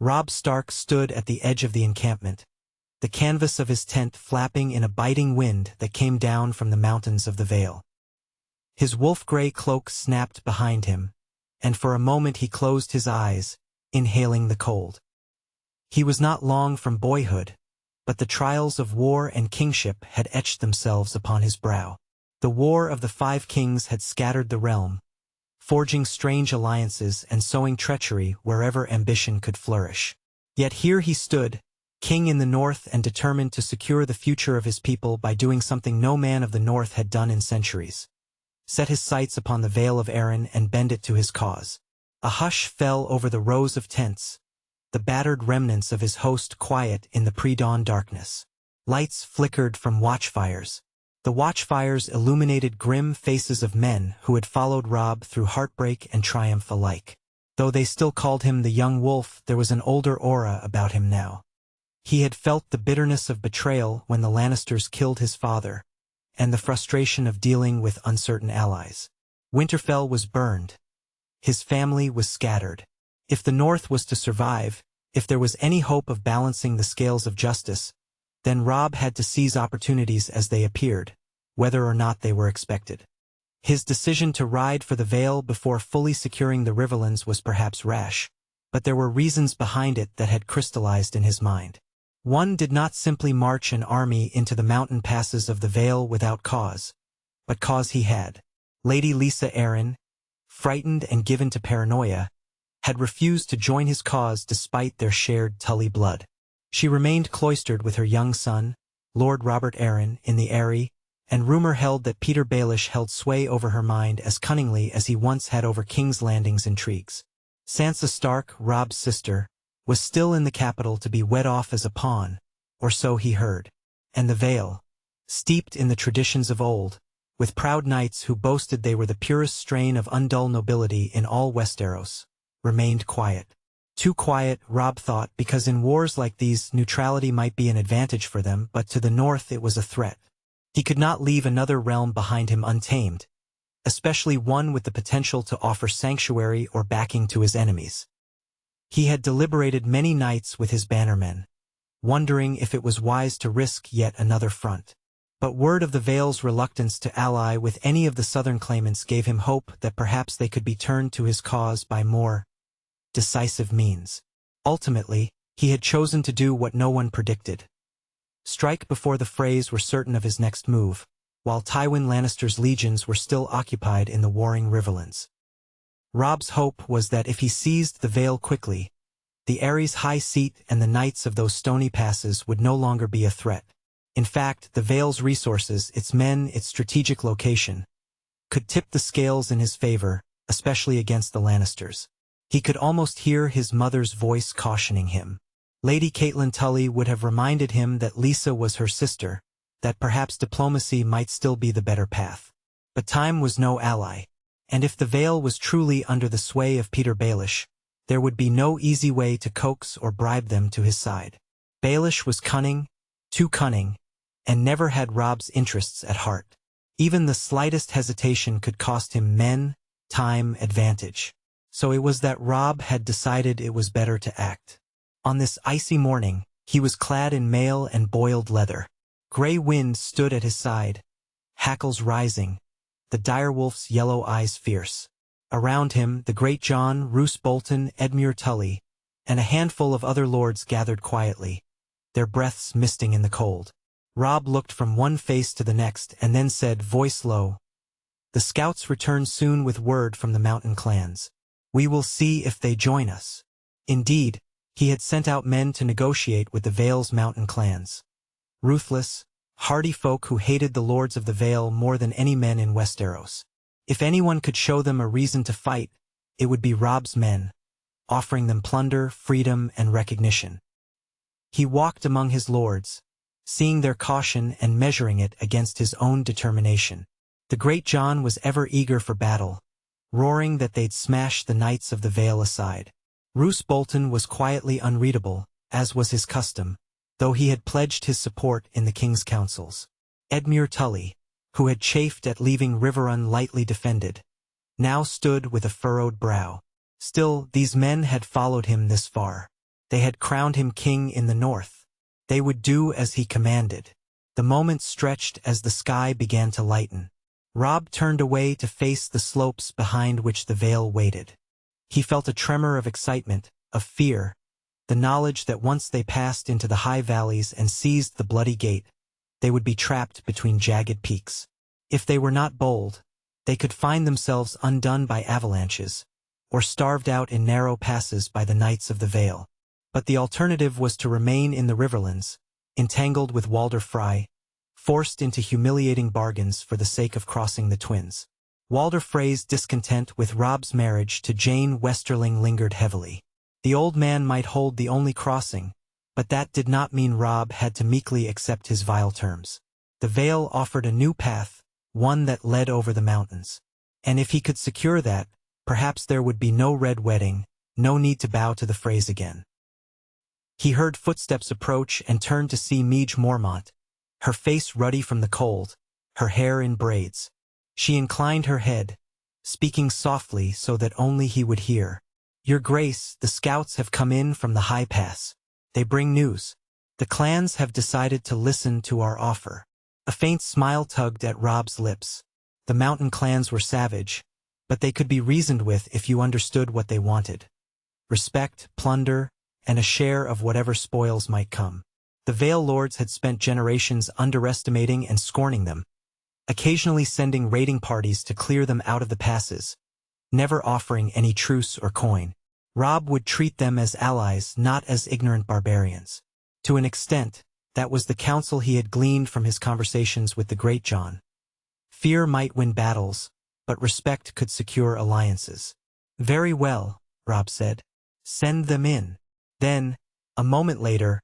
Robb Stark stood at the edge of the encampment, the canvas of his tent flapping in a biting wind that came down from the mountains of the Vale. His wolf-gray cloak snapped behind him, and for a moment he closed his eyes, inhaling the cold. He was not long from boyhood, but the trials of war and kingship had etched themselves upon his brow. The War of the Five Kings had scattered the realm, forging strange alliances and sowing treachery wherever ambition could flourish. Yet here he stood, king in the north and determined to secure the future of his people by doing something no man of the north had done in centuries. Set his sights upon the Vale of Arryn and bend it to his cause. A hush fell over the rows of tents, the battered remnants of his host quiet in the pre-dawn darkness. Lights flickered from watchfires. The watchfires illuminated grim faces of men who had followed Robb through heartbreak and triumph alike. Though they still called him the young wolf, there was an older aura about him now. He had felt the bitterness of betrayal when the Lannisters killed his father, and the frustration of dealing with uncertain allies. Winterfell was burned. His family was scattered. If the North was to survive, if there was any hope of balancing the scales of justice, then Robb had to seize opportunities as they appeared, whether or not they were expected. His decision to ride for the Vale before fully securing the Riverlands was perhaps rash, but there were reasons behind it that had crystallized in his mind. One did not simply march an army into the mountain passes of the Vale without cause, but cause he had. Lady Lysa Arryn, frightened and given to paranoia, had refused to join his cause despite their shared Tully blood. She remained cloistered with her young son, Lord Robert Arryn, in the Eyrie, and rumor held that Petyr Baelish held sway over her mind as cunningly as he once had over King's Landing's intrigues. Sansa Stark, Robb's sister, was still in the capital to be wed off as a pawn, or so he heard. And the Vale, steeped in the traditions of old, with proud knights who boasted they were the purest strain of undull nobility in all Westeros, remained quiet. Too quiet, Robb thought, because in wars like these neutrality might be an advantage for them, but to the north it was a threat. He could not leave another realm behind him untamed, especially one with the potential to offer sanctuary or backing to his enemies. He had deliberated many nights with his bannermen, wondering if it was wise to risk yet another front. But word of the Vale's reluctance to ally with any of the southern claimants gave him hope that perhaps they could be turned to his cause by more decisive means. Ultimately, he had chosen to do what no one predicted. Strike before the Freys were certain of his next move, while Tywin Lannister's legions were still occupied in the warring Riverlands. Robb's hope was that if he seized the Vale quickly, the Eyries' high seat and the knights of those stony passes would no longer be a threat. In fact, the Vale's resources, its men, its strategic location, could tip the scales in his favor, especially against the Lannisters. He could almost hear his mother's voice cautioning him. Lady Catelyn Tully would have reminded him that Lysa was her sister, that perhaps diplomacy might still be the better path. But time was no ally, and if the Vale was truly under the sway of Petyr Baelish, there would be no easy way to coax or bribe them to his side. Baelish was cunning, too cunning, and never had Robb's interests at heart. Even the slightest hesitation could cost him men, time, advantage. So it was that Robb had decided it was better to act. On this icy morning, he was clad in mail and boiled leather. Grey wind stood at his side, hackles rising, the direwolf's yellow eyes fierce. Around him, the great Jon, Roose Bolton, Edmure Tully, and a handful of other lords gathered quietly, their breaths misting in the cold. Robb looked from one face to the next and then said, voice low, "The scouts return soon with word from the mountain clans. We will see if they join us." Indeed, he had sent out men to negotiate with the Vale's mountain clans. Ruthless, hardy folk who hated the lords of the Vale more than any men in Westeros. If anyone could show them a reason to fight, it would be Robb's men, offering them plunder, freedom, and recognition. He walked among his lords, seeing their caution and measuring it against his own determination. The great Jon was ever eager for battle, roaring that they'd smash the knights of the Vale aside. Roose Bolton was quietly unreadable, as was his custom, though he had pledged his support in the king's councils. Edmure Tully, who had chafed at leaving Riverrun lightly defended, now stood with a furrowed brow. Still, these men had followed him this far. They had crowned him king in the north. They would do as he commanded. The moment stretched as the sky began to lighten. Robb turned away to face the slopes behind which the Vale waited. He felt a tremor of excitement, of fear, the knowledge that once they passed into the high valleys and seized the bloody gate, they would be trapped between jagged peaks. If they were not bold, they could find themselves undone by avalanches, or starved out in narrow passes by the knights of the Vale. But the alternative was to remain in the Riverlands, entangled with Walder Frey, forced into humiliating bargains for the sake of crossing the twins. Walder Frey's discontent with Robb's marriage to Jane Westerling lingered heavily. The old man might hold the only crossing, but that did not mean Robb had to meekly accept his vile terms. The Vale offered a new path, one that led over the mountains. And if he could secure that, perhaps there would be no red wedding, no need to bow to the Freys again. He heard footsteps approach and turned to see Meage Mormont, her face ruddy from the cold, her hair in braids. She inclined her head, speaking softly so that only he would hear. "Your Grace, the scouts have come in from the high pass. They bring news. The clans have decided to listen to our offer." A faint smile tugged at Robb's lips. The mountain clans were savage, but they could be reasoned with if you understood what they wanted. Respect, plunder, and a share of whatever spoils might come. The Vale lords had spent generations underestimating and scorning them, occasionally sending raiding parties to clear them out of the passes, never offering any truce or coin. Robb would treat them as allies, not as ignorant barbarians. To an extent, that was the counsel he had gleaned from his conversations with the Great John. Fear might win battles, but respect could secure alliances. "Very well," Robb said. "Send them in." Then, a moment later,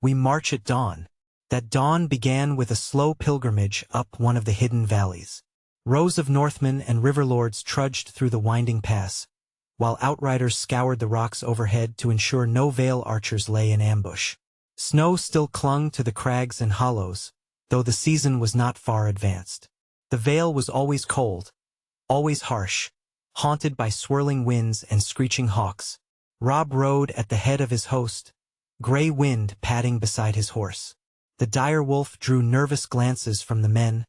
"We march at dawn." That dawn began with a slow pilgrimage up one of the hidden valleys. Rows of Northmen and river lords trudged through the winding pass, while outriders scoured the rocks overhead to ensure no Vale archers lay in ambush. Snow still clung to the crags and hollows, though the season was not far advanced. The Vale was always cold, always harsh, haunted by swirling winds and screeching hawks. Robb rode at the head of his host, gray wind padding beside his horse. The dire wolf drew nervous glances from the men,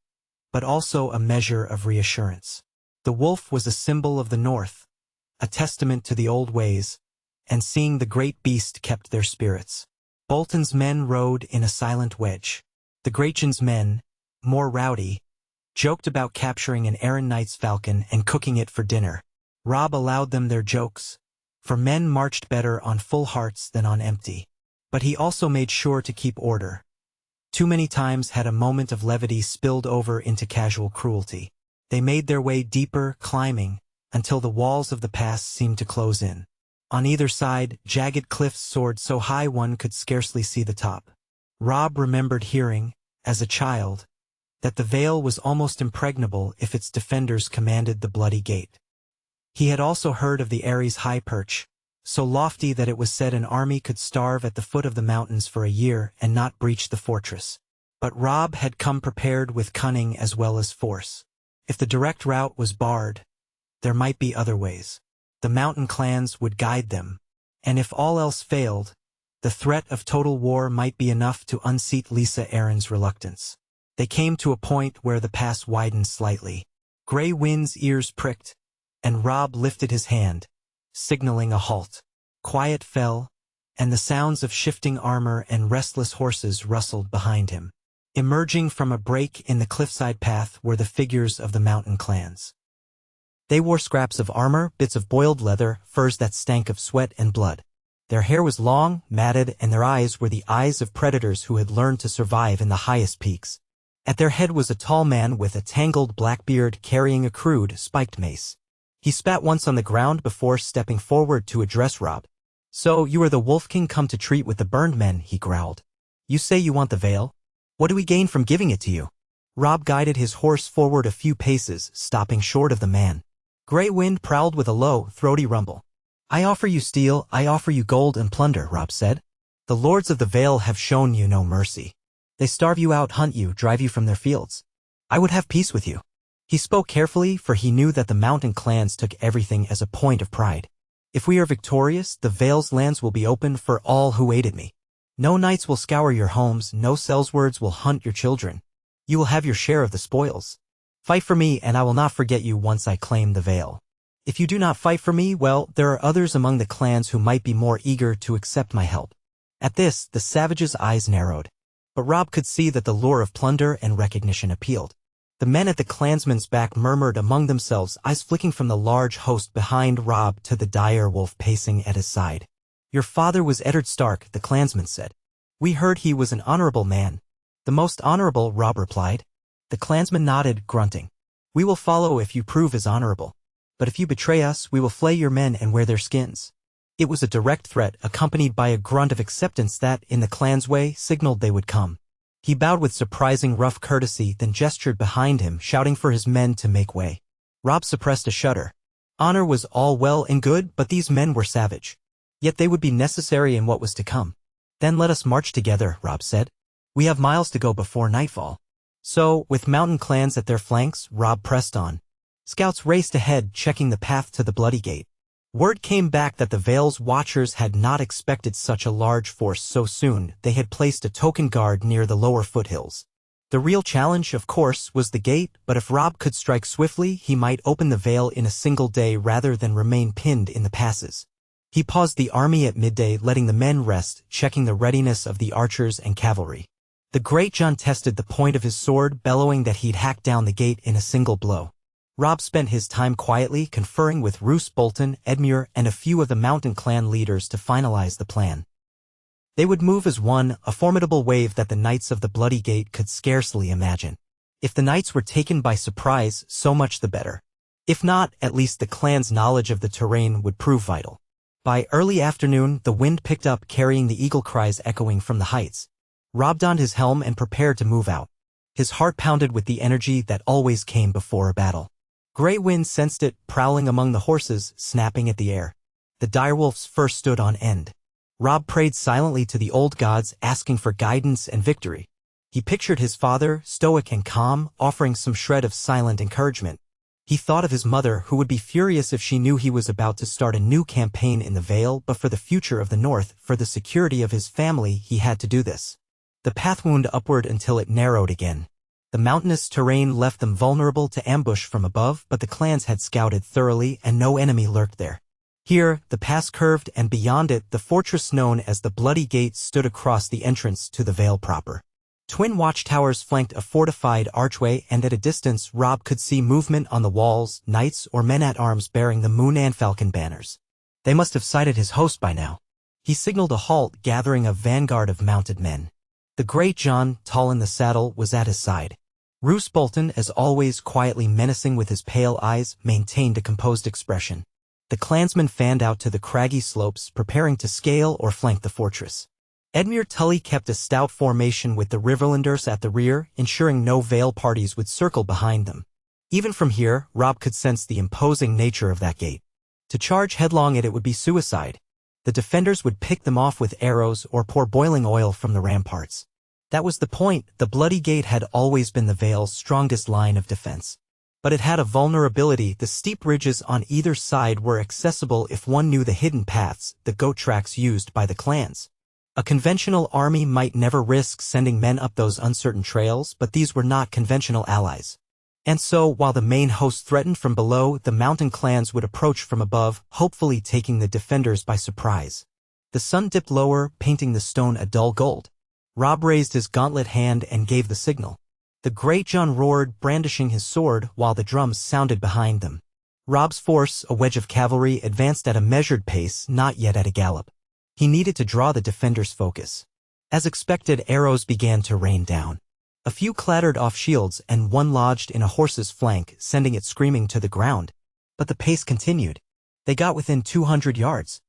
but also a measure of reassurance. The wolf was a symbol of the north, a testament to the old ways, and seeing the great beast kept their spirits. Bolton's men rode in a silent wedge. The Greatjon's men, more rowdy, joked about capturing an Arryn knight's falcon and cooking it for dinner. Robb allowed them their jokes, for men marched better on full hearts than on empty. But he also made sure to keep order. Too many times had a moment of levity spilled over into casual cruelty. They made their way deeper, climbing, until the walls of the pass seemed to close in. On either side, jagged cliffs soared so high one could scarcely see the top. Robb remembered hearing, as a child, that the Vale was almost impregnable if its defenders commanded the bloody gate. He had also heard of the Eyrie's high perch, so lofty that it was said an army could starve at the foot of the mountains for a year and not breach the fortress. But Robb had come prepared with cunning as well as force. If the direct route was barred, there might be other ways. The mountain clans would guide them, and if all else failed, the threat of total war might be enough to unseat Lysa Arryn's reluctance. They came to a point where the pass widened slightly. Gray Wind's ears pricked, and Robb lifted his hand, signaling a halt. Quiet fell, and the sounds of shifting armor and restless horses rustled behind him. Emerging from a break in the cliffside path were the figures of the mountain clans. They wore scraps of armor, bits of boiled leather, furs that stank of sweat and blood. Their hair was long, matted, and their eyes were the eyes of predators who had learned to survive in the highest peaks. At their head was a tall man with a tangled black beard carrying a crude, spiked mace. He spat once on the ground before stepping forward to address Robb. "So, you are the Wolf King come to treat with the burned men," he growled. "You say you want the Vale? What do we gain from giving it to you?" Robb guided his horse forward a few paces, stopping short of the man. Gray Wind prowled with a low, throaty rumble. "I offer you steel, I offer you gold and plunder," Robb said. "The lords of the Vale have shown you no mercy. They starve you out, hunt you, drive you from their fields. I would have peace with you." He spoke carefully, for he knew that the mountain clans took everything as a point of pride. If we are victorious, the Vale's lands will be open for all who aided me. No knights will scour your homes, no sellswords will hunt your children. You will have your share of the spoils. Fight for me, and I will not forget you once I claim the Vale. If you do not fight for me, well, there are others among the clans who might be more eager to accept my help." At this, the savage's eyes narrowed. But Robb could see that the lure of plunder and recognition appealed. The men at the clansman's back murmured among themselves, eyes flicking from the large host behind Robb to the dire wolf pacing at his side. "Your father was Eddard Stark," the clansman said. "We heard he was an honorable man." "The most honorable," Robb replied. The clansman nodded, grunting. "We will follow if you prove as honorable. But if you betray us, we will flay your men and wear their skins." It was a direct threat, accompanied by a grunt of acceptance that, in the clan's way, signaled they would come. He bowed with surprising rough courtesy, then gestured behind him, shouting for his men to make way. Robb suppressed a shudder. Honor was all well and good, but these men were savage. Yet they would be necessary in what was to come. "Then let us march together," Robb said. "We have miles to go before nightfall." So, with mountain clans at their flanks, Robb pressed on. Scouts raced ahead, checking the path to the Bloody Gate. Word came back that the Vale's watchers had not expected such a large force so soon. They had placed a token guard near the lower foothills. The real challenge, of course, was the gate, but if Robb could strike swiftly, he might open the Vale in a single day rather than remain pinned in the passes. He paused the army at midday, letting the men rest, checking the readiness of the archers and cavalry. The Great John tested the point of his sword, bellowing that he'd hack down the gate in a single blow. Robb spent his time quietly conferring with Roose Bolton, Edmure, and a few of the mountain clan leaders to finalize the plan. They would move as one, a formidable wave that the Knights of the Bloody Gate could scarcely imagine. If the Knights were taken by surprise, so much the better. If not, at least the clan's knowledge of the terrain would prove vital. By early afternoon, the wind picked up, carrying the eagle cries echoing from the heights. Robb donned his helm and prepared to move out. His heart pounded with the energy that always came before a battle. Grey Wind sensed it, prowling among the horses, snapping at the air. The direwolf's fur stood on end. Robb prayed silently to the old gods, asking for guidance and victory. He pictured his father, stoic and calm, offering some shred of silent encouragement. He thought of his mother, who would be furious if she knew he was about to start a new campaign in the Vale, but for the future of the North, for the security of his family, he had to do this. The path wound upward until it narrowed again. The mountainous terrain left them vulnerable to ambush from above, but the clans had scouted thoroughly and no enemy lurked there. Here, the pass curved, and beyond it, the fortress known as the Bloody Gate stood across the entrance to the Vale proper. Twin watchtowers flanked a fortified archway, and at a distance Robb could see movement on the walls, knights or men-at-arms bearing the Moon and Falcon banners. They must have sighted his host by now. He signaled a halt, gathering a vanguard of mounted men. The Great John, tall in the saddle, was at his side. Roose Bolton, as always quietly menacing with his pale eyes, maintained a composed expression. The clansmen fanned out to the craggy slopes, preparing to scale or flank the fortress. Edmure Tully kept a stout formation with the Riverlanders at the rear, ensuring no Vale parties would circle behind them. Even from here, Robb could sense the imposing nature of that gate. To charge headlong at it would be suicide. The defenders would pick them off with arrows or pour boiling oil from the ramparts. That was the point. The Bloody Gate had always been the Vale's strongest line of defense. But it had a vulnerability. The steep ridges on either side were accessible if one knew the hidden paths, the goat tracks used by the clans. A conventional army might never risk sending men up those uncertain trails, but these were not conventional allies. And so, while the main host threatened from below, the mountain clans would approach from above, hopefully taking the defenders by surprise. The sun dipped lower, painting the stone a dull gold. Robb raised his gauntlet hand and gave the signal. The Great John roared, brandishing his sword, while the drums sounded behind them. Robb's force, a wedge of cavalry, advanced at a measured pace, not yet at a gallop. He needed to draw the defenders' focus. As expected, arrows began to rain down. A few clattered off shields, and one lodged in a horse's flank, sending it screaming to the ground. But the pace continued. They got within 200 yards.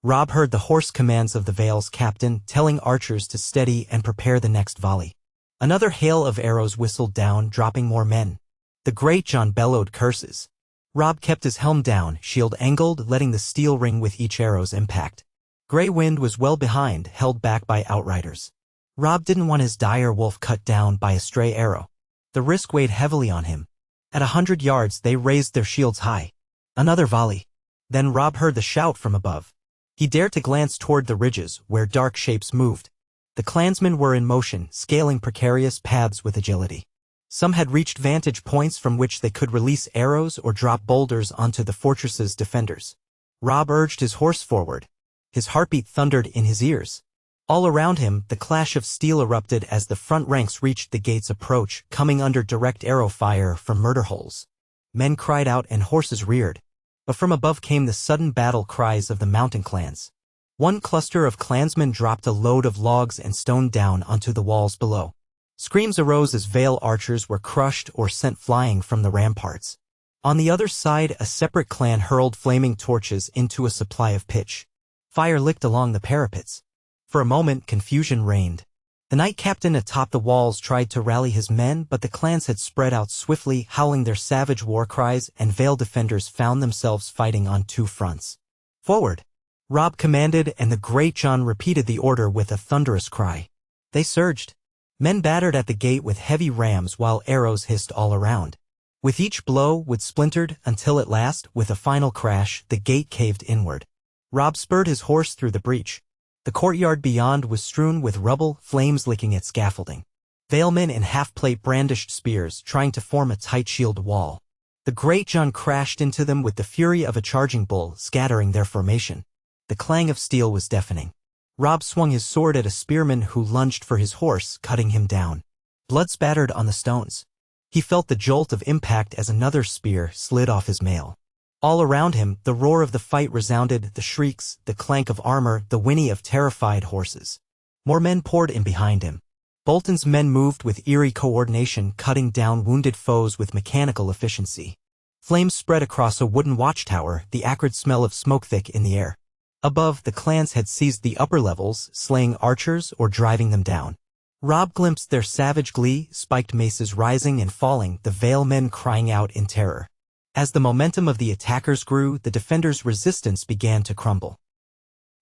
Robb heard the hoarse commands of the Vale's captain, telling archers to steady and prepare the next volley. Another hail of arrows whistled down, dropping more men. The Great John bellowed curses. Robb kept his helm down, shield angled, letting the steel ring with each arrow's impact. Grey Wind was well behind, held back by outriders. Robb didn't want his dire wolf cut down by a stray arrow. The risk weighed heavily on him. At 100 yards they raised their shields high. Another volley. Then Robb heard the shout from above. He dared to glance toward the ridges, where dark shapes moved. The clansmen were in motion, scaling precarious paths with agility. Some had reached vantage points from which they could release arrows or drop boulders onto the fortress's defenders. Robb urged his horse forward. His heartbeat thundered in his ears. All around him, the clash of steel erupted as the front ranks reached the gate's approach, coming under direct arrow fire from murder holes. Men cried out and horses reared. But from above came the sudden battle cries of the mountain clans. One cluster of clansmen dropped a load of logs and stone down onto the walls below. Screams arose as Vale archers were crushed or sent flying from the ramparts. On the other side, a separate clan hurled flaming torches into a supply of pitch. Fire licked along the parapets. For a moment, confusion reigned. The knight captain atop the walls tried to rally his men, but the clans had spread out swiftly, howling their savage war cries, and Vale defenders found themselves fighting on two fronts. Forward! Robb commanded, and the Great John repeated the order with a thunderous cry. They surged. Men battered at the gate with heavy rams while arrows hissed all around. With each blow, wood splintered, until at last, with a final crash, the gate caved inward. Robb spurred his horse through the breach. The courtyard beyond was strewn with rubble, flames licking at scaffolding. Valemen in half-plate brandished spears, trying to form a tight shield wall. The Great John crashed into them with the fury of a charging bull, scattering their formation. The clang of steel was deafening. Robb swung his sword at a spearman who lunged for his horse, cutting him down. Blood spattered on the stones. He felt the jolt of impact as another spear slid off his mail. All around him, the roar of the fight resounded, the shrieks, the clank of armor, the whinny of terrified horses. More men poured in behind him. Bolton's men moved with eerie coordination, cutting down wounded foes with mechanical efficiency. Flames spread across a wooden watchtower, the acrid smell of smoke thick in the air. Above, the clans had seized the upper levels, slaying archers or driving them down. Robb glimpsed their savage glee, spiked maces rising and falling, the Vale men crying out in terror. As the momentum of the attackers grew, the defenders' resistance began to crumble.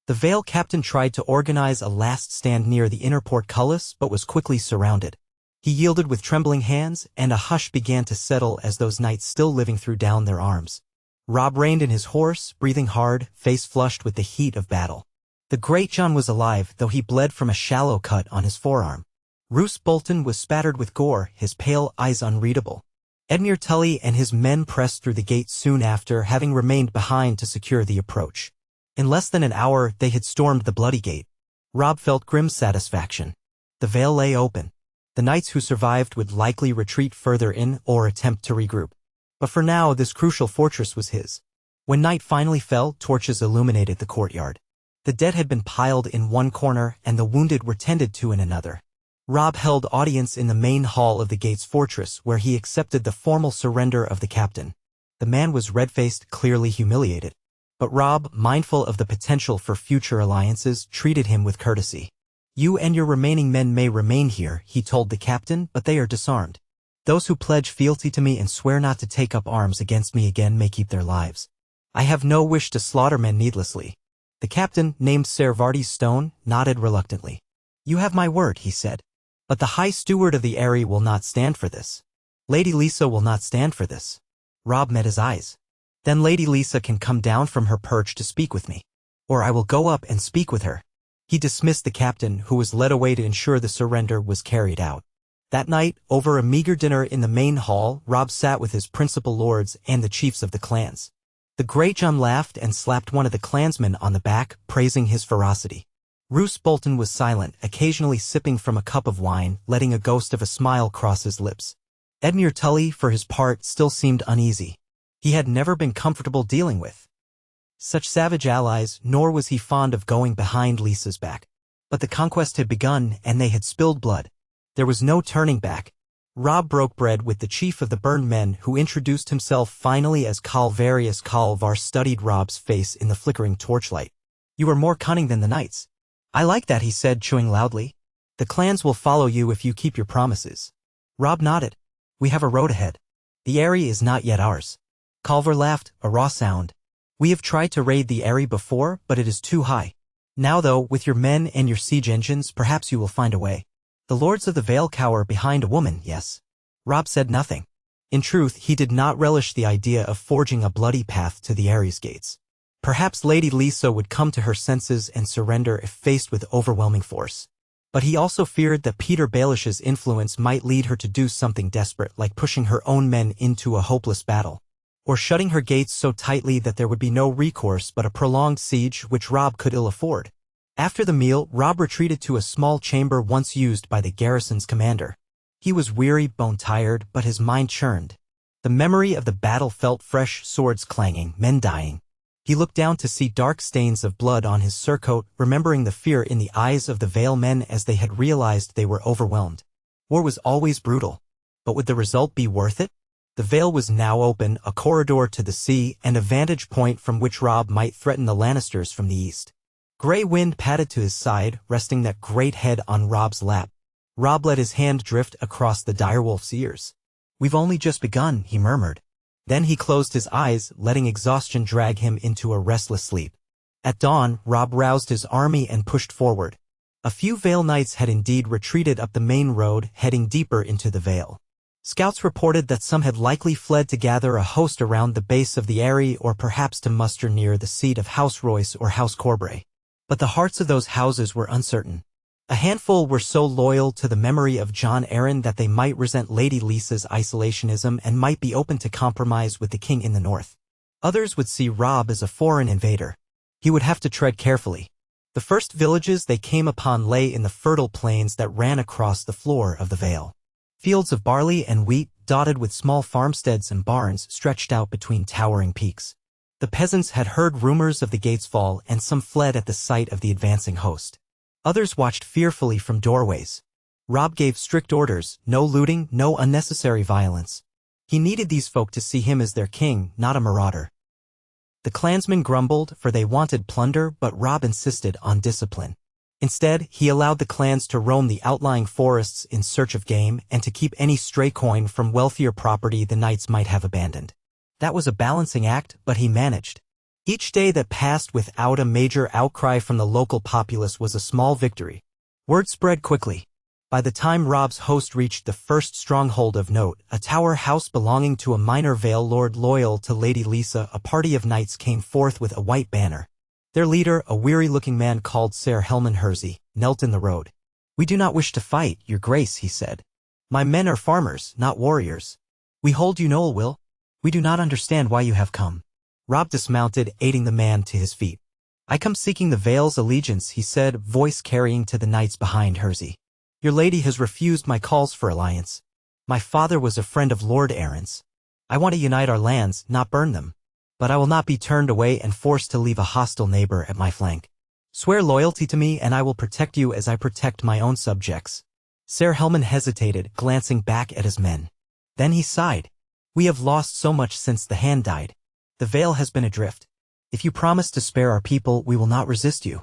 The Vale captain tried to organize a last stand near the inner portcullis, but was quickly surrounded. He yielded with trembling hands, and a hush began to settle as those knights still living threw down their arms. Robb reined in his horse, breathing hard, face flushed with the heat of battle. The Great John was alive, though he bled from a shallow cut on his forearm. Roose Bolton was spattered with gore, his pale eyes unreadable. Edmure Tully and his men pressed through the gate soon after, having remained behind to secure the approach. In less than an hour, they had stormed the bloody gate. Robb felt grim satisfaction. The Vale lay open. The knights who survived would likely retreat further in or attempt to regroup. But for now, this crucial fortress was his. When night finally fell, torches illuminated the courtyard. The dead had been piled in one corner, and the wounded were tended to in another. Robb held audience in the main hall of the gate's fortress, where he accepted the formal surrender of the captain. The man was red-faced, clearly humiliated. But Robb, mindful of the potential for future alliances, treated him with courtesy. "You and your remaining men may remain here," he told the captain, "but they are disarmed. Those who pledge fealty to me and swear not to take up arms against me again may keep their lives. I have no wish to slaughter men needlessly." The captain, named Ser Vardy Stone, nodded reluctantly. "You have my word," he said. "But the High Steward of the Eyrie will not stand for this. Lady Lisa will not stand for this." Robb met his eyes. "Then Lady Lisa can come down from her perch to speak with me. Or I will go up and speak with her." He dismissed the captain, who was led away to ensure the surrender was carried out. That night, over a meager dinner in the main hall, Robb sat with his principal lords and the chiefs of the clans. The Great John laughed and slapped one of the clansmen on the back, praising his ferocity. Roose Bolton was silent, occasionally sipping from a cup of wine, letting a ghost of a smile cross his lips. Edmure Tully, for his part, still seemed uneasy. He had never been comfortable dealing with such savage allies, nor was he fond of going behind Lisa's back. But the conquest had begun, and they had spilled blood. There was no turning back. Robb broke bread with the chief of the burned men, who introduced himself finally as Calvarius. Calvar studied Robb's face in the flickering torchlight. "You are more cunning than the knights." "I like that," he said, chewing loudly. "The clans will follow you if you keep your promises." Robb nodded. "We have a road ahead. The Eyrie is not yet ours." Calvar laughed, a raw sound. "We have tried to raid the Eyrie before, but it is too high. Now though, with your men and your siege engines, perhaps you will find a way. The lords of the Vale cower behind a woman, yes?" Robb said nothing. In truth, he did not relish the idea of forging a bloody path to the Eyrie's gates. Perhaps Lady Lisa would come to her senses and surrender if faced with overwhelming force. But he also feared that Peter Baelish's influence might lead her to do something desperate like pushing her own men into a hopeless battle, or shutting her gates so tightly that there would be no recourse but a prolonged siege which Robb could ill afford. After the meal, Robb retreated to a small chamber once used by the garrison's commander. He was weary, bone-tired, but his mind churned. The memory of the battle felt fresh, swords clanging, men dying. He looked down to see dark stains of blood on his surcoat, remembering the fear in the eyes of the Vale men as they had realized they were overwhelmed. War was always brutal. But would the result be worth it? The Vale was now open, a corridor to the sea, and a vantage point from which Robb might threaten the Lannisters from the east. Grey wind patted to his side, resting that great head on Robb's lap. Robb let his hand drift across the direwolf's ears. "We've only just begun," he murmured. Then he closed his eyes, letting exhaustion drag him into a restless sleep. At dawn, Robb roused his army and pushed forward. A few Vale knights had indeed retreated up the main road, heading deeper into the Vale. Scouts reported that some had likely fled to gather a host around the base of the Eyrie or perhaps to muster near the seat of House Royce or House Corbray. But the hearts of those houses were uncertain. A handful were so loyal to the memory of John Arryn that they might resent Lady Lisa's isolationism and might be open to compromise with the king in the north. Others would see Robb as a foreign invader. He would have to tread carefully. The first villages they came upon lay in the fertile plains that ran across the floor of the Vale. Fields of barley and wheat, dotted with small farmsteads and barns, stretched out between towering peaks. The peasants had heard rumors of the gate's fall, and some fled at the sight of the advancing host. Others watched fearfully from doorways. Robb gave strict orders: no looting, no unnecessary violence. He needed these folk to see him as their king, not a marauder. The clansmen grumbled, for they wanted plunder, but Robb insisted on discipline. Instead, he allowed the clans to roam the outlying forests in search of game and to keep any stray coin from wealthier property the knights might have abandoned. That was a balancing act, but he managed. Each day that passed without a major outcry from the local populace was a small victory. Word spread quickly. By the time Robb's host reached the first stronghold of note, a tower house belonging to a minor Vale lord loyal to Lady Lisa, a party of knights came forth with a white banner. Their leader, a weary-looking man called Ser Helman Hersey, knelt in the road. "We do not wish to fight, your grace," he said. "My men are farmers, not warriors. We hold you no ill will. We do not understand why you have come." Robb dismounted, aiding the man to his feet. "I come seeking the Vale's allegiance," he said, voice carrying to the knights behind Hersey. "Your lady has refused my calls for alliance. My father was a friend of Lord Arryn's. I want to unite our lands, not burn them. But I will not be turned away and forced to leave a hostile neighbor at my flank. Swear loyalty to me and I will protect you as I protect my own subjects." Ser Helman hesitated, glancing back at his men. Then he sighed. "We have lost so much since the hand died. The Vale has been adrift. If you promise to spare our people, we will not resist you."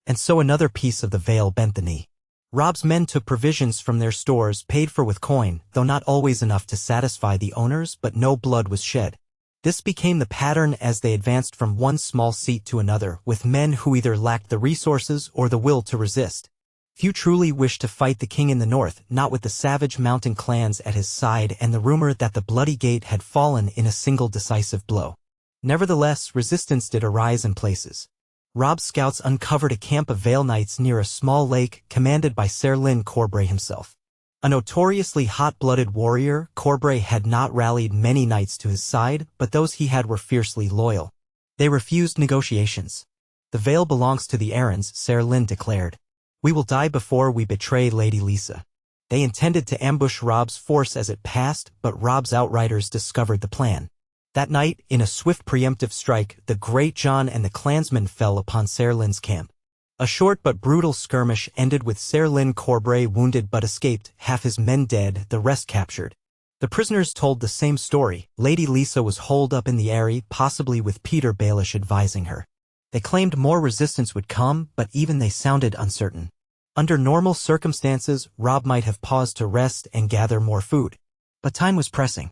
And so another piece of the Vale bent the knee. Robb's men took provisions from their stores, paid for with coin, though not always enough to satisfy the owners, but no blood was shed. This became the pattern as they advanced from one small seat to another, with men who either lacked the resources or the will to resist. Few truly wished to fight the king in the north, not with the savage mountain clans at his side and the rumor that the bloody gate had fallen in a single decisive blow. Nevertheless, resistance did arise in places. Robb's scouts uncovered a camp of Vale knights near a small lake, commanded by Ser Lyn Corbray himself. A notoriously hot-blooded warrior, Corbray had not rallied many knights to his side, but those he had were fiercely loyal. They refused negotiations. "The Vale belongs to the Arryns," Ser Lyn declared. "We will die before we betray Lady Lisa." They intended to ambush Robb's force as it passed, but Robb's outriders discovered the plan. That night, in a swift preemptive strike, the Great John and the clansmen fell upon Ser Lyn's camp. A short but brutal skirmish ended with Ser Lyn Corbray wounded but escaped, half his men dead, the rest captured. The prisoners told the same story. Lady Lisa was holed up in the Eyrie, possibly with Peter Baelish advising her. They claimed more resistance would come, but even they sounded uncertain. Under normal circumstances, Robb might have paused to rest and gather more food. But time was pressing.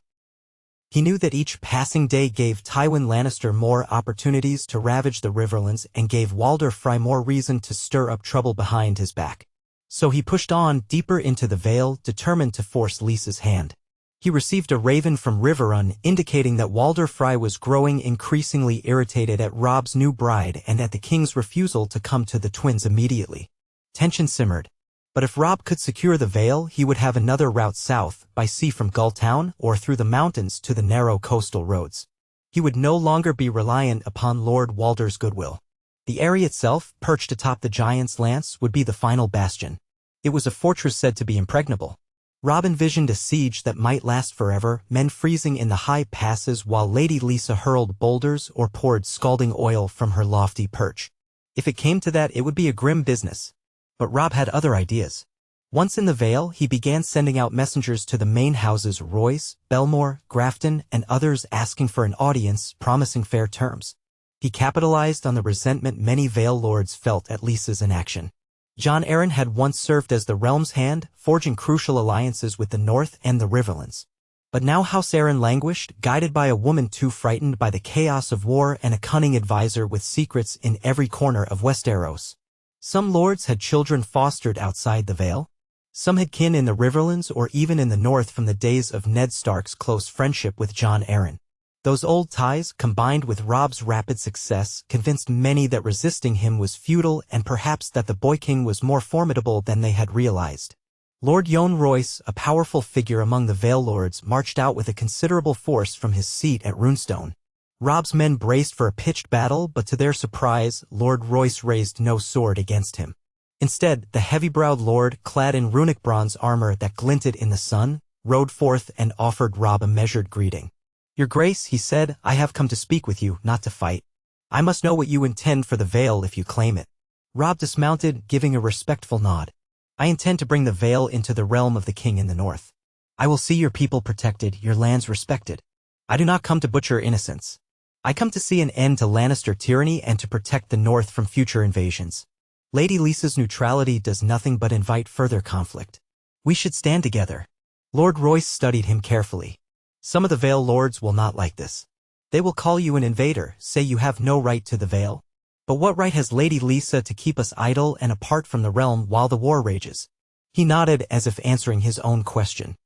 He knew that each passing day gave Tywin Lannister more opportunities to ravage the Riverlands and gave Walder Frey more reason to stir up trouble behind his back. So he pushed on, deeper into the Vale, determined to force Lisa's hand. He received a raven from Riverrun indicating that Walder Frey was growing increasingly irritated at Robb's new bride and at the king's refusal to come to the twins immediately. Tension simmered. But if Robb could secure the Vale, he would have another route south, by sea from Gulltown or through the mountains to the narrow coastal roads. He would no longer be reliant upon Lord Walder's goodwill. The Eyrie itself, perched atop the Giant's Lance, would be the final bastion. It was a fortress said to be impregnable. Robb envisioned a siege that might last forever, men freezing in the high passes while Lady Lisa hurled boulders or poured scalding oil from her lofty perch. If it came to that, it would be a grim business. But Robb had other ideas. Once in the Vale, he began sending out messengers to the main houses Royce, Belmore, Grafton, and others asking for an audience, promising fair terms. He capitalized on the resentment many Vale lords felt at Lisa's inaction. Jon Arryn had once served as the realm's hand, forging crucial alliances with the North and the Riverlands. But now House Arryn languished, guided by a woman too frightened by the chaos of war and a cunning advisor with secrets in every corner of Westeros. Some lords had children fostered outside the Vale. Some had kin in the Riverlands or even in the North from the days of Ned Stark's close friendship with Jon Arryn. Those old ties, combined with Robb's rapid success, convinced many that resisting him was futile and perhaps that the Boy King was more formidable than they had realized. Lord Yohn Royce, a powerful figure among the Vale lords, marched out with a considerable force from his seat at Runestone. Robb's men braced for a pitched battle, but to their surprise, Lord Royce raised no sword against him. Instead, the heavy-browed lord, clad in runic bronze armor that glinted in the sun, rode forth and offered Robb a measured greeting. "Your Grace," he said, "I have come to speak with you, not to fight. I must know what you intend for the Vale if you claim it." Robb dismounted, giving a respectful nod. "I intend to bring the Vale into the realm of the king in the north. I will see your people protected, your lands respected. I do not come to butcher innocents. I come to see an end to Lannister tyranny and to protect the North from future invasions. Lady Lisa's neutrality does nothing but invite further conflict. We should stand together." Lord Royce studied him carefully. "Some of the Vale lords will not like this. They will call you an invader, say you have no right to the Vale. But what right has Lady Lisa to keep us idle and apart from the realm while the war rages?" He nodded as if answering his own question.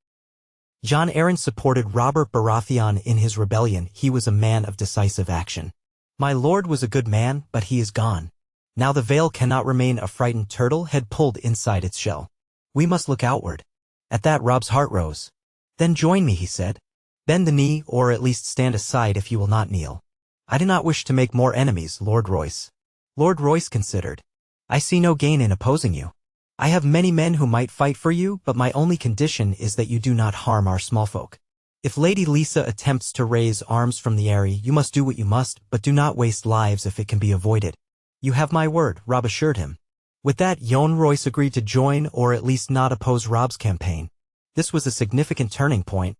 Jon Arryn supported Robert Baratheon in his rebellion. He was a man of decisive action. "My lord was a good man, but he is gone. Now the Vale cannot remain a frightened turtle head pulled inside its shell. We must look outward." At that Robb's heart rose. "Then join me," he said. "Bend the knee, or at least stand aside if you will not kneel." "I do not wish to make more enemies, Lord Royce." Lord Royce considered. "I see no gain in opposing you. I have many men who might fight for you, but my only condition is that you do not harm our small folk. If Lady Lisa attempts to raise arms from the Eyrie, you must do what you must, but do not waste lives if it can be avoided." "You have my word," Robb assured him. With that, Yohn Royce agreed to join or at least not oppose Robb's campaign. This was a significant turning point.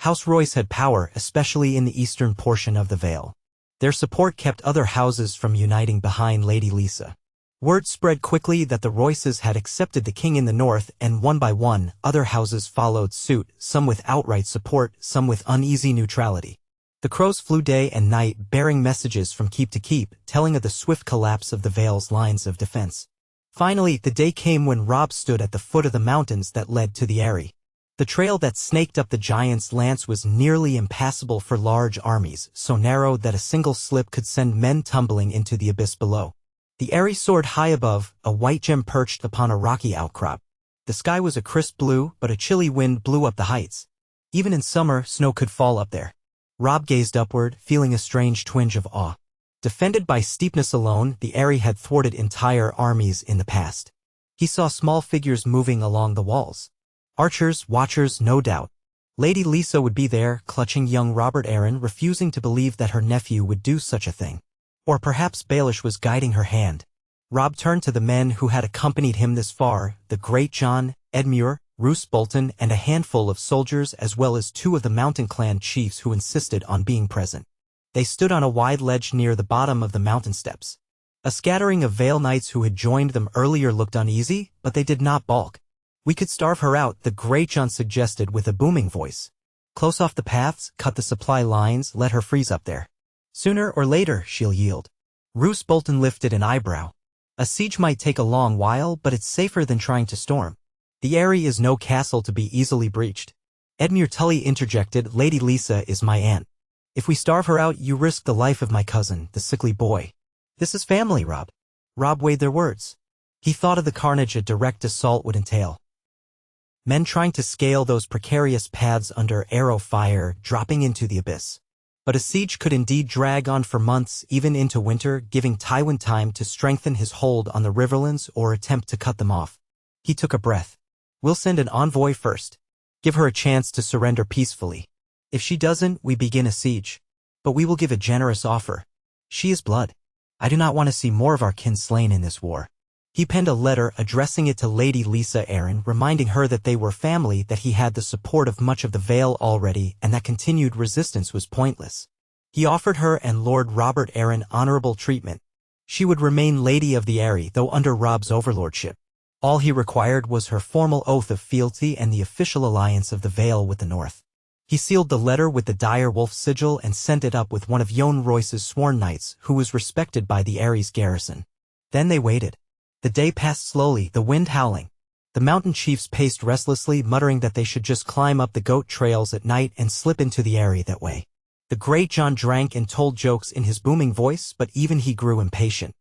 House Royce had power, especially in the eastern portion of the Vale. Their support kept other houses from uniting behind Lady Lisa. Word spread quickly that the Royces had accepted the king in the north, and one by one, other houses followed suit, some with outright support, some with uneasy neutrality. The crows flew day and night, bearing messages from keep to keep, telling of the swift collapse of the Vale's lines of defense. Finally, the day came when Robb stood at the foot of the mountains that led to the Eyrie. The trail that snaked up the Giant's Lance was nearly impassable for large armies, so narrow that a single slip could send men tumbling into the abyss below. The Eyrie soared high above, a white gem perched upon a rocky outcrop. The sky was a crisp blue, but a chilly wind blew up the heights. Even in summer, snow could fall up there. Robb gazed upward, feeling a strange twinge of awe. Defended by steepness alone, the Eyrie had thwarted entire armies in the past. He saw small figures moving along the walls. Archers, watchers, no doubt. Lady Lisa would be there, clutching young Robert Arryn, refusing to believe that her nephew would do such a thing. Or perhaps Baelish was guiding her hand. Robb turned to the men who had accompanied him this far, the Great John, Edmure, Roose Bolton, and a handful of soldiers as well as two of the mountain clan chiefs who insisted on being present. They stood on a wide ledge near the bottom of the mountain steps. A scattering of Vale knights who had joined them earlier looked uneasy, but they did not balk. "We could starve her out," the Great John suggested with a booming voice. "Close off the paths, cut the supply lines, let her freeze up there. Sooner or later, she'll yield." Roose Bolton lifted an eyebrow. "A siege might take a long while, but it's safer than trying to storm. The Eyrie is no castle to be easily breached." Edmure Tully interjected, Lady Lisa is my aunt. If we starve her out, you risk the life of my cousin, the sickly boy. This is family, Robb. Robb weighed their words. He thought of the carnage a direct assault would entail. Men trying to scale those precarious paths under arrow fire, dropping into the abyss. But a siege could indeed drag on for months, even into winter, giving Tywin time to strengthen his hold on the Riverlands or attempt to cut them off. He took a breath. We'll send an envoy first. Give her a chance to surrender peacefully. If she doesn't, we begin a siege. But we will give a generous offer. She is blood. I do not want to see more of our kin slain in this war. He penned a letter addressing it to Lady Lisa Arryn, reminding her that they were family, that he had the support of much of the Vale already, and that continued resistance was pointless. He offered her and Lord Robert Arryn honorable treatment. She would remain Lady of the Eyrie, though under Robb's overlordship. All he required was her formal oath of fealty and the official alliance of the Vale with the North. He sealed the letter with the dire wolf sigil and sent it up with one of Yohn Royce's sworn knights, who was respected by the Eyrie's garrison. Then they waited. The day passed slowly, the wind howling. The mountain chiefs paced restlessly, muttering that they should just climb up the goat trails at night and slip into the Eyrie that way. The great John drank and told jokes in his booming voice, but even he grew impatient.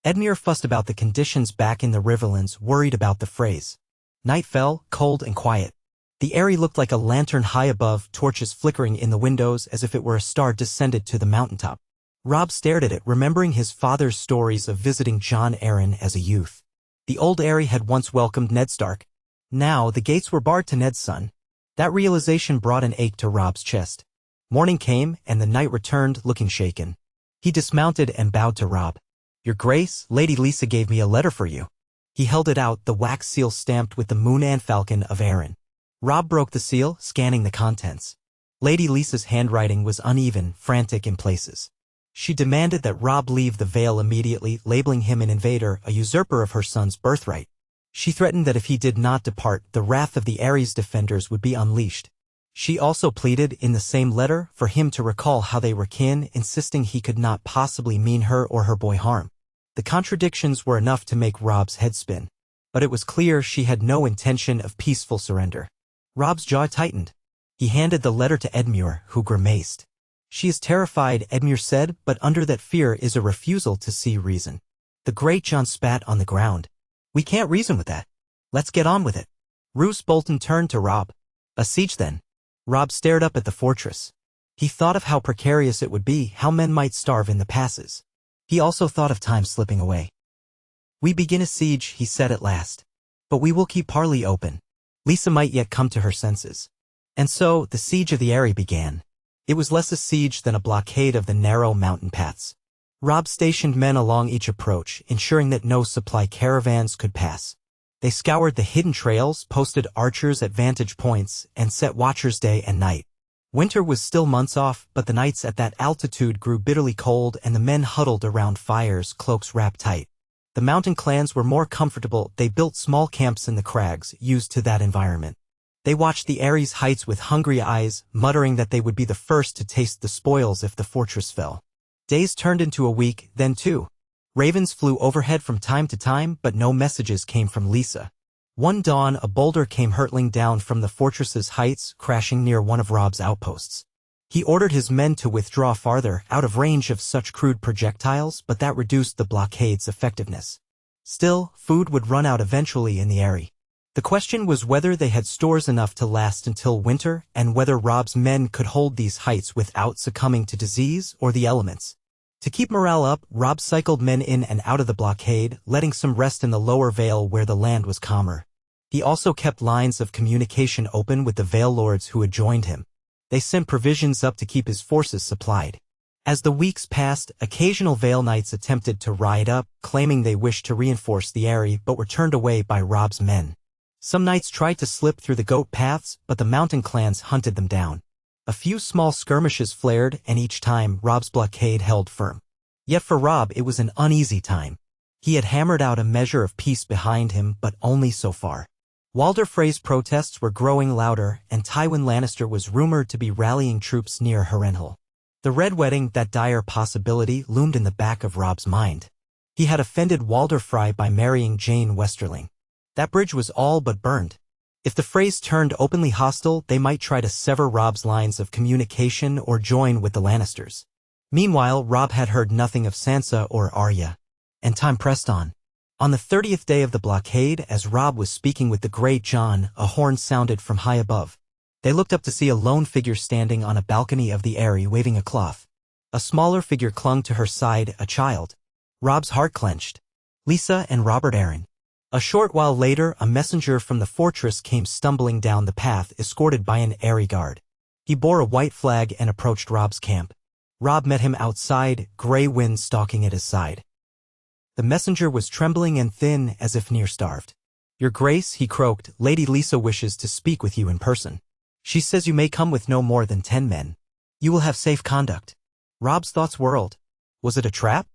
Edmure fussed about the conditions back in the Riverlands, worried about the Freys. Night fell, cold and quiet. The Eyrie looked like a lantern high above, torches flickering in the windows as if it were a star descended to the mountaintop. Robb stared at it, remembering his father's stories of visiting Jon Arryn as a youth. The old Eyrie had once welcomed Ned Stark. Now the gates were barred to Ned's son. That realization brought an ache to Robb's chest. Morning came, and the knight returned, looking shaken. He dismounted and bowed to Robb. Your Grace, Lady Lisa gave me a letter for you. He held it out, the wax seal stamped with the moon and falcon of Arryn. Robb broke the seal, scanning the contents. Lady Lisa's handwriting was uneven, frantic in places. She demanded that Robb leave the Vale immediately, labeling him an invader, a usurper of her son's birthright. She threatened that if he did not depart, the wrath of the Eyries' defenders would be unleashed. She also pleaded, in the same letter, for him to recall how they were kin, insisting he could not possibly mean her or her boy harm. The contradictions were enough to make Robb's head spin. But it was clear she had no intention of peaceful surrender. Robb's jaw tightened. He handed the letter to Edmure, who grimaced. She is terrified, Edmure said, but under that fear is a refusal to see reason. The great John spat on the ground. We can't reason with that. Let's get on with it. Roose Bolton turned to Robb. A siege then. Robb stared up at the fortress. He thought of how precarious it would be, how men might starve in the passes. He also thought of time slipping away. We begin a siege, he said at last. But we will keep Parley open. Lisa might yet come to her senses. And so, the siege of the Eyrie began. It was less a siege than a blockade of the narrow mountain paths. Robb stationed men along each approach, ensuring that no supply caravans could pass. They scoured the hidden trails, posted archers at vantage points, and set watchers day and night. Winter was still months off, but the nights at that altitude grew bitterly cold and the men huddled around fires, cloaks wrapped tight. The mountain clans were more comfortable. They built small camps in the crags, used to that environment. They watched the Eyries' heights with hungry eyes, muttering that they would be the first to taste the spoils if the fortress fell. Days turned into a week, then two. Ravens flew overhead from time to time, but no messages came from Lisa. One dawn, a boulder came hurtling down from the fortress's heights, crashing near one of Robb's outposts. He ordered his men to withdraw farther, out of range of such crude projectiles, but that reduced the blockade's effectiveness. Still, food would run out eventually in the Eyrie. The question was whether they had stores enough to last until winter, and whether Robb's men could hold these heights without succumbing to disease or the elements. To keep morale up, Robb cycled men in and out of the blockade, letting some rest in the lower Vale where the land was calmer. He also kept lines of communication open with the Vale lords who had joined him. They sent provisions up to keep his forces supplied. As the weeks passed, occasional Vale knights attempted to ride up, claiming they wished to reinforce the Eyrie but were turned away by Robb's men. Some knights tried to slip through the goat paths, but the mountain clans hunted them down. A few small skirmishes flared, and each time Robb's blockade held firm. Yet for Robb it was an uneasy time. He had hammered out a measure of peace behind him, but only so far. Walder Frey's protests were growing louder, and Tywin Lannister was rumored to be rallying troops near Harrenhal. The Red Wedding, that dire possibility, loomed in the back of Robb's mind. He had offended Walder Frey by marrying Jane Westerling. That bridge was all but burned. If the Freys turned openly hostile, they might try to sever Robb's lines of communication or join with the Lannisters. Meanwhile, Robb had heard nothing of Sansa or Arya, and time pressed on. On the 30th day of the blockade, as Robb was speaking with the Great John, a horn sounded from high above. They looked up to see a lone figure standing on a balcony of the Eyrie waving a cloth. A smaller figure clung to her side, a child. Robb's heart clenched. Lysa and Robert Arryn. A short while later, a messenger from the fortress came stumbling down the path, escorted by an Eyrie guard. He bore a white flag and approached Robb's camp. Robb met him outside, grey wind stalking at his side. The messenger was trembling and thin, as if near-starved. "Your Grace," he croaked, "Lady Lysa wishes to speak with you in person. She says you may come with no more than 10 men. You will have safe conduct." Robb's thoughts whirled. Was it a trap?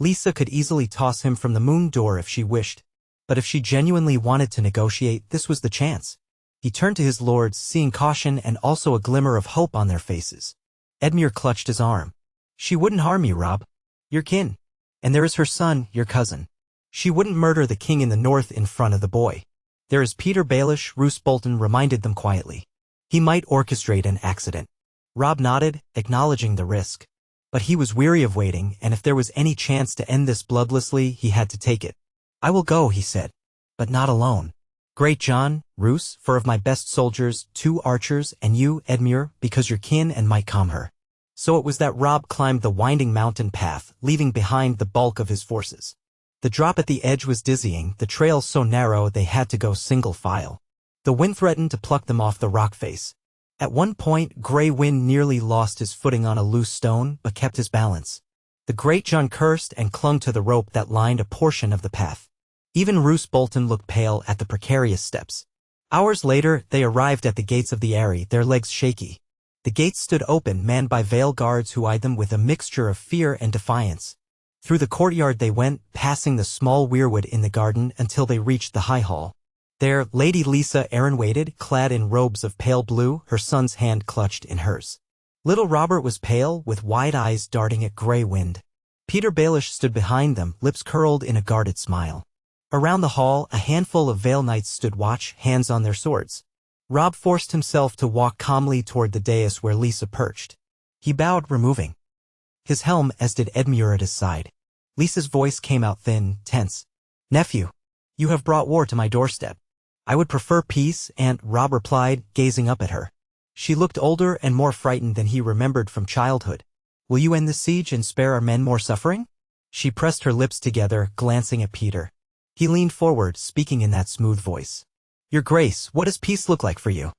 Lysa could easily toss him from the moon door if she wished. But if she genuinely wanted to negotiate, this was the chance. He turned to his lords, seeing caution and also a glimmer of hope on their faces. Edmure clutched his arm. "She wouldn't harm you, Robb. Your kin. And there is her son, your cousin. She wouldn't murder the king in the north in front of the boy. There is Peter Baelish," Roose Bolton reminded them quietly. "He might orchestrate an accident." Robb nodded, acknowledging the risk. But he was weary of waiting, and if there was any chance to end this bloodlessly, he had to take it. "I will go," he said. "But not alone. Great John, Roose, 4 of my best soldiers, 2 archers, and you, Edmure, because you're kin and might calm her." So it was that Robb climbed the winding mountain path, leaving behind the bulk of his forces. The drop at the edge was dizzying, the trail so narrow they had to go single file. The wind threatened to pluck them off the rock face. At one point, Grey Wind nearly lost his footing on a loose stone, but kept his balance. The Great John cursed and clung to the rope that lined a portion of the path. Even Roose Bolton looked pale at the precarious steps. Hours later, they arrived at the gates of the Eyrie, their legs shaky. The gates stood open, manned by Vale guards who eyed them with a mixture of fear and defiance. Through the courtyard they went, passing the small weirwood in the garden until they reached the high hall. There, Lady Lysa Arryn waited, clad in robes of pale blue, her son's hand clutched in hers. Little Robert was pale, with wide eyes darting at Grey Wind. Peter Baelish stood behind them, lips curled in a guarded smile. Around the hall, a handful of Vale knights stood watch, hands on their swords. Robb forced himself to walk calmly toward the dais where Lysa perched. He bowed, removing his helm, as did Edmure at his side. Lysa's voice came out thin, tense. "Nephew, you have brought war to my doorstep." "I would prefer peace," Aunt Robb replied, gazing up at her. She looked older and more frightened than he remembered from childhood. "Will you end the siege and spare our men more suffering?" She pressed her lips together, glancing at Peter. He leaned forward, speaking in that smooth voice. "Your Grace, what does peace look like for you?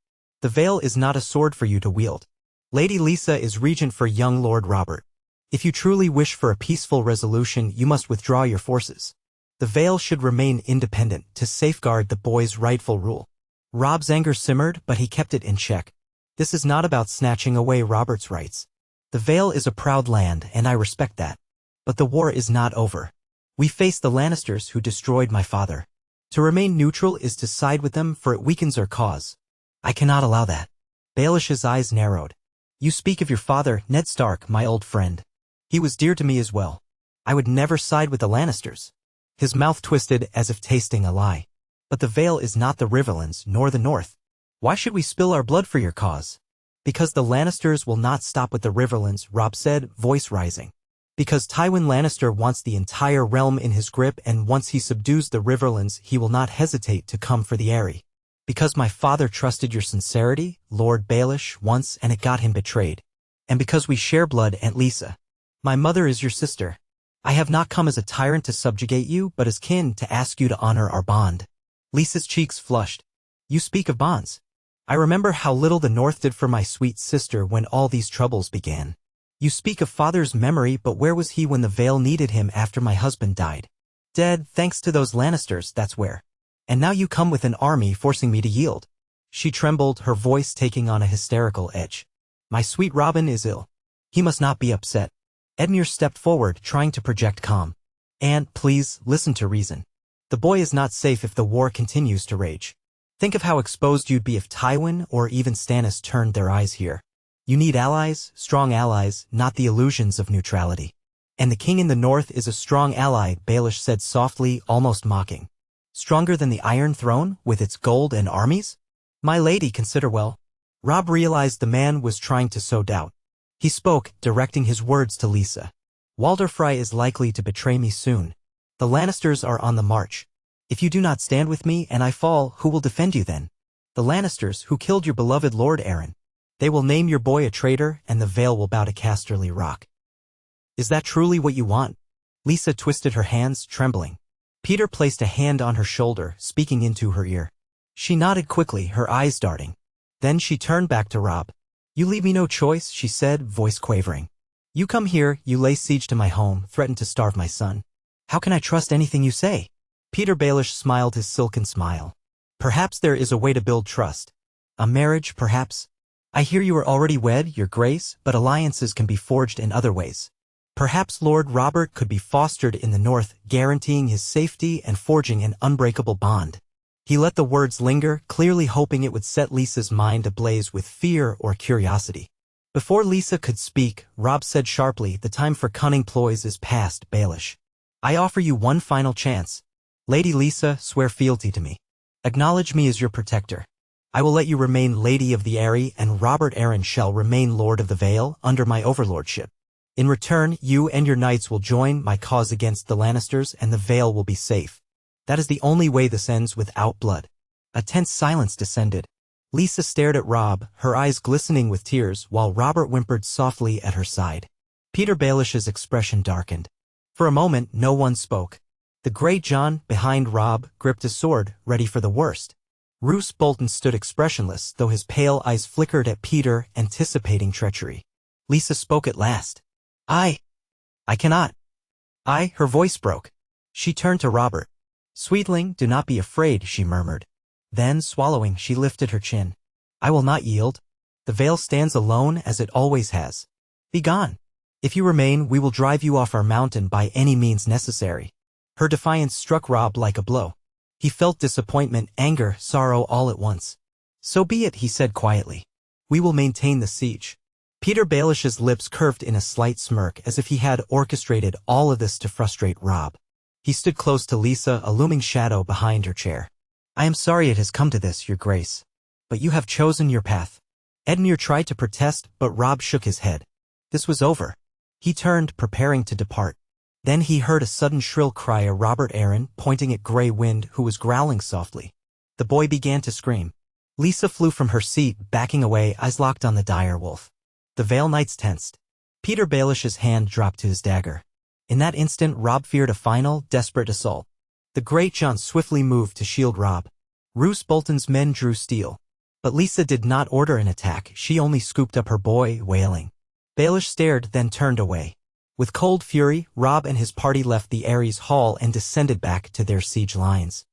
The Vale is not a sword for you to wield. Lady Lysa is regent for young Lord Robert. If you truly wish for a peaceful resolution, you must withdraw your forces. The Vale should remain independent to safeguard the boy's rightful rule." Robb's anger simmered, but he kept it in check. "This is not about snatching away Robert's rights. The Vale is a proud land, and I respect that. But the war is not over. We face the Lannisters who destroyed my father. To remain neutral is to side with them, for it weakens our cause. I cannot allow that." Baelish's eyes narrowed. "You speak of your father, Ned Stark, my old friend. He was dear to me as well. I would never side with the Lannisters." His mouth twisted as if tasting a lie. "But the Vale is not the Riverlands, nor the North. Why should we spill our blood for your cause?" "Because the Lannisters will not stop with the Riverlands," Robb said, voice rising. "Because Tywin Lannister wants the entire realm in his grip, and once he subdues the Riverlands, he will not hesitate to come for the Eyrie. Because my father trusted your sincerity, Lord Baelish, once, and it got him betrayed. And because we share blood, Aunt Lysa. My mother is your sister. I have not come as a tyrant to subjugate you, but as kin to ask you to honor our bond." Lysa's cheeks flushed. "You speak of bonds. I remember how little the North did for my sweet sister when all these troubles began. You speak of father's memory, but where was he when the Vale needed him after my husband died? Dead, thanks to those Lannisters, that's where. And now you come with an army forcing me to yield." She trembled, her voice taking on a hysterical edge. "My sweet Robin is ill. He must not be upset." Edmure stepped forward, trying to project calm. "Aunt, please, listen to reason. The boy is not safe if the war continues to rage. Think of how exposed you'd be if Tywin or even Stannis turned their eyes here. You need allies, strong allies, not the illusions of neutrality. And the king in the north is a strong ally," Baelish said softly, almost mocking. "Stronger than the Iron Throne, with its gold and armies?" My lady, consider well. Robb realized the man was trying to sow doubt. He spoke, directing his words to Lisa. Walder Frey is likely to betray me soon. The Lannisters are on the march. If you do not stand with me and I fall, who will defend you then? The Lannisters, who killed your beloved Lord Arryn. They will name your boy a traitor, and the Vale will bow to Casterly Rock. Is that truly what you want? Lisa twisted her hands, trembling. Peter placed a hand on her shoulder, speaking into her ear. She nodded quickly, her eyes darting. Then she turned back to Robb. You leave me no choice, she said, voice quavering. You come here, you lay siege to my home, threaten to starve my son. How can I trust anything you say? Peter Baelish smiled his silken smile. Perhaps there is a way to build trust. A marriage, perhaps? I hear you are already wed, your grace, but alliances can be forged in other ways. Perhaps Lord Robert could be fostered in the north, guaranteeing his safety and forging an unbreakable bond. He let the words linger, clearly hoping it would set Lisa's mind ablaze with fear or curiosity. Before Lisa could speak, Robb said sharply, the time for cunning ploys is past, Baelish. I offer you one final chance. Lady Lisa, swear fealty to me. Acknowledge me as your protector. I will let you remain Lady of the Eyrie, and Robert Arryn shall remain Lord of the Vale, under my overlordship. In return, you and your knights will join my cause against the Lannisters, and the Vale will be safe. That is the only way this ends without blood. A tense silence descended. Lisa stared at Robb, her eyes glistening with tears, while Robert whimpered softly at her side. Peter Baelish's expression darkened. For a moment, no one spoke. The Grey John, behind Robb, gripped a sword, ready for the worst. Roose Bolton stood expressionless, though his pale eyes flickered at Peter, anticipating treachery. Lisa spoke at last. I cannot. Her voice broke. She turned to Robert. Sweetling, do not be afraid, she murmured. Then, swallowing, she lifted her chin. I will not yield. The Vale stands alone as it always has. Be gone. If you remain, we will drive you off our mountain by any means necessary. Her defiance struck Robb like a blow. He felt disappointment, anger, sorrow all at once. So be it, he said quietly. We will maintain the siege. Peter Baelish's lips curved in a slight smirk, as if he had orchestrated all of this to frustrate Robb. He stood close to Lisa, a looming shadow behind her chair. I am sorry it has come to this, your grace. But you have chosen your path. Edmure tried to protest, but Robb shook his head. This was over. He turned, preparing to depart. Then he heard a sudden shrill cry of Robert Arryn, pointing at Grey Wind, who was growling softly. The boy began to scream. Lisa flew from her seat, backing away, eyes locked on the dire wolf. The Vale Knights tensed. Peter Baelish's hand dropped to his dagger. In that instant, Robb feared a final, desperate assault. The Great John swiftly moved to shield Robb. Roose Bolton's men drew steel. But Lisa did not order an attack, she only scooped up her boy, wailing. Baelish stared, then turned away. With cold fury, Robb and his party left the Eyries Hall and descended back to their siege lines.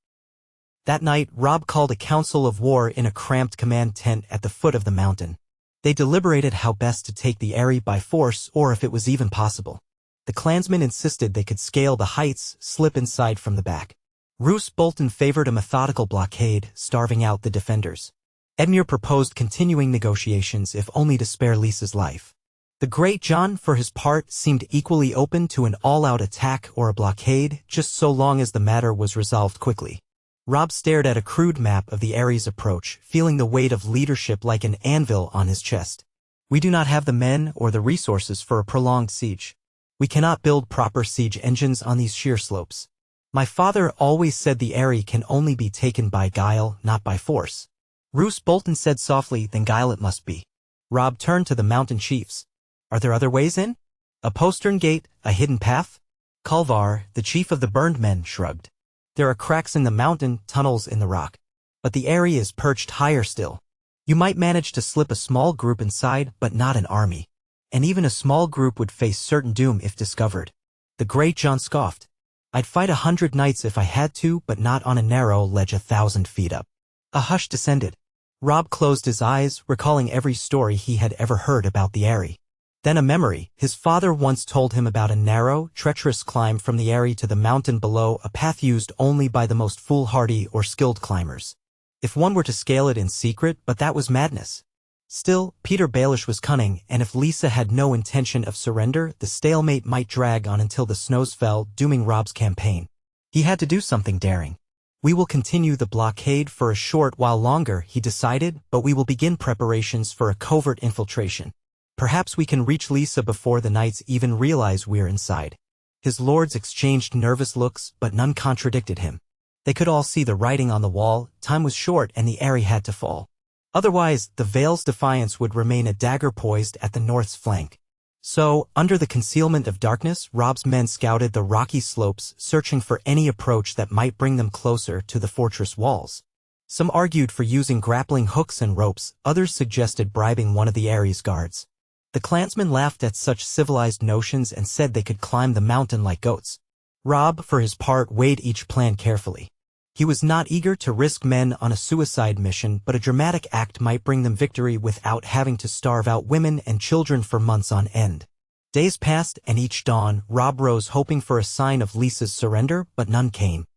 That night, Robb called a council of war in a cramped command tent at the foot of the mountain. They deliberated how best to take the Eyrie by force, or if it was even possible. The clansmen insisted they could scale the heights, slip inside from the back. Roose Bolton favored a methodical blockade, starving out the defenders. Edmure proposed continuing negotiations, if only to spare Lisa's life. The Great John, for his part, seemed equally open to an all-out attack or a blockade, just so long as the matter was resolved quickly. Robb stared at a crude map of the Eyries' approach, feeling the weight of leadership like an anvil on his chest. We do not have the men or the resources for a prolonged siege. We cannot build proper siege engines on these sheer slopes. My father always said the Eyrie can only be taken by guile, not by force. Roose Bolton said softly, then guile it must be. Robb turned to the mountain chiefs. Are there other ways in? A postern gate, a hidden path? Kulvar, the chief of the burned men, shrugged. There are cracks in the mountain, tunnels in the rock. But the Eyrie is perched higher still. You might manage to slip a small group inside, but not an army. And even a small group would face certain doom if discovered. The Great John scoffed. I'd fight 100 knights if I had to, but not on a narrow ledge 1,000 feet up. A hush descended. Robb closed his eyes, recalling every story he had ever heard about the Eyrie. Then a memory. His father once told him about a narrow, treacherous climb from the Eyrie to the mountain below, a path used only by the most foolhardy or skilled climbers. If one were to scale it in secret, but that was madness. Still, Peter Baelish was cunning, and if Lisa had no intention of surrender, the stalemate might drag on until the snows fell, dooming Robb's campaign. He had to do something daring. We will continue the blockade for a short while longer, he decided, but we will begin preparations for a covert infiltration. Perhaps we can reach Lisa before the knights even realize we're inside. His lords exchanged nervous looks, but none contradicted him. They could all see the writing on the wall. Time was short and the Eyrie had to fall. Otherwise, the Vale's defiance would remain a dagger poised at the north's flank. So, under the concealment of darkness, Robb's men scouted the rocky slopes, searching for any approach that might bring them closer to the fortress walls. Some argued for using grappling hooks and ropes, others suggested bribing one of the Eyrie's guards. The clansmen laughed at such civilized notions and said they could climb the mountain like goats. Robb, for his part, weighed each plan carefully. He was not eager to risk men on a suicide mission, but a dramatic act might bring them victory without having to starve out women and children for months on end. Days passed, and each dawn, Robb rose hoping for a sign of Lisa's surrender, but none came.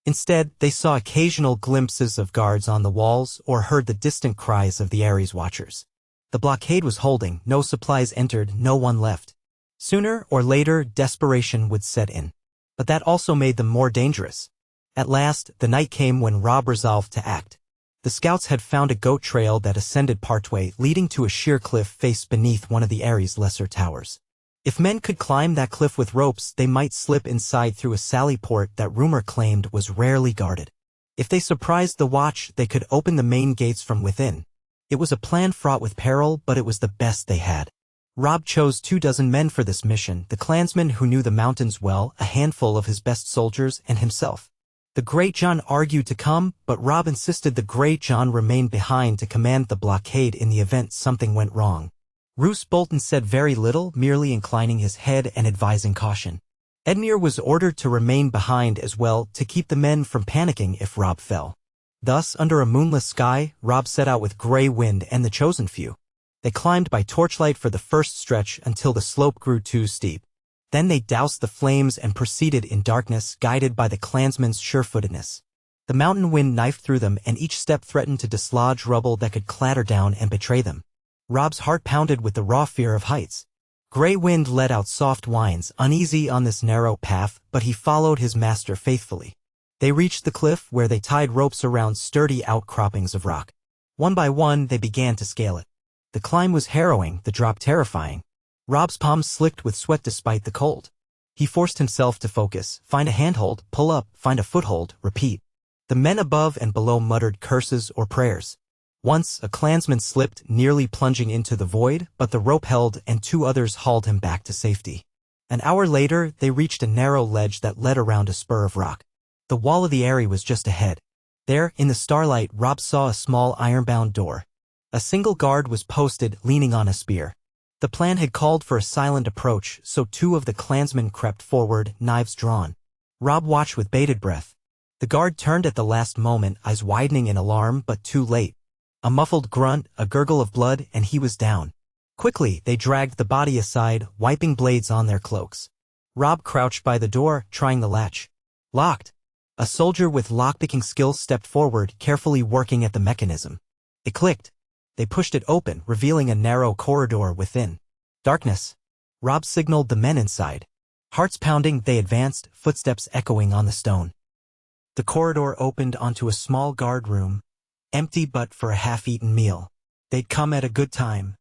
Instead, they saw occasional glimpses of guards on the walls or heard the distant cries of the Eyrie's watchers. The blockade was holding, no supplies entered, no one left. Sooner or later, desperation would set in. But that also made them more dangerous. At last, the night came when Robb resolved to act. The scouts had found a goat trail that ascended partway, leading to a sheer cliff face beneath one of the Eyrie's lesser towers. If men could climb that cliff with ropes, they might slip inside through a sally port that rumor claimed was rarely guarded. If they surprised the watch, they could open the main gates from within. It was a plan fraught with peril, but it was the best they had. Robb chose 24 men for this mission, the clansmen who knew the mountains well, a handful of his best soldiers, and himself. The Great John argued to come, but Robb insisted the Great John remain behind to command the blockade in the event something went wrong. Roose Bolton said very little, merely inclining his head and advising caution. Edmure was ordered to remain behind as well, to keep the men from panicking if Robb fell. Thus, under a moonless sky, Robb set out with Grey Wind and the chosen few. They climbed by torchlight for the first stretch until the slope grew too steep. Then they doused the flames and proceeded in darkness, guided by the clansmen's sure-footedness. The mountain wind knifed through them, and each step threatened to dislodge rubble that could clatter down and betray them. Robb's heart pounded with the raw fear of heights. Grey Wind let out soft whines, uneasy on this narrow path, but he followed his master faithfully. They reached the cliff, where they tied ropes around sturdy outcroppings of rock. One by one, they began to scale it. The climb was harrowing, the drop terrifying. Robb's palms slicked with sweat despite the cold. He forced himself to focus, find a handhold, pull up, find a foothold, repeat. The men above and below muttered curses or prayers. Once, a clansman slipped, nearly plunging into the void, but the rope held and 2 others hauled him back to safety. An hour later, they reached a narrow ledge that led around a spur of rock. The wall of the Eyrie was just ahead. There, in the starlight, Robb saw a small iron-bound door. A single guard was posted, leaning on a spear. The plan had called for a silent approach, so 2 of the clansmen crept forward, knives drawn. Robb watched with bated breath. The guard turned at the last moment, eyes widening in alarm, but too late. A muffled grunt, a gurgle of blood, and he was down. Quickly, they dragged the body aside, wiping blades on their cloaks. Robb crouched by the door, trying the latch. Locked. A soldier with lockpicking skills stepped forward, carefully working at the mechanism. It clicked. They pushed it open, revealing a narrow corridor within. Darkness. Robb signaled the men inside. Hearts pounding, they advanced, footsteps echoing on the stone. The corridor opened onto a small guard room, empty but for a half-eaten meal. They'd come at a good time.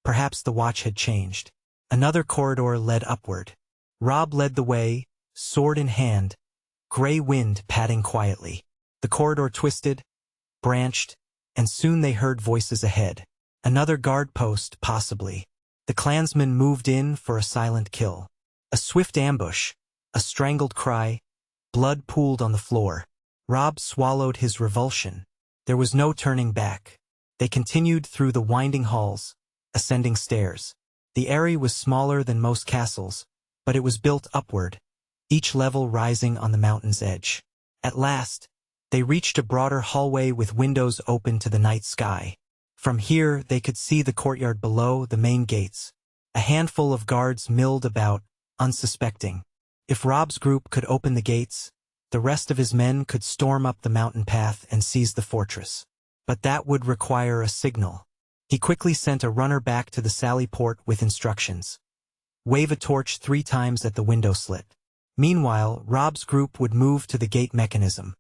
Perhaps the watch had changed. Another corridor led upward. Robb led the way, sword in hand, Grey Wind padding quietly. The corridor twisted, branched, and soon they heard voices ahead. Another guard post, possibly. The clansmen moved in for a silent kill. A swift ambush, a strangled cry, blood pooled on the floor. Robb swallowed his revulsion. There was no turning back. They continued through the winding halls, ascending stairs. The Eyrie was smaller than most castles, but it was built upward, each level rising on the mountain's edge. At last, they reached a broader hallway with windows open to the night sky. From here, they could see the courtyard below the main gates. A handful of guards milled about, unsuspecting. If Robb's group could open the gates, the rest of his men could storm up the mountain path and seize the fortress. But that would require a signal. He quickly sent a runner back to the sally port with instructions. Wave a torch 3 times at the window slit. Meanwhile, Robb's group would move to the gate mechanism.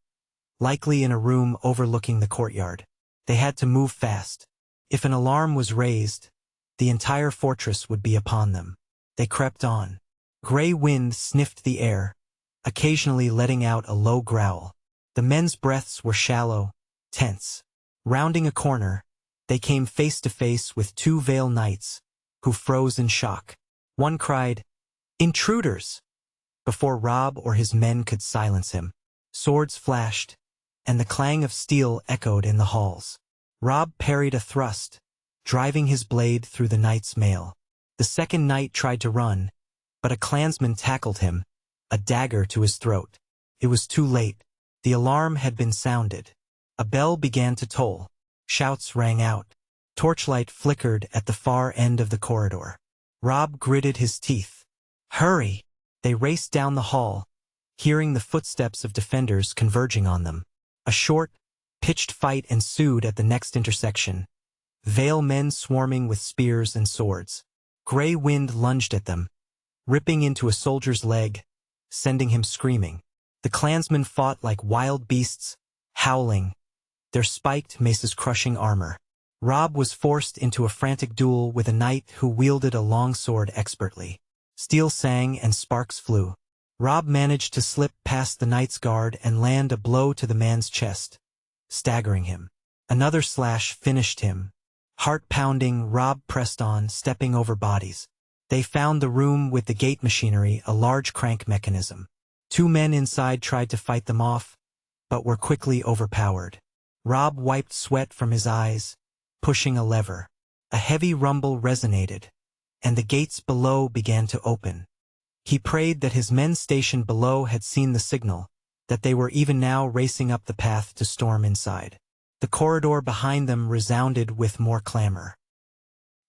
likely in a room overlooking the courtyard. They had to move fast. If an alarm was raised, the entire fortress would be upon them. They crept on. Gray wind sniffed the air, occasionally letting out a low growl. The men's breaths were shallow, tense. Rounding a corner, they came face to face with two Vale knights, who froze in shock. One cried, "Intruders!" before Robb or his men could silence him. Swords flashed, and the clang of steel echoed in the halls. Robb parried a thrust, driving his blade through the knight's mail. The second knight tried to run, but a clansman tackled him, a dagger to his throat. It was too late. The alarm had been sounded. A bell began to toll. Shouts rang out. Torchlight flickered at the far end of the corridor. Robb gritted his teeth. "Hurry!" They raced down the hall, hearing the footsteps of defenders converging on them. A short, pitched fight ensued at the next intersection. Vale men swarming with spears and swords. Gray wind lunged at them, ripping into a soldier's leg, sending him screaming. The clansmen fought like wild beasts, howling, their spiked maces crushing armor. Robb was forced into a frantic duel with a knight who wielded a long sword expertly. Steel sang and sparks flew. Robb managed to slip past the knight's guard and land a blow to the man's chest, staggering him. Another slash finished him. Heart-pounding, Robb pressed on, stepping over bodies. They found the room with the gate machinery, a large crank mechanism. Two men inside tried to fight them off, but were quickly overpowered. Robb wiped sweat from his eyes, pushing a lever. A heavy rumble resonated, and the gates below began to open. He prayed that his men stationed below had seen the signal, that they were even now racing up the path to storm inside. The corridor behind them resounded with more clamor.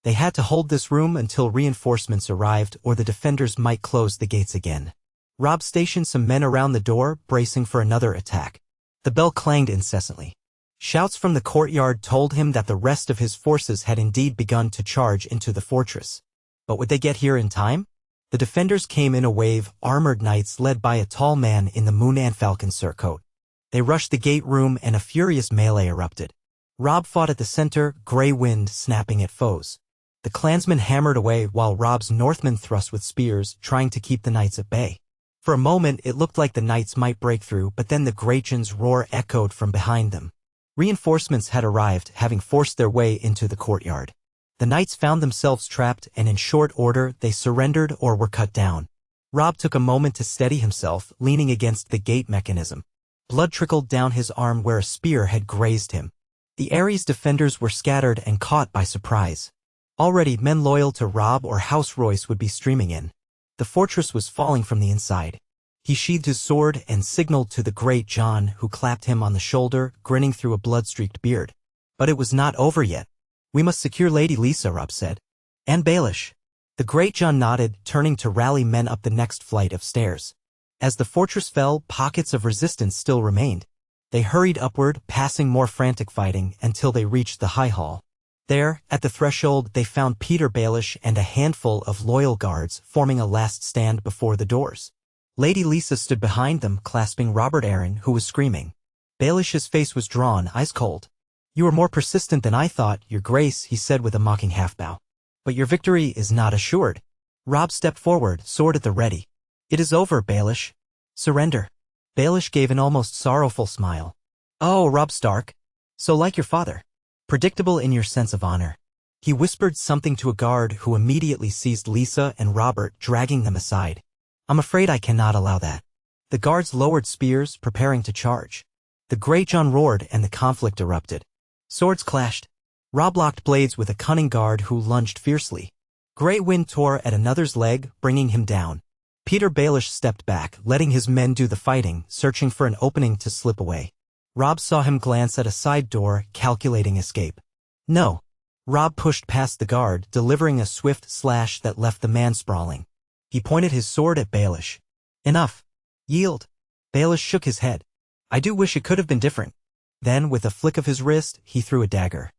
They had to hold this room until reinforcements arrived or the defenders might close the gates again. Robb stationed some men around the door, bracing for another attack. The bell clanged incessantly. Shouts from the courtyard told him that the rest of his forces had indeed begun to charge into the fortress. But would they get here in time? The defenders came in a wave, armored knights led by a tall man in the Moon and Falcon surcoat. They rushed the gate room and a furious melee erupted. Robb fought at the center, gray wind snapping at foes. The clansmen hammered away while Robb's Northmen thrust with spears, trying to keep the knights at bay. For a moment it looked like the knights might break through, but then the Grayjan's roar echoed from behind them. Reinforcements had arrived, having forced their way into the courtyard. The knights found themselves trapped, and in short order they surrendered or were cut down. Robb took a moment to steady himself, leaning against the gate mechanism. Blood trickled down his arm where a spear had grazed him. The Eyrie's defenders were scattered and caught by surprise. Already men loyal to Robb or House Royce would be streaming in. The fortress was falling from the inside. He sheathed his sword and signaled to the great John, who clapped him on the shoulder, grinning through a blood-streaked beard. But it was not over yet. "We must secure Lady Lisa," Robb said. "And Baelish." The great John nodded, turning to rally men up the next flight of stairs. As the fortress fell, pockets of resistance still remained. They hurried upward, passing more frantic fighting, until they reached the high hall. There, at the threshold, they found Peter Baelish and a handful of loyal guards forming a last stand before the doors. Lady Lisa stood behind them, clasping Robert Arryn, who was screaming. Baelish's face was drawn, eyes cold. "You are more persistent than I thought, Your Grace," he said with a mocking half-bow. "But your victory is not assured." Robb stepped forward, sword at the ready. "It is over, Baelish. Surrender." Baelish gave an almost sorrowful smile. "Oh, Robb Stark. So like your father. Predictable in your sense of honor." He whispered something to a guard who immediately seized Lisa and Robert, dragging them aside. "I'm afraid I cannot allow that." The guards lowered spears, preparing to charge. The Great John roared and the conflict erupted. Swords clashed. Robb locked blades with a cunning guard who lunged fiercely. Grey wind tore at another's leg, bringing him down. Peter Baelish stepped back, letting his men do the fighting, searching for an opening to slip away. Robb saw him glance at a side door, calculating escape. No. Robb pushed past the guard, delivering a swift slash that left the man sprawling. He pointed his sword at Baelish. "Enough. Yield." Baelish shook his head. "I do wish it could have been different." Then, with a flick of his wrist, he threw a dagger.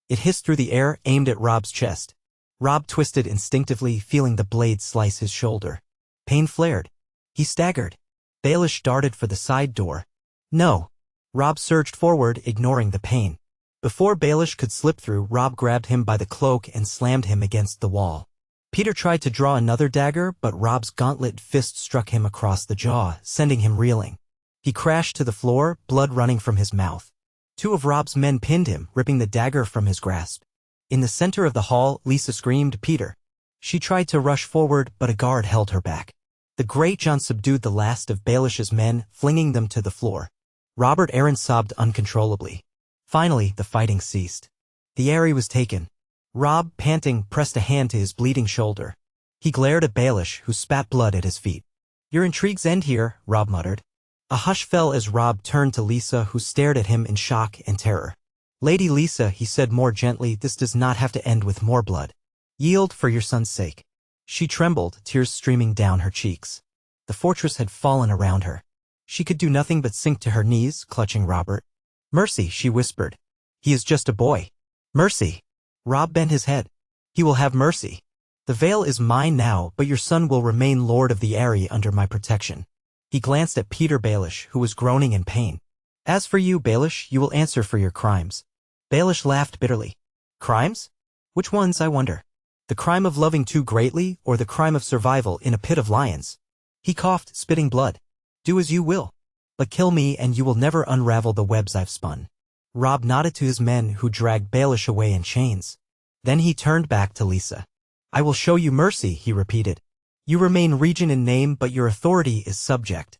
It hissed through the air, aimed at Robb's chest. Robb twisted instinctively, feeling the blade slice his shoulder. Pain flared. He staggered. Baelish darted for the side door. "No." Robb surged forward, ignoring the pain. Before Baelish could slip through, Robb grabbed him by the cloak and slammed him against the wall. Peter tried to draw another dagger, but Robb's gauntlet fist struck him across the jaw, sending him reeling. He crashed to the floor, blood running from his mouth. Two of Robb's men pinned him, ripping the dagger from his grasp. In the center of the hall, Lisa screamed, "Peter!" She tried to rush forward, but a guard held her back. The Great John subdued the last of Baelish's men, flinging them to the floor. Robert Arryn sobbed uncontrollably. Finally, the fighting ceased. The Eyrie was taken. Robb, panting, pressed a hand to his bleeding shoulder. He glared at Baelish, who spat blood at his feet. "Your intrigues end here," Robb muttered. A hush fell as Robb turned to Lisa, who stared at him in shock and terror. "Lady Lisa," he said more gently, "this does not have to end with more blood. Yield for your son's sake." She trembled, tears streaming down her cheeks. The fortress had fallen around her. She could do nothing but sink to her knees, clutching Robert. "Mercy," she whispered. "He is just a boy." "Mercy." Robb bent his head. "He will have mercy. The Vale is mine now, but your son will remain Lord of the Eyrie under my protection." He glanced at Peter Baelish, who was groaning in pain. "As for you, Baelish, you will answer for your crimes." Baelish laughed bitterly. "Crimes? Which ones, I wonder? The crime of loving too greatly, or the crime of survival in a pit of lions?" He coughed, spitting blood. "Do as you will. But kill me and you will never unravel the webs I've spun." Robb nodded to his men, who dragged Baelish away in chains. Then he turned back to Lisa. "I will show you mercy," he repeated. "You remain regent in name, but your authority is subject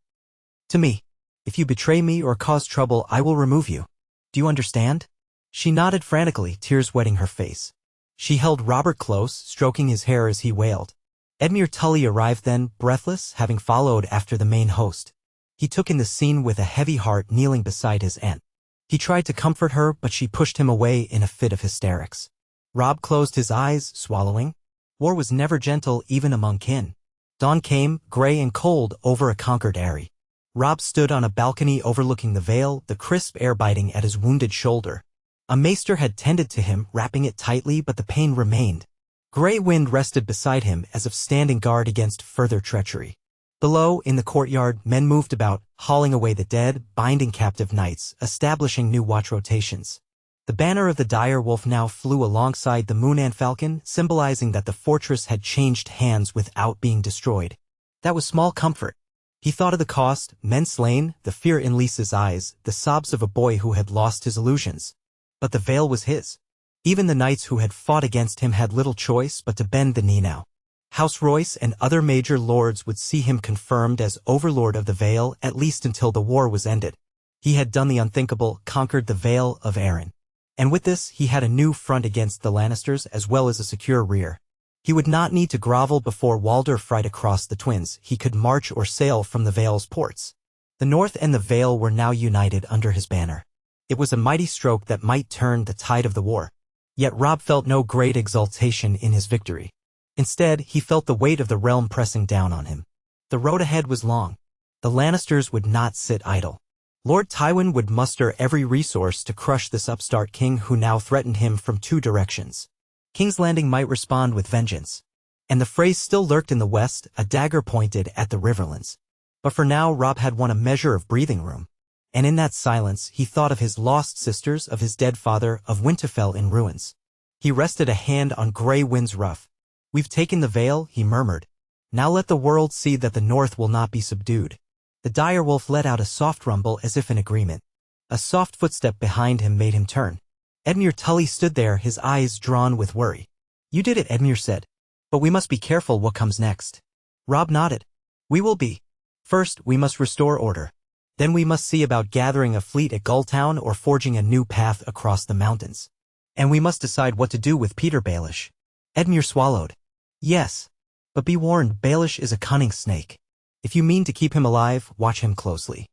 to me. If you betray me or cause trouble, I will remove you. Do you understand?" She nodded frantically, tears wetting her face. She held Robert close, stroking his hair as he wailed. Edmure Tully arrived then, breathless, having followed after the main host. He took in the scene with a heavy heart, kneeling beside his aunt. He tried to comfort her, but she pushed him away in a fit of hysterics. Robb closed his eyes, swallowing. War was never gentle, even among kin. Dawn came, gray and cold, over a conquered Eyrie. Robb stood on a balcony overlooking the Vale, the crisp air biting at his wounded shoulder. A maester had tended to him, wrapping it tightly, but the pain remained. Gray wind rested beside him, as if standing guard against further treachery. Below, in the courtyard, men moved about, hauling away the dead, binding captive knights, establishing new watch rotations. The banner of the dire wolf now flew alongside the Moonan falcon, symbolizing that the fortress had changed hands without being destroyed. That was small comfort. He thought of the cost, men slain, the fear in Lisa's eyes, the sobs of a boy who had lost his illusions. But the Vale was his. Even the knights who had fought against him had little choice but to bend the knee now. House Royce and other major lords would see him confirmed as overlord of the Vale, at least until the war was ended. He had done the unthinkable, conquered the Vale of Arryn. And with this, he had a new front against the Lannisters as well as a secure rear. He would not need to grovel before Walder fright across the Twins. He could march or sail from the Vale's ports. The North and the Vale were now united under his banner. It was a mighty stroke that might turn the tide of the war. Yet Robb felt no great exultation in his victory. Instead, he felt the weight of the realm pressing down on him. The road ahead was long. The Lannisters would not sit idle. Lord Tywin would muster every resource to crush this upstart king who now threatened him from two directions. King's Landing might respond with vengeance. And the Freys still lurked in the west, a dagger pointed at the Riverlands. But for now, Robb had won a measure of breathing room. And in that silence, he thought of his lost sisters, of his dead father, of Winterfell in ruins. He rested a hand on Grey Wind's ruff. "We've taken the Vale," he murmured. "Now let the world see that the North will not be subdued." The direwolf let out a soft rumble as if in agreement. A soft footstep behind him made him turn. Edmure Tully stood there, his eyes drawn with worry. "You did it," Edmure said. "But we must be careful what comes next." Robb nodded. "We will be. First, we must restore order. Then we must see about gathering a fleet at Gulltown or forging a new path across the mountains. And we must decide what to do with Peter Baelish." Edmure swallowed. "Yes. But be warned, Baelish is a cunning snake. If you mean to keep him alive, watch him closely."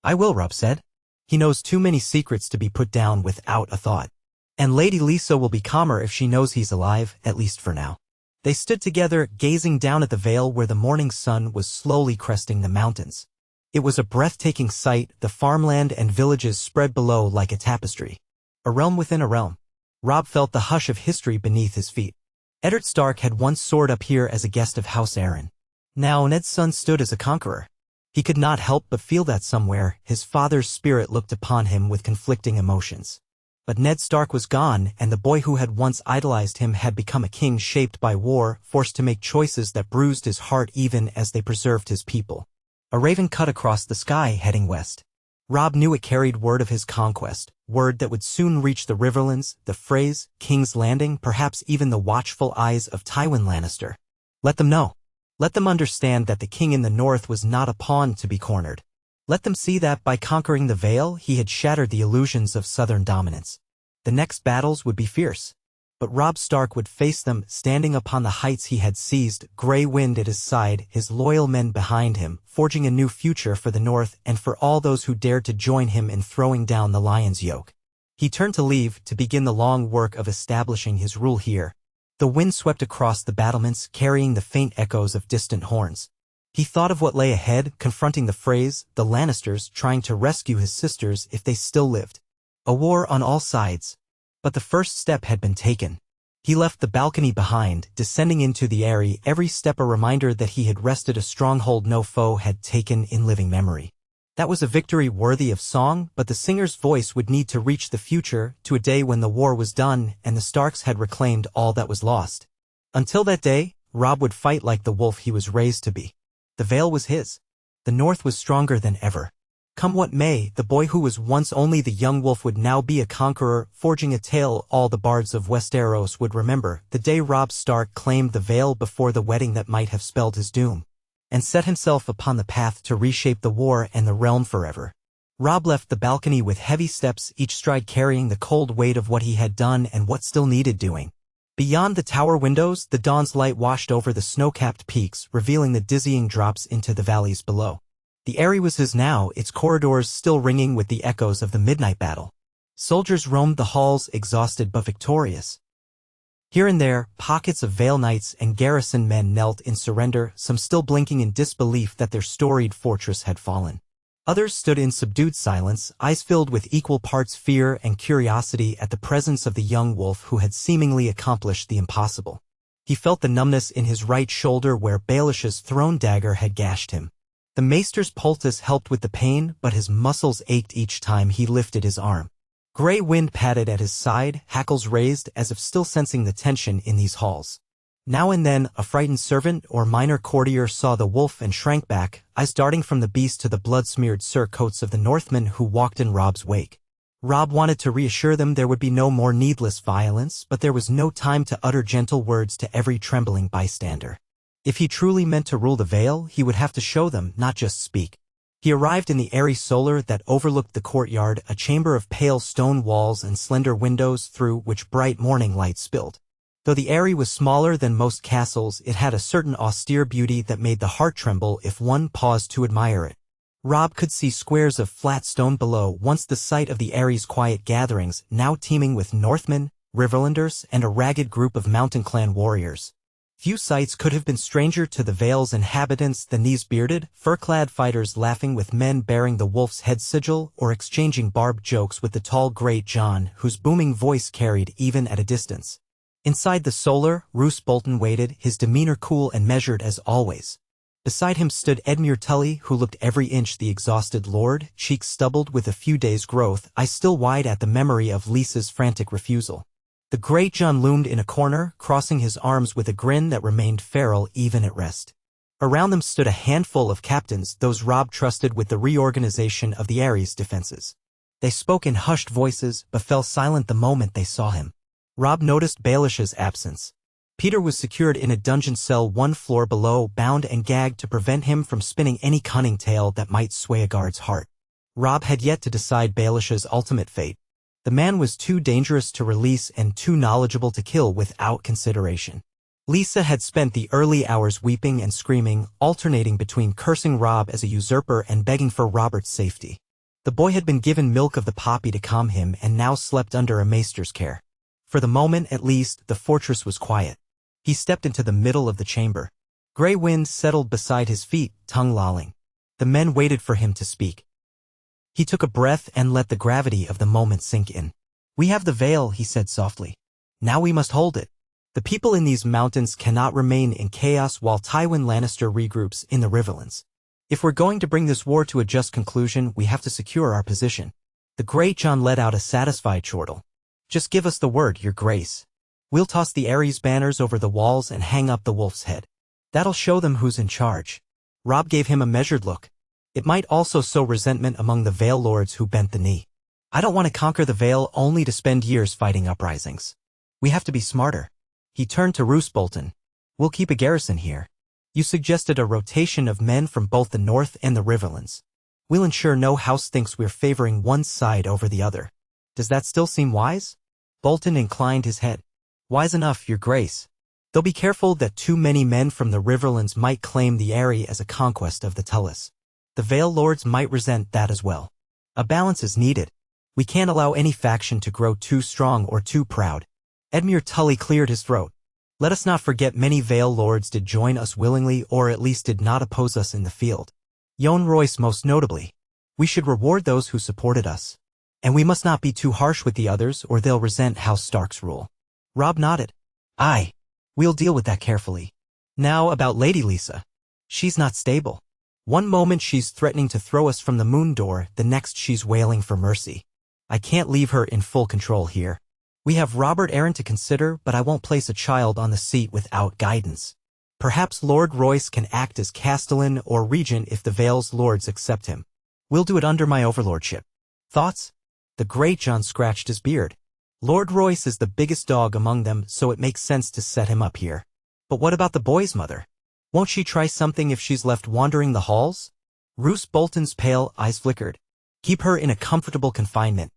"I will," Robb said. "He knows too many secrets to be put down without a thought. And Lady Lisa will be calmer if she knows he's alive, at least for now." They stood together, gazing down at the Vale where the morning sun was slowly cresting the mountains. It was a breathtaking sight, the farmland and villages spread below like a tapestry. A realm within a realm. Robb felt the hush of history beneath his feet. Eddard Stark had once soared up here as a guest of House Arryn. Now Ned's son stood as a conqueror. He could not help but feel that somewhere, his father's spirit looked upon him with conflicting emotions. But Ned Stark was gone, and the boy who had once idolized him had become a king shaped by war, forced to make choices that bruised his heart even as they preserved his people. A raven cut across the sky, heading west. Robb knew it carried word of his conquest, word that would soon reach the Riverlands, the Freys, King's Landing, perhaps even the watchful eyes of Tywin Lannister. Let them know. Let them understand that the king in the north was not a pawn to be cornered. Let them see that by conquering the Vale, he had shattered the illusions of southern dominance. The next battles would be fierce. But Robb Stark would face them, standing upon the heights he had seized, grey wind at his side, his loyal men behind him, forging a new future for the north and for all those who dared to join him in throwing down the lion's yoke. He turned to leave, to begin the long work of establishing his rule here. The wind swept across the battlements, carrying the faint echoes of distant horns. He thought of what lay ahead, confronting the Freys, the Lannisters, trying to rescue his sisters if they still lived. A war on all sides. But the first step had been taken. He left the balcony behind, descending into the Eyrie, every step a reminder that he had wrested a stronghold no foe had taken in living memory. That was a victory worthy of song, but the singer's voice would need to reach the future, to a day when the war was done and the Starks had reclaimed all that was lost. Until that day, Robb would fight like the wolf he was raised to be. The Vale was his. The North was stronger than ever. Come what may, the boy who was once only the young wolf would now be a conqueror, forging a tale all the bards of Westeros would remember, the day Robb Stark claimed the Vale before the wedding that might have spelled his doom, and set himself upon the path to reshape the war and the realm forever. Robb left the balcony with heavy steps, each stride carrying the cold weight of what he had done and what still needed doing. Beyond the tower windows, the dawn's light washed over the snow-capped peaks, revealing the dizzying drops into the valleys below. The Eyrie was his now, its corridors still ringing with the echoes of the midnight battle. Soldiers roamed the halls, exhausted but victorious. Here and there, pockets of Vale knights and garrison men knelt in surrender, some still blinking in disbelief that their storied fortress had fallen. Others stood in subdued silence, eyes filled with equal parts fear and curiosity at the presence of the young wolf who had seemingly accomplished the impossible. He felt the numbness in his right shoulder where Baelish's thrown dagger had gashed him. The maester's poultice helped with the pain, but his muscles ached each time he lifted his arm. Grey wind patted at his side, hackles raised as if still sensing the tension in these halls. Now and then, a frightened servant or minor courtier saw the wolf and shrank back, eyes darting from the beast to the blood-smeared surcoats of the Northmen who walked in Robb's wake. Robb wanted to reassure them there would be no more needless violence, but there was no time to utter gentle words to every trembling bystander. If he truly meant to rule the Vale, he would have to show them, not just speak. He arrived in the airy solar that overlooked the courtyard, a chamber of pale stone walls and slender windows through which bright morning light spilled. Though the Eyrie was smaller than most castles, it had a certain austere beauty that made the heart tremble if one paused to admire it. Robb could see squares of flat stone below, once the site of the Eyrie's quiet gatherings, now teeming with Northmen, Riverlanders, and a ragged group of mountain clan warriors. Few sights could have been stranger to the Vale's inhabitants than these bearded, fur-clad fighters laughing with men bearing the wolf's head sigil or exchanging barbed jokes with the tall Great John whose booming voice carried even at a distance. Inside the solar, Roose Bolton waited, his demeanor cool and measured as always. Beside him stood Edmure Tully, who looked every inch the exhausted lord, cheeks stubbled with a few days' growth, eyes still wide at the memory of Lisa's frantic refusal. The Great John loomed in a corner, crossing his arms with a grin that remained feral even at rest. Around them stood a handful of captains, those Robb trusted with the reorganization of the Eyrie's defenses. They spoke in hushed voices, but fell silent the moment they saw him. Robb noticed Baelish's absence. Peter was secured in a dungeon cell one floor below, bound and gagged to prevent him from spinning any cunning tale that might sway a guard's heart. Robb had yet to decide Baelish's ultimate fate. The man was too dangerous to release and too knowledgeable to kill without consideration. Lisa had spent the early hours weeping and screaming, alternating between cursing Robb as a usurper and begging for Robert's safety. The boy had been given milk of the poppy to calm him and now slept under a maester's care. For the moment, at least, the fortress was quiet. He stepped into the middle of the chamber. Grey wind settled beside his feet, tongue lolling. The men waited for him to speak. He took a breath and let the gravity of the moment sink in. "We have the Vale," he said softly. "Now we must hold it. The people in these mountains cannot remain in chaos while Tywin Lannister regroups in the Riverlands. If we're going to bring this war to a just conclusion, we have to secure our position. The Great John let out a satisfied chortle. Just give us the word, your grace. We'll toss the Eyries banners over the walls and hang up the wolf's head. That'll show them who's in charge. Robb gave him a measured look. It might also sow resentment among the Vale lords who bent the knee. I don't want to conquer the Vale only to spend years fighting uprisings. We have to be smarter. He turned to Roose Bolton. We'll keep a garrison here. You suggested a rotation of men from both the north and the Riverlands. We'll ensure no house thinks we're favoring one side over the other. Does that still seem wise? Bolton inclined his head. Wise enough, your grace. Though be careful that too many men from the Riverlands might claim the Eyrie as a conquest of the Tullis. The Vale lords might resent that as well. A balance is needed. We can't allow any faction to grow too strong or too proud. Edmure Tully cleared his throat. Let us not forget many Vale lords did join us willingly or at least did not oppose us in the field. Yohn Royce most notably. We should reward those who supported us. And we must not be too harsh with the others or they'll resent House Stark's rule. Robb nodded. Aye. We'll deal with that carefully. Now about Lady Lisa. She's not stable. One moment she's threatening to throw us from the moon door, the next she's wailing for mercy. I can't leave her in full control here. We have Robert Arryn to consider, but I won't place a child on the seat without guidance. Perhaps Lord Royce can act as castellan or regent if the Vale's lords accept him. We'll do it under my overlordship. Thoughts? The Great John scratched his beard. Lord Royce is the biggest dog among them, so it makes sense to set him up here. But what about the boy's mother? Won't she try something if she's left wandering the halls? Roose Bolton's pale eyes flickered. Keep her in a comfortable confinement.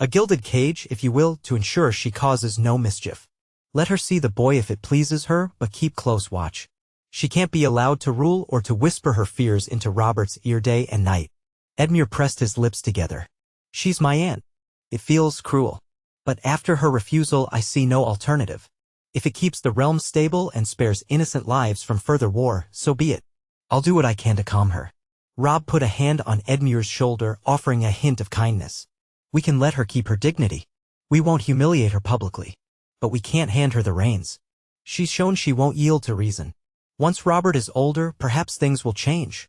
A gilded cage, if you will, to ensure she causes no mischief. Let her see the boy if it pleases her, but keep close watch. She can't be allowed to rule or to whisper her fears into Robert's ear day and night. Edmure pressed his lips together. She's my aunt. It feels cruel. But after her refusal, I see no alternative. If it keeps the realm stable and spares innocent lives from further war, so be it. I'll do what I can to calm her. Robb put a hand on Edmure's shoulder, offering a hint of kindness. We can let her keep her dignity. We won't humiliate her publicly. But we can't hand her the reins. She's shown she won't yield to reason. Once Robert is older, perhaps things will change.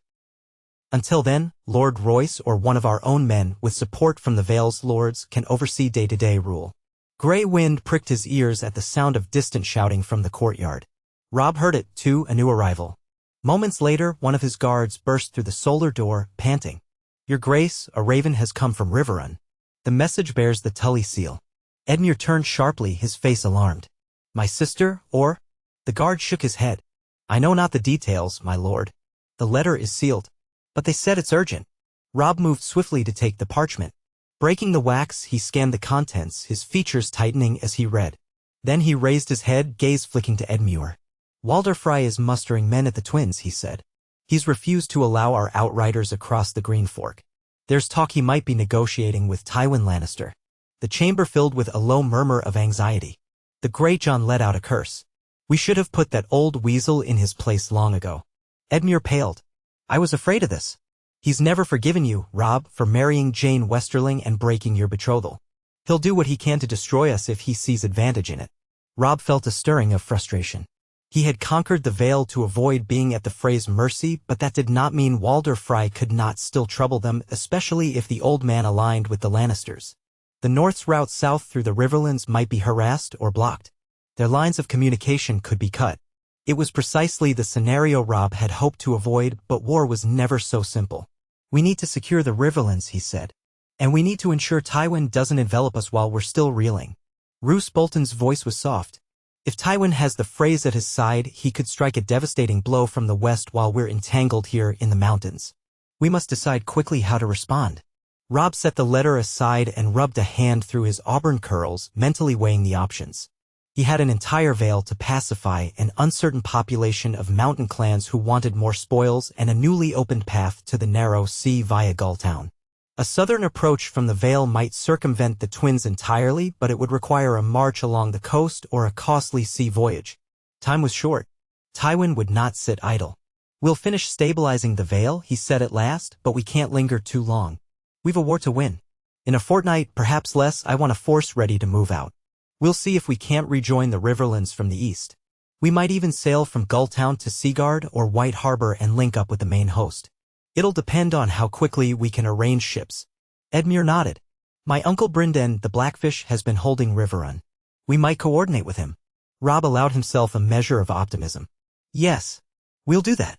Until then, Lord Royce or one of our own men with support from the Vale's lords can oversee day-to-day rule. Grey Wind pricked his ears at the sound of distant shouting from the courtyard. Robb heard it, too, a new arrival. Moments later, one of his guards burst through the solar door, panting. Your Grace, a raven has come from Riverrun. The message bears the Tully seal. Edmure turned sharply, his face alarmed. My sister, or? The guard shook his head. I know not the details, my lord. The letter is sealed. But they said it's urgent. Robb moved swiftly to take the parchment. Breaking the wax, he scanned the contents, his features tightening as he read. Then he raised his head, gaze flicking to Edmure. Walder Frey is mustering men at the Twins, he said. He's refused to allow our outriders across the Green Fork. There's talk he might be negotiating with Tywin Lannister. The chamber filled with a low murmur of anxiety. The Great John let out a curse. We should have put that old weasel in his place long ago. Edmure paled. I was afraid of this. He's never forgiven you, Robb, for marrying Jane Westerling and breaking your betrothal. He'll do what he can to destroy us if he sees advantage in it. Robb felt a stirring of frustration. He had conquered the Vale to avoid being at the Freys' mercy, but that did not mean Walder Frey could not still trouble them, especially if the old man aligned with the Lannisters. The North's route south through the Riverlands might be harassed or blocked. Their lines of communication could be cut. It was precisely the scenario Robb had hoped to avoid, but war was never so simple. We need to secure the Riverlands, he said. And we need to ensure Tywin doesn't envelop us while we're still reeling. Roose Bolton's voice was soft. If Tywin has the Freys at his side, he could strike a devastating blow from the west while we're entangled here in the mountains. We must decide quickly how to respond. Robb set the letter aside and rubbed a hand through his auburn curls, mentally weighing the options. He had an entire Vale to pacify, an uncertain population of mountain clans who wanted more spoils, and a newly opened path to the narrow sea via Gulltown. A southern approach from the Vale might circumvent the Twins entirely, but it would require a march along the coast or a costly sea voyage. Time was short. Tywin would not sit idle. We'll finish stabilizing the Vale, he said at last, but we can't linger too long. We've a war to win. In a fortnight, perhaps less, I want a force ready to move out. We'll see if we can't rejoin the Riverlands from the east. We might even sail from Gulltown to Seaguard or White Harbor and link up with the main host. It'll depend on how quickly we can arrange ships. Edmure nodded. My uncle Brynden, the Blackfish, has been holding Riverrun. We might coordinate with him. Robb allowed himself a measure of optimism. Yes, we'll do that.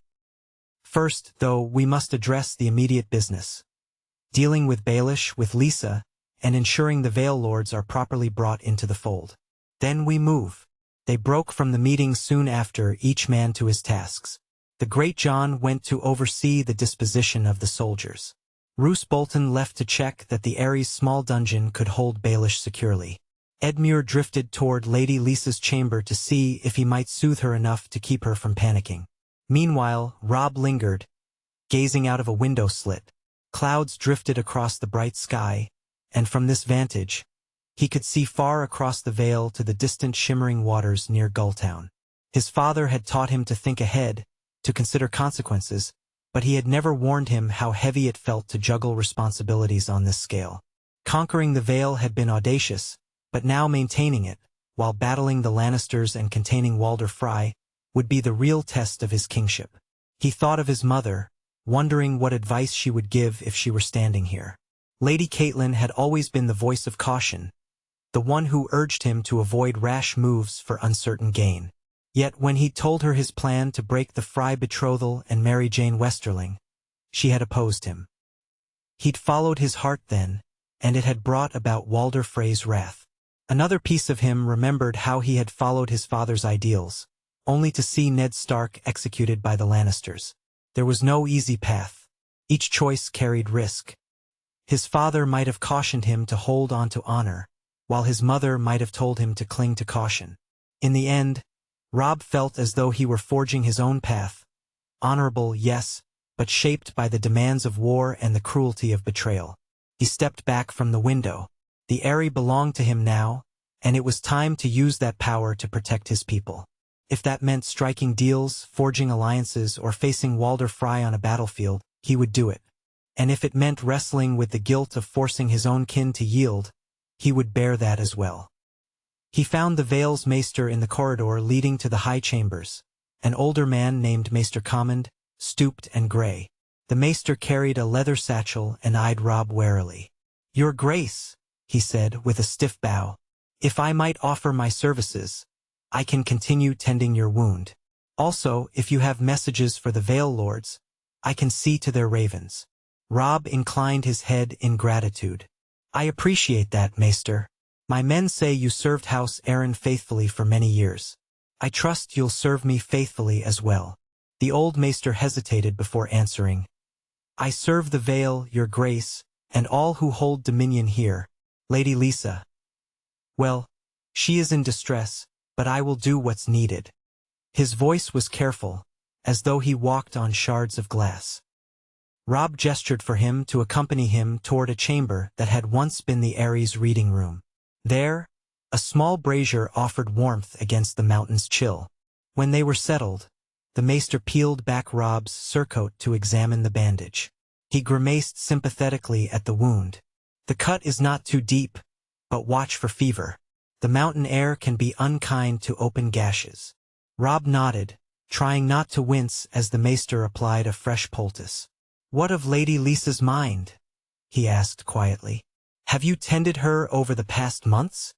First, though, we must address the immediate business. Dealing with Baelish, with Lisa, and ensuring the Vale Lords are properly brought into the fold. Then we move. They broke from the meeting soon after, each man to his tasks. The Great John went to oversee the disposition of the soldiers. Roose Bolton left to check that the Eyrie's small dungeon could hold Baelish securely. Edmure drifted toward Lady Lisa's chamber to see if he might soothe her enough to keep her from panicking. Meanwhile, Robb lingered, gazing out of a window slit. Clouds drifted across the bright sky, and from this vantage, he could see far across the vale to the distant shimmering waters near Gulltown. His father had taught him to think ahead, to consider consequences, but he had never warned him how heavy it felt to juggle responsibilities on this scale. Conquering the Vale had been audacious, but now maintaining it, while battling the Lannisters and containing Walder Frey, would be the real test of his kingship. He thought of his mother, wondering what advice she would give if she were standing here. Lady Catelyn had always been the voice of caution, the one who urged him to avoid rash moves for uncertain gain. Yet when he told her his plan to break the Frey betrothal and marry Jane Westerling, she had opposed him. He'd followed his heart then, and it had brought about Walder Frey's wrath. Another piece of him remembered how he had followed his father's ideals, only to see Ned Stark executed by the Lannisters. There was no easy path. Each choice carried risk. His father might have cautioned him to hold on to honor, while his mother might have told him to cling to caution. In the end, Robb felt as though he were forging his own path. Honorable, yes, but shaped by the demands of war and the cruelty of betrayal. He stepped back from the window. The Eyrie belonged to him now, and it was time to use that power to protect his people. If that meant striking deals, forging alliances, or facing Walder Frey on a battlefield, he would do it. And if it meant wrestling with the guilt of forcing his own kin to yield, he would bear that as well. He found the Vale's maester in the corridor leading to the high chambers, an older man named Maester Command, stooped and gray. The maester carried a leather satchel and eyed Robb warily. "Your Grace," he said with a stiff bow, "if I might offer my services, I can continue tending your wound. Also, if you have messages for the Vale Lords, I can see to their ravens." Robb inclined his head in gratitude. "I appreciate that, Maester. My men say you served House Arryn faithfully for many years. I trust you'll serve me faithfully as well." The old maester hesitated before answering. "I serve the Vale, your Grace, and all who hold dominion here. Lady Lisa. Well, she is in distress, but I will do what's needed." His voice was careful, as though he walked on shards of glass. Robb gestured for him to accompany him toward a chamber that had once been the Eyrie's reading room. There, a small brazier offered warmth against the mountain's chill. When they were settled, the maester peeled back Robb's surcoat to examine the bandage. He grimaced sympathetically at the wound. "The cut is not too deep, but watch for fever. The mountain air can be unkind to open gashes." Robb nodded, trying not to wince as the maester applied a fresh poultice. "What of Lady Lisa's mind?" he asked quietly. "Have you tended her over the past months?"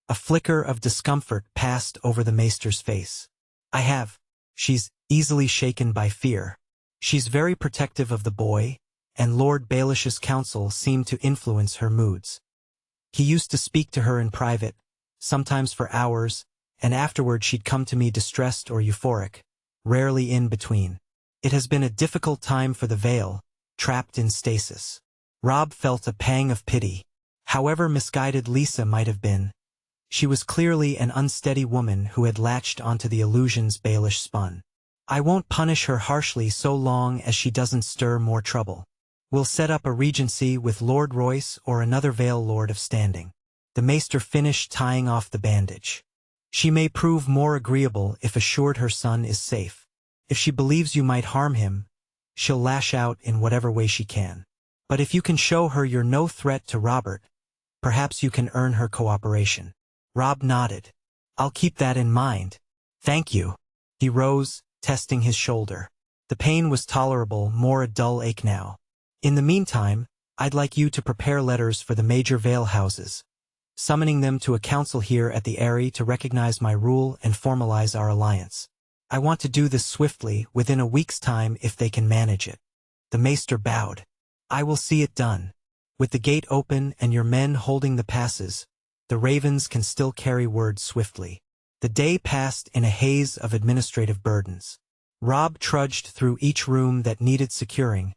A flicker of discomfort passed over the maester's face. "I have. She's easily shaken by fear. She's very protective of the boy, and Lord Baelish's counsel seemed to influence her moods. He used to speak to her in private, sometimes for hours, and afterward she'd come to me distressed or euphoric, rarely in between. It has been a difficult time for the Vale, trapped in stasis." Robb felt a pang of pity. However misguided Lisa might have been, she was clearly an unsteady woman who had latched onto the illusions Baelish spun. "I won't punish her harshly so long as she doesn't stir more trouble. We'll set up a regency with Lord Royce or another Vale Lord of standing." The maester finished tying off the bandage. "She may prove more agreeable if assured her son is safe. If she believes you might harm him, she'll lash out in whatever way she can. But if you can show her you're no threat to Robert, perhaps you can earn her cooperation." Robb nodded. "I'll keep that in mind. Thank you." He rose, testing his shoulder. The pain was tolerable, more a dull ache now. In the meantime, I'd like you to prepare letters for the major Vale houses, summoning them to a council here at the Eyrie to recognize my rule and formalize our alliance. I want to do this swiftly, within a week's time if they can manage it. The maester bowed. I will see it done. With the gate open and your men holding the passes, the ravens can still carry word swiftly. The day passed in a haze of administrative burdens. Robb trudged through each room that needed securing,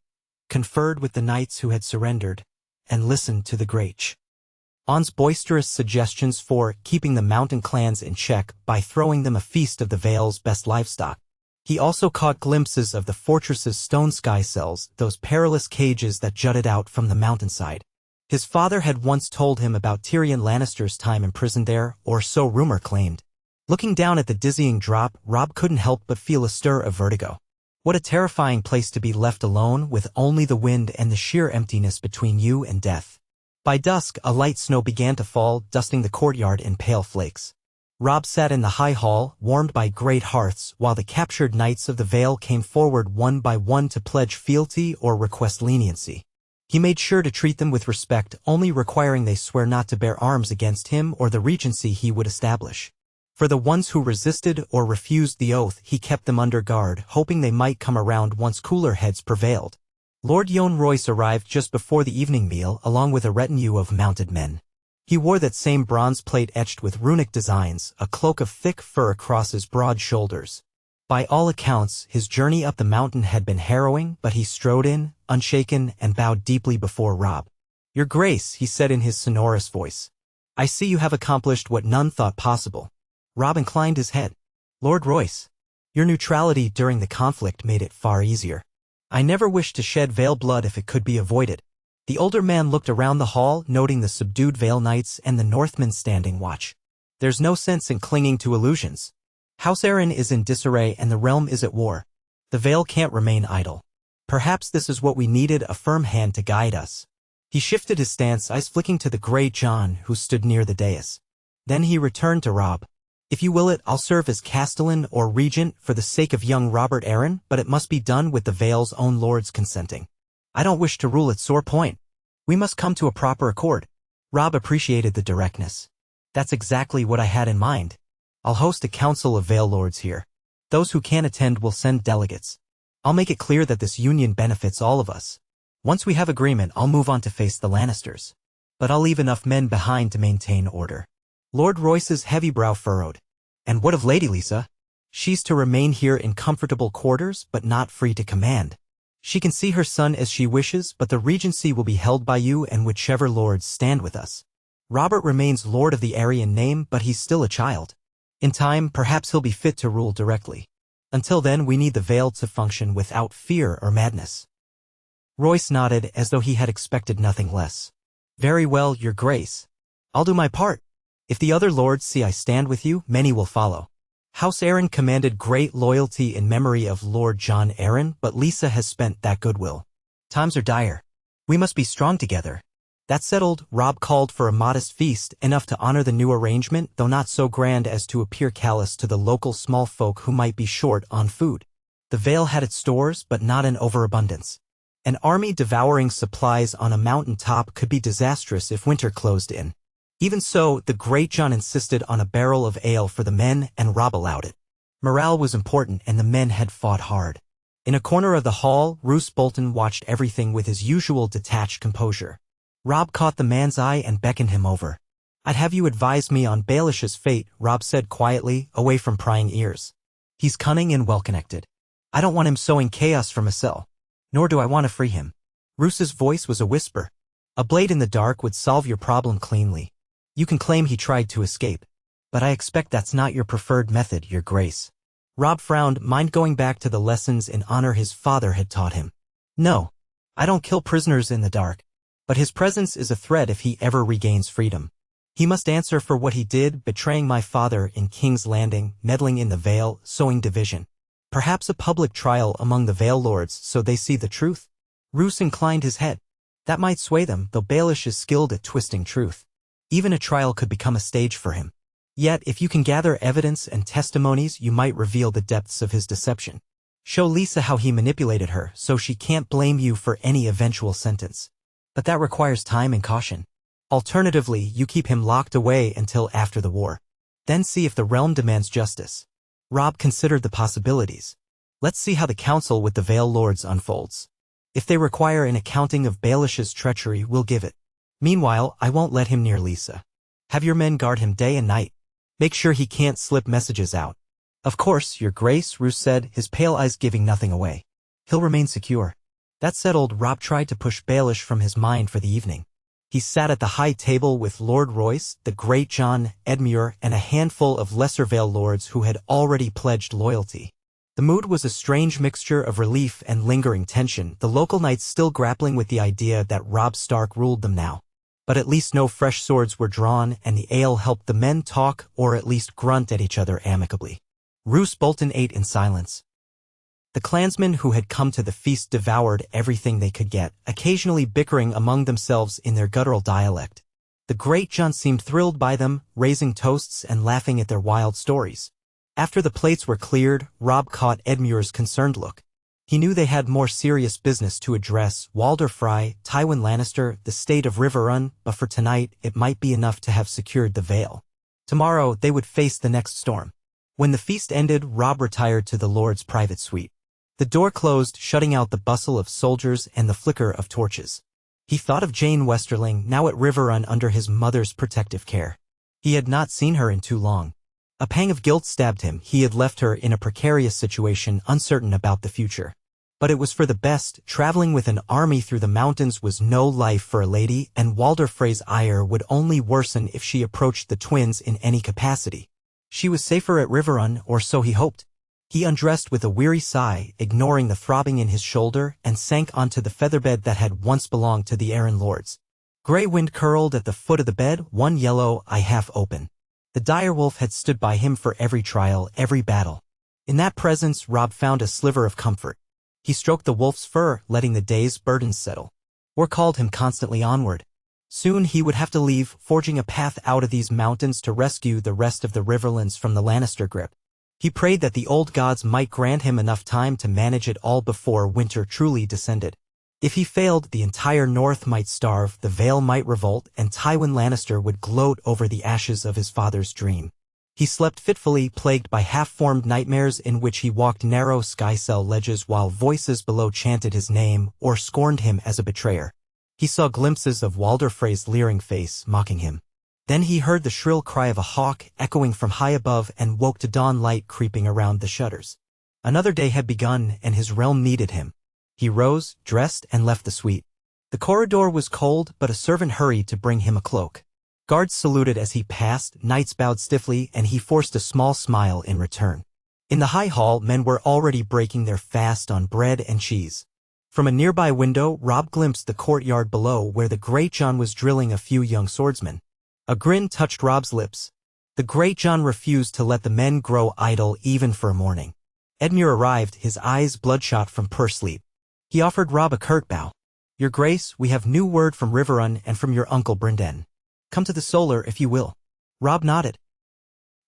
conferred with the knights who had surrendered, and listened to the Grach. On's boisterous suggestions for keeping the mountain clans in check by throwing them a feast of the Vale's best livestock. He also caught glimpses of the fortress's stone sky cells, those perilous cages that jutted out from the mountainside. His father had once told him about Tyrion Lannister's time imprisoned there, or so rumor claimed. Looking down at the dizzying drop, Robb couldn't help but feel a stir of vertigo. What a terrifying place to be left alone with only the wind and the sheer emptiness between you and death. By dusk, a light snow began to fall, dusting the courtyard in pale flakes. Robb sat in the high hall, warmed by great hearths, while the captured knights of the Vale came forward one by one to pledge fealty or request leniency. He made sure to treat them with respect, only requiring they swear not to bear arms against him or the regency he would establish. For the ones who resisted or refused the oath, he kept them under guard, hoping they might come around once cooler heads prevailed. Lord Royce arrived just before the evening meal, along with a retinue of mounted men. He wore that same bronze plate etched with runic designs, a cloak of thick fur across his broad shoulders. By all accounts, his journey up the mountain had been harrowing, but he strode in, unshaken, and bowed deeply before Robb. "Your Grace," he said in his sonorous voice. "I see you have accomplished what none thought possible." Robb inclined his head. "Lord Royce, your neutrality during the conflict made it far easier. I never wished to shed Vale blood if it could be avoided." The older man looked around the hall, noting the subdued Vale knights and the Northmen standing watch. "There's no sense in clinging to illusions. House Eyrie is in disarray and the realm is at war. The Vale can't remain idle. Perhaps this is what we needed, a firm hand to guide us." He shifted his stance, eyes flicking to the grey John, who stood near the dais. Then he returned to Robb. "If you will it, I'll serve as castellan or regent for the sake of young Robert Eyrie, but it must be done with the Vale's own lords consenting. I don't wish to rule at sore point. We must come to a proper accord." Robb appreciated the directness. "That's exactly what I had in mind. I'll host a council of Vale lords here. Those who can't attend will send delegates. I'll make it clear that this union benefits all of us. Once we have agreement, I'll move on to face the Lannisters. But I'll leave enough men behind to maintain order." Lord Royce's heavy brow furrowed. "And what of Lady Lisa? She's to remain here in comfortable quarters, but not free to command. She can see her son as she wishes, but the regency will be held by you and whichever lords stand with us. Robert remains lord of the Eyrie in name, but he's still a child. In time, perhaps he'll be fit to rule directly. Until then, we need the Vale to function without fear or madness." Royce nodded as though he had expected nothing less. "Very well, Your Grace. I'll do my part. If the other lords see I stand with you, many will follow. House Eyrie commanded great loyalty in memory of Lord John Eyrie, but Lisa has spent that goodwill. Times are dire. We must be strong together." That settled, Robb called for a modest feast, enough to honor the new arrangement, though not so grand as to appear callous to the local small folk who might be short on food. The Vale had its stores, but not an overabundance. An army devouring supplies on a mountain top could be disastrous if winter closed in. Even so, the great John insisted on a barrel of ale for the men, and Robb allowed it. Morale was important, and the men had fought hard. In a corner of the hall, Roose Bolton watched everything with his usual detached composure. Robb caught the man's eye and beckoned him over. "I'd have you advise me on Baelish's fate," Robb said quietly, away from prying ears. "He's cunning and well-connected. I don't want him sowing chaos from a cell. Nor do I want to free him." Roose's voice was a whisper. "A blade in the dark would solve your problem cleanly. You can claim he tried to escape. But I expect that's not your preferred method, Your Grace." Robb frowned, mind going back to the lessons in honor his father had taught him. "No, I don't kill prisoners in the dark. But his presence is a threat if he ever regains freedom. He must answer for what he did, betraying my father in King's Landing, meddling in the Vale, sowing division. Perhaps a public trial among the Vale lords so they see the truth." Roose inclined his head. "That might sway them, though Baelish is skilled at twisting truth. Even a trial could become a stage for him. Yet, if you can gather evidence and testimonies, you might reveal the depths of his deception." Show Lisa how he manipulated her so she can't blame you for any eventual sentence. But that requires time and caution. Alternatively, you keep him locked away until after the war. Then see if the realm demands justice. Robb considered the possibilities. Let's see how the council with the Vale Lords unfolds. If they require an accounting of Baelish's treachery, we'll give it. Meanwhile, I won't let him near Lisa. Have your men guard him day and night. Make sure he can't slip messages out. Of course, your grace, Roose said, his pale eyes giving nothing away. He'll remain secure. That settled, Robb tried to push Baelish from his mind for the evening. He sat at the high table with Lord Royce, the Great John, Edmure, and a handful of lesser Vale lords who had already pledged loyalty. The mood was a strange mixture of relief and lingering tension, the local knights still grappling with the idea that Robb Stark ruled them now. But at least no fresh swords were drawn, and the ale helped the men talk or at least grunt at each other amicably. Roose Bolton ate in silence. The clansmen who had come to the feast devoured everything they could get, occasionally bickering among themselves in their guttural dialect. The Great John seemed thrilled by them, raising toasts and laughing at their wild stories. After the plates were cleared, Robb caught Edmure's concerned look. He knew they had more serious business to address: Walder Frey, Tywin Lannister, the state of Riverrun, but for tonight it might be enough to have secured the Vale. Tomorrow they would face the next storm. When the feast ended, Robb retired to the Lord's private suite. The door closed, shutting out the bustle of soldiers and the flicker of torches. He thought of Jane Westerling, now at Riverrun under his mother's protective care. He had not seen her in too long. A pang of guilt stabbed him. He had left her in a precarious situation, uncertain about the future. But it was for the best. Traveling with an army through the mountains was no life for a lady, and Walder Frey's ire would only worsen if she approached the twins in any capacity. She was safer at Riverrun, or so he hoped. He undressed with a weary sigh, ignoring the throbbing in his shoulder, and sank onto the featherbed that had once belonged to the Arryn Lords. Grey wind curled at the foot of the bed, one yellow eye half open. The direwolf had stood by him for every trial, every battle. In that presence, Robb found a sliver of comfort. He stroked the wolf's fur, letting the day's burdens settle. War called him constantly onward. Soon he would have to leave, forging a path out of these mountains to rescue the rest of the Riverlands from the Lannister grip. He prayed that the old gods might grant him enough time to manage it all before winter truly descended. If he failed, the entire North might starve, the Vale might revolt, and Tywin Lannister would gloat over the ashes of his father's dream. He slept fitfully, plagued by half-formed nightmares in which he walked narrow sky-cell ledges while voices below chanted his name or scorned him as a betrayer. He saw glimpses of Walder Frey's leering face, mocking him. Then he heard the shrill cry of a hawk echoing from high above and woke to dawn light creeping around the shutters. Another day had begun, and his realm needed him. He rose, dressed, and left the suite. The corridor was cold, but a servant hurried to bring him a cloak. Guards saluted as he passed, knights bowed stiffly, and he forced a small smile in return. In the high hall, men were already breaking their fast on bread and cheese. From a nearby window, Robb glimpsed the courtyard below where the Great John was drilling a few young swordsmen. A grin touched Robb's lips. The Great John refused to let the men grow idle even for a morning. Edmure arrived, his eyes bloodshot from poor sleep. He offered Robb a curt bow. "Your Grace, we have new word from Riverrun and from your uncle Brynden. Come to the Solar if you will." Robb nodded.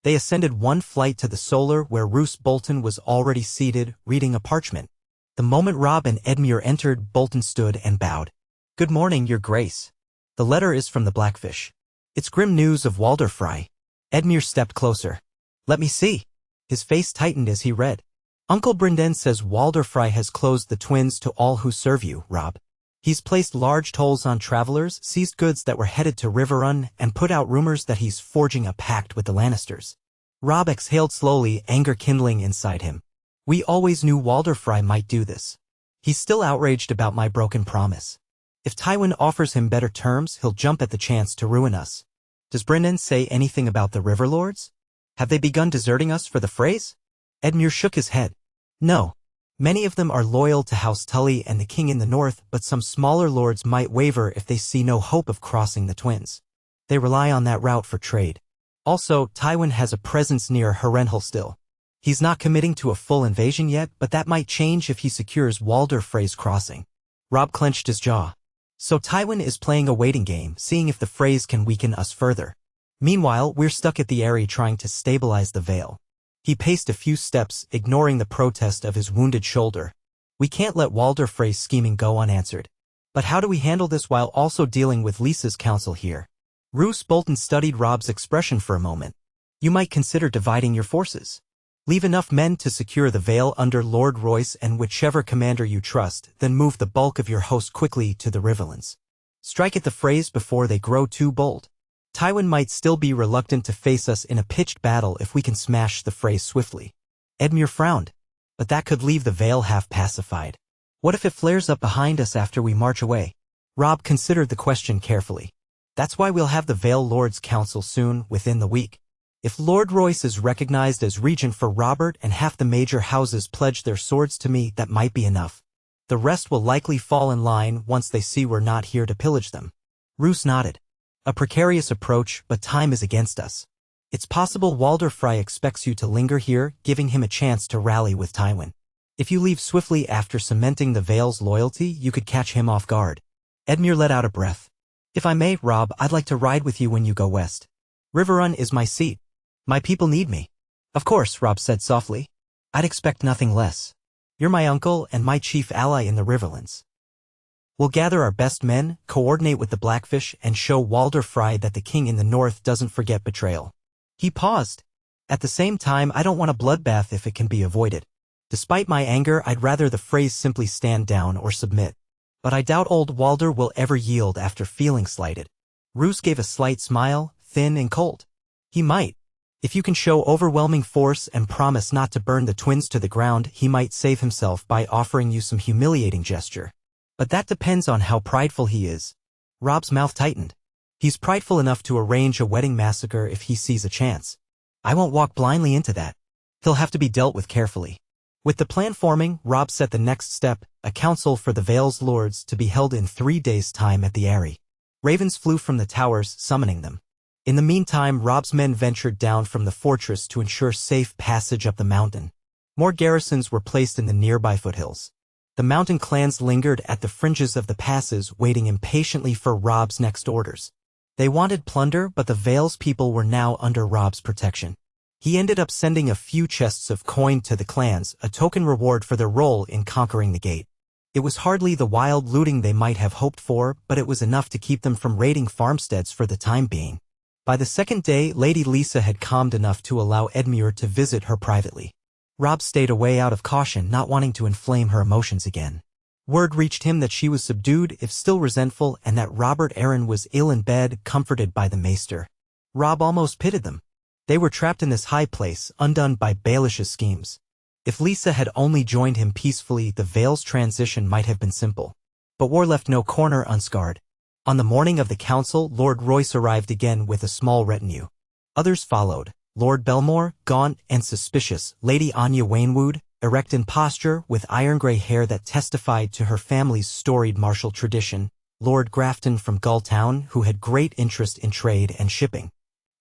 They ascended one flight to the Solar where Roose Bolton was already seated, reading a parchment. The moment Robb and Edmure entered, Bolton stood and bowed. "Good morning, Your Grace. The letter is from the Blackfish. It's grim news of Walder Frey." Edmure stepped closer. "Let me see." His face tightened as he read. "Uncle Brynden says Walder Frey has closed the twins to all who serve you, Robb. He's placed large tolls on travelers, seized goods that were headed to Riverrun, and put out rumors that he's forging a pact with the Lannisters." Robb exhaled slowly, anger kindling inside him. "We always knew Walder Frey might do this. He's still outraged about my broken promise. If Tywin offers him better terms, he'll jump at the chance to ruin us. Does Brynden say anything about the Riverlords? Have they begun deserting us for the Freys?" Edmure shook his head. "No. Many of them are loyal to House Tully and the king in the north, but some smaller lords might waver if they see no hope of crossing the twins. They rely on that route for trade. Also, Tywin has a presence near Harrenhal still. He's not committing to a full invasion yet, but that might change if he secures Walder Frey's crossing." Robb clenched his jaw. "So Tywin is playing a waiting game, seeing if the Freys can weaken us further. Meanwhile, we're stuck at the Eyrie trying to stabilize the Vale. He paced a few steps, ignoring the protest of his wounded shoulder. We can't let Walder Frey's scheming go unanswered. But how do we handle this while also dealing with Lisa's counsel here? Roose Bolton studied Robb's expression for a moment. You might consider dividing your forces. Leave enough men to secure the Vale under Lord Royce and whichever commander you trust, then move the bulk of your host quickly to the Riverlands. Strike at the Freys before they grow too bold. Tywin might still be reluctant to face us in a pitched battle if we can smash the Freys swiftly. Edmure frowned. But that could leave the Vale half pacified. What if it flares up behind us after we march away? Robb considered the question carefully. That's why we'll have the Vale Lords' Council soon, within the week. If Lord Royce is recognized as regent for Robert and half the major houses pledge their swords to me, that might be enough. The rest will likely fall in line once they see we're not here to pillage them. Roose nodded. A precarious approach, but time is against us. It's possible Walder Frey expects you to linger here, giving him a chance to rally with Tywin. If you leave swiftly after cementing the Vale's loyalty, you could catch him off guard. Edmure let out a breath. If I may, Robb, I'd like to ride with you when you go west. Riverrun is my seat. My people need me. Of course, Robb said softly. I'd expect nothing less. You're my uncle and my chief ally in the Riverlands. We'll gather our best men, coordinate with the Blackfish, and show Walder Frey that the king in the north doesn't forget betrayal. He paused. At the same time, I don't want a bloodbath if it can be avoided. Despite my anger, I'd rather the Freys simply stand down or submit. But I doubt old Walder will ever yield after feeling slighted. Roose gave a slight smile, thin and cold. He might. If you can show overwhelming force and promise not to burn the twins to the ground, he might save himself by offering you some humiliating gesture. But that depends on how prideful he is. Robb's mouth tightened. He's prideful enough to arrange a wedding massacre if he sees a chance. I won't walk blindly into that. He'll have to be dealt with carefully. With the plan forming, Robb set the next step, a council for the Vale's lords to be held in 3 days' time at the Eyrie. Ravens flew from the towers, summoning them. In the meantime, Robb's men ventured down from the fortress to ensure safe passage up the mountain. More garrisons were placed in the nearby foothills. The mountain clans lingered at the fringes of the passes, waiting impatiently for Robb's next orders. They wanted plunder, but the Vale's people were now under Robb's protection. He ended up sending a few chests of coin to the clans, a token reward for their role in conquering the gate. It was hardly the wild looting they might have hoped for, but it was enough to keep them from raiding farmsteads for the time being. By the second day, Lady Lisa had calmed enough to allow Edmure to visit her privately. Robb stayed away out of caution, not wanting to inflame her emotions again. Word reached him that she was subdued, if still resentful, and that Robert Arryn was ill in bed, comforted by the maester. Robb almost pitied them. They were trapped in this high place, undone by Baelish's schemes. If Lisa had only joined him peacefully, the Vale's transition might have been simple. But war left no corner unscarred. On the morning of the council, Lord Royce arrived again with a small retinue. Others followed. Lord Belmore, gaunt and suspicious, Lady Anya Waynwood, erect in posture, with iron-gray hair that testified to her family's storied martial tradition, Lord Grafton from Gulltown, who had great interest in trade and shipping,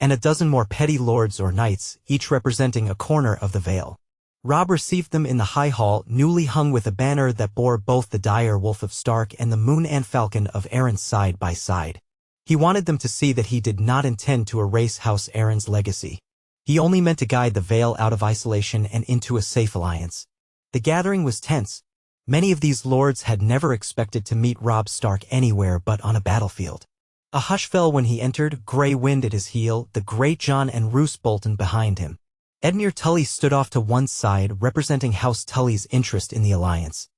and a dozen more petty lords or knights, each representing a corner of the Vale. Robb received them in the High Hall, newly hung with a banner that bore both the dire Wolf of Stark and the Moon and Falcon of Arryn side by side. He wanted them to see that he did not intend to erase House Arryn's legacy. He only meant to guide the Vale out of isolation and into a safe alliance. The gathering was tense. Many of these lords had never expected to meet Robb Stark anywhere but on a battlefield. A hush fell when he entered, Grey Wind at his heel, the Great John and Roose Bolton behind him. Edmure Tully stood off to one side, representing House Tully's interest in the alliance.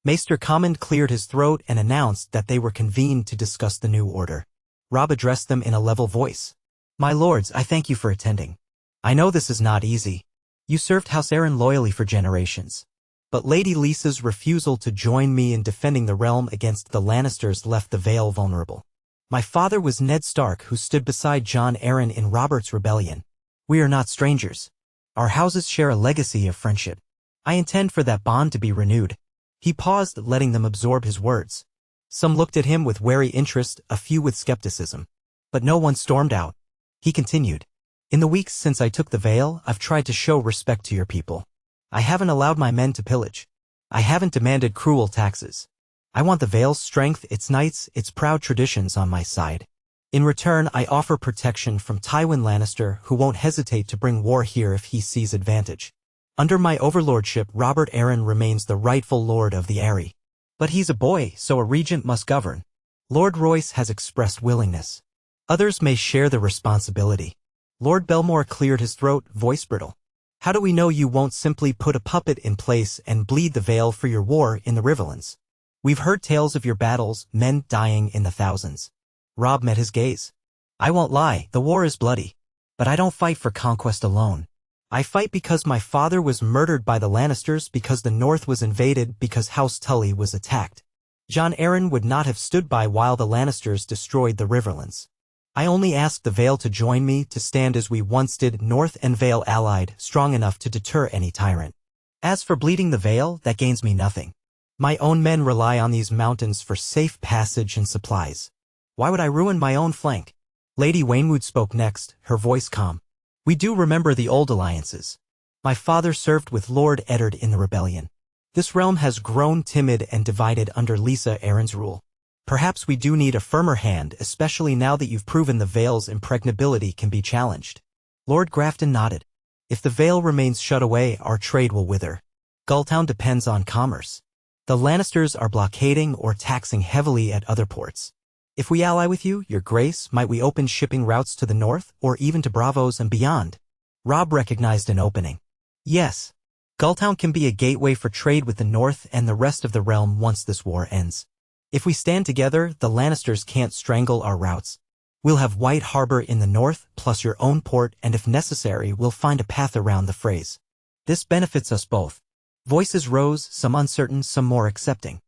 Maester Command cleared his throat and announced that they were convened to discuss the new order. Robb addressed them in a level voice. My lords, I thank you for attending. I know this is not easy. You served House Arryn loyally for generations. But Lady Lisa's refusal to join me in defending the realm against the Lannisters left the Vale vulnerable. My father was Ned Stark, who stood beside Jon Arryn in Robert's rebellion. We are not strangers. Our houses share a legacy of friendship. I intend for that bond to be renewed. He paused, letting them absorb his words. Some looked at him with wary interest, a few with skepticism. But no one stormed out. He continued. In the weeks since I took the Vale, I've tried to show respect to your people. I haven't allowed my men to pillage. I haven't demanded cruel taxes. I want the Vale's strength, its knights, its proud traditions on my side. In return, I offer protection from Tywin Lannister, who won't hesitate to bring war here if he sees advantage. Under my overlordship, Robert Arryn remains the rightful lord of the Eyrie. But he's a boy, so a regent must govern. Lord Royce has expressed willingness. Others may share the responsibility. Lord Belmore cleared his throat, voice brittle. How do we know you won't simply put a puppet in place and bleed the Vale for your war in the Riverlands? We've heard tales of your battles, men dying in the thousands. Robb met his gaze. I won't lie, the war is bloody. But I don't fight for conquest alone. I fight because my father was murdered by the Lannisters, because the North was invaded, because House Tully was attacked. Jon Arryn would not have stood by while the Lannisters destroyed the Riverlands. I only asked the Vale to join me, to stand as we once did, North and Vale allied, strong enough to deter any tyrant. As for bleeding the Vale, that gains me nothing. My own men rely on these mountains for safe passage and supplies. Why would I ruin my own flank? Lady Waynwood spoke next, her voice calm. We do remember the old alliances. My father served with Lord Eddard in the rebellion. This realm has grown timid and divided under Lysa Arryn's rule. Perhaps we do need a firmer hand, especially now that you've proven the Vale's impregnability can be challenged. Lord Grafton nodded. If the Vale remains shut away, our trade will wither. Gulltown depends on commerce. The Lannisters are blockading or taxing heavily at other ports. If we ally with you, your grace, might we open shipping routes to the north, or even to Bravos and beyond? Robb recognized an opening. Yes. Gulltown can be a gateway for trade with the north and the rest of the realm once this war ends. If we stand together, the Lannisters can't strangle our routes. We'll have White Harbor in the north, plus your own port, and if necessary, we'll find a path around the Freys. This benefits us both. Voices rose, some uncertain, some more accepting.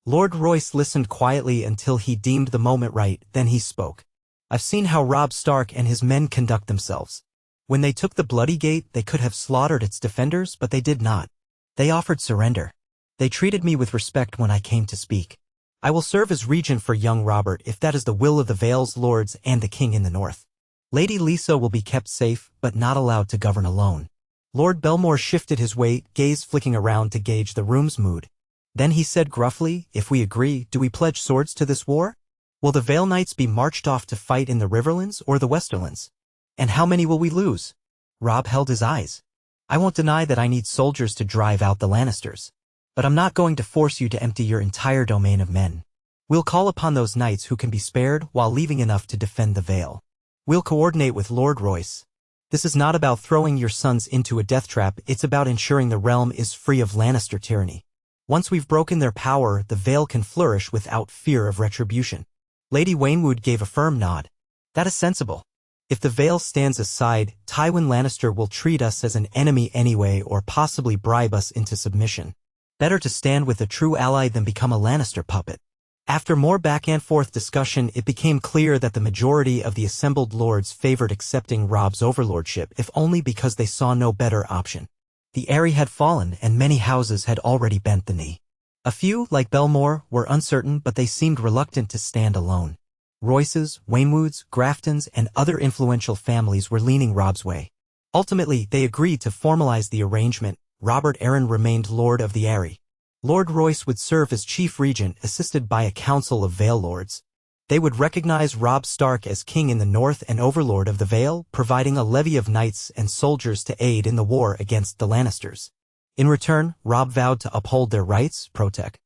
Lord Royce listened quietly until he deemed the moment right, then he spoke. I've seen how Robb Stark and his men conduct themselves. When they took the Bloody Gate, they could have slaughtered its defenders, but they did not. They offered surrender. They treated me with respect when I came to speak. I will serve as regent for young Robert if that is the will of the Vale's lords and the king in the north. Lady Lysa will be kept safe, but not allowed to govern alone. Lord Belmore shifted his weight, gaze flicking around to gauge the room's mood. Then he said gruffly, if we agree, do we pledge swords to this war? Will the Vale Knights be marched off to fight in the Riverlands or the Westerlands? And how many will we lose? Robb held his eyes. I won't deny that I need soldiers to drive out the Lannisters. But I'm not going to force you to empty your entire domain of men. We'll call upon those knights who can be spared while leaving enough to defend the Vale. We'll coordinate with Lord Royce. This is not about throwing your sons into a death trap, it's about ensuring the realm is free of Lannister tyranny. Once we've broken their power, the Vale can flourish without fear of retribution. Lady Waynwood gave a firm nod. That is sensible. If the Vale stands aside, Tywin Lannister will treat us as an enemy anyway or possibly bribe us into submission. Better to stand with a true ally than become a Lannister puppet. After more back-and-forth discussion, it became clear that the majority of the assembled lords favored accepting Robb's overlordship, if only because they saw no better option. The Eyrie had fallen, and many houses had already bent the knee. A few, like Belmore, were uncertain, but they seemed reluctant to stand alone. Royces, Waynwoods, Graftons, and other influential families were leaning Robb's way. Ultimately, they agreed to formalize the arrangement. Robert Arryn remained Lord of the Eyrie. Lord Royce would serve as Chief Regent, assisted by a council of Vale Lords. They would recognize Robb Stark as king in the north and overlord of the Vale, providing a levy of knights and soldiers to aid in the war against the Lannisters. In return, Robb vowed to uphold their rights, protect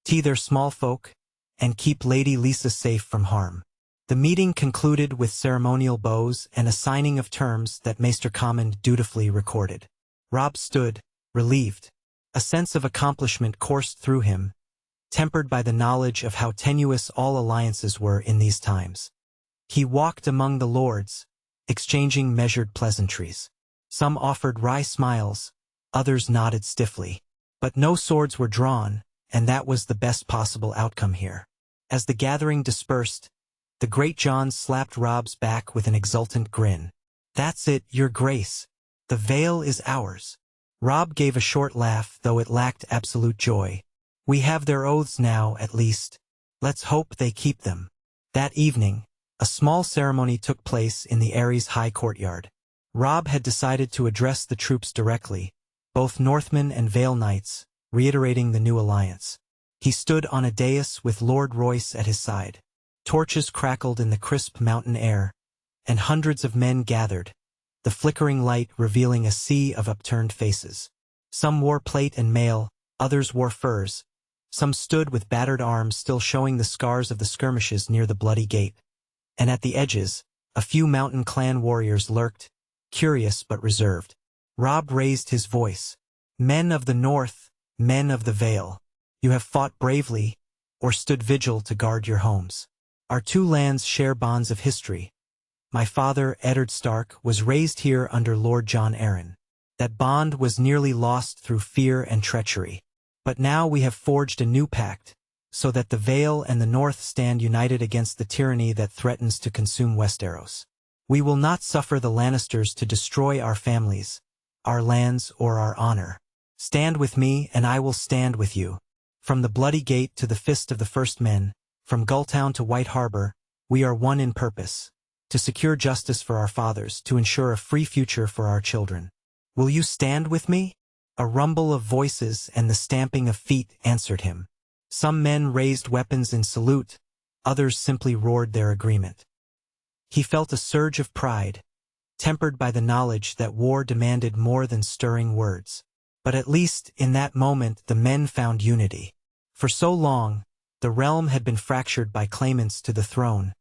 their small folk, and keep Lady Lysa safe from harm. The meeting concluded with ceremonial bows and a signing of terms that Maester Command dutifully recorded. Robb stood, relieved. A sense of accomplishment coursed through him, tempered by the knowledge of how tenuous all alliances were in these times. He walked among the lords, exchanging measured pleasantries. Some offered wry smiles, others nodded stiffly. But no swords were drawn, and that was the best possible outcome here. As the gathering dispersed, the Great John slapped Robb's back with an exultant grin. That's it, your grace. The Vale is ours. Robb gave a short laugh, though it lacked absolute joy. We have their oaths now, at least. Let's hope they keep them. That evening, a small ceremony took place in the Eyrie's high courtyard. Robb had decided to address the troops directly, both Northmen and Vale Knights, reiterating the new alliance. He stood on a dais with Lord Royce at his side. Torches crackled in the crisp mountain air, and hundreds of men gathered, the flickering light revealing a sea of upturned faces. Some wore plate and mail, others wore furs. Some stood with battered arms still showing the scars of the skirmishes near the bloody gate. And at the edges, a few mountain clan warriors lurked, curious but reserved. Robb raised his voice. Men of the north, men of the Vale, you have fought bravely, or stood vigil to guard your homes. Our two lands share bonds of history. My father, Eddard Stark, was raised here under Lord John Arryn. That bond was nearly lost through fear and treachery. But now we have forged a new pact, so that the Vale and the North stand united against the tyranny that threatens to consume Westeros. We will not suffer the Lannisters to destroy our families, our lands, or our honor. Stand with me, and I will stand with you. From the Bloody Gate to the Fist of the First Men, from Gulltown to White Harbor, we are one in purpose, to secure justice for our fathers, to ensure a free future for our children. Will you stand with me? A rumble of voices and the stamping of feet answered him. Some men raised weapons in salute, others simply roared their agreement. He felt a surge of pride, tempered by the knowledge that war demanded more than stirring words. But at least, in that moment, the men found unity. For so long, the realm had been fractured by claimants to the throne,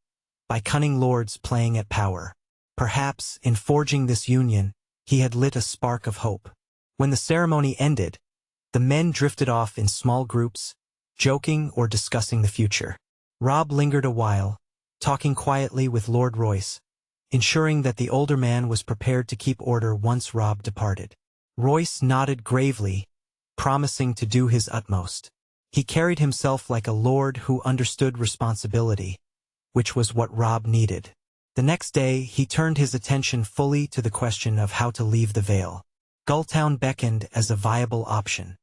by cunning lords playing at power. Perhaps, in forging this union, he had lit a spark of hope. When the ceremony ended, the men drifted off in small groups, joking or discussing the future. Robb lingered a while, talking quietly with Lord Royce, ensuring that the older man was prepared to keep order once Robb departed. Royce nodded gravely, promising to do his utmost. He carried himself like a lord who understood responsibility, which was what Robb needed. The next day, he turned his attention fully to the question of how to leave the Vale. Gulltown beckoned as a viable option.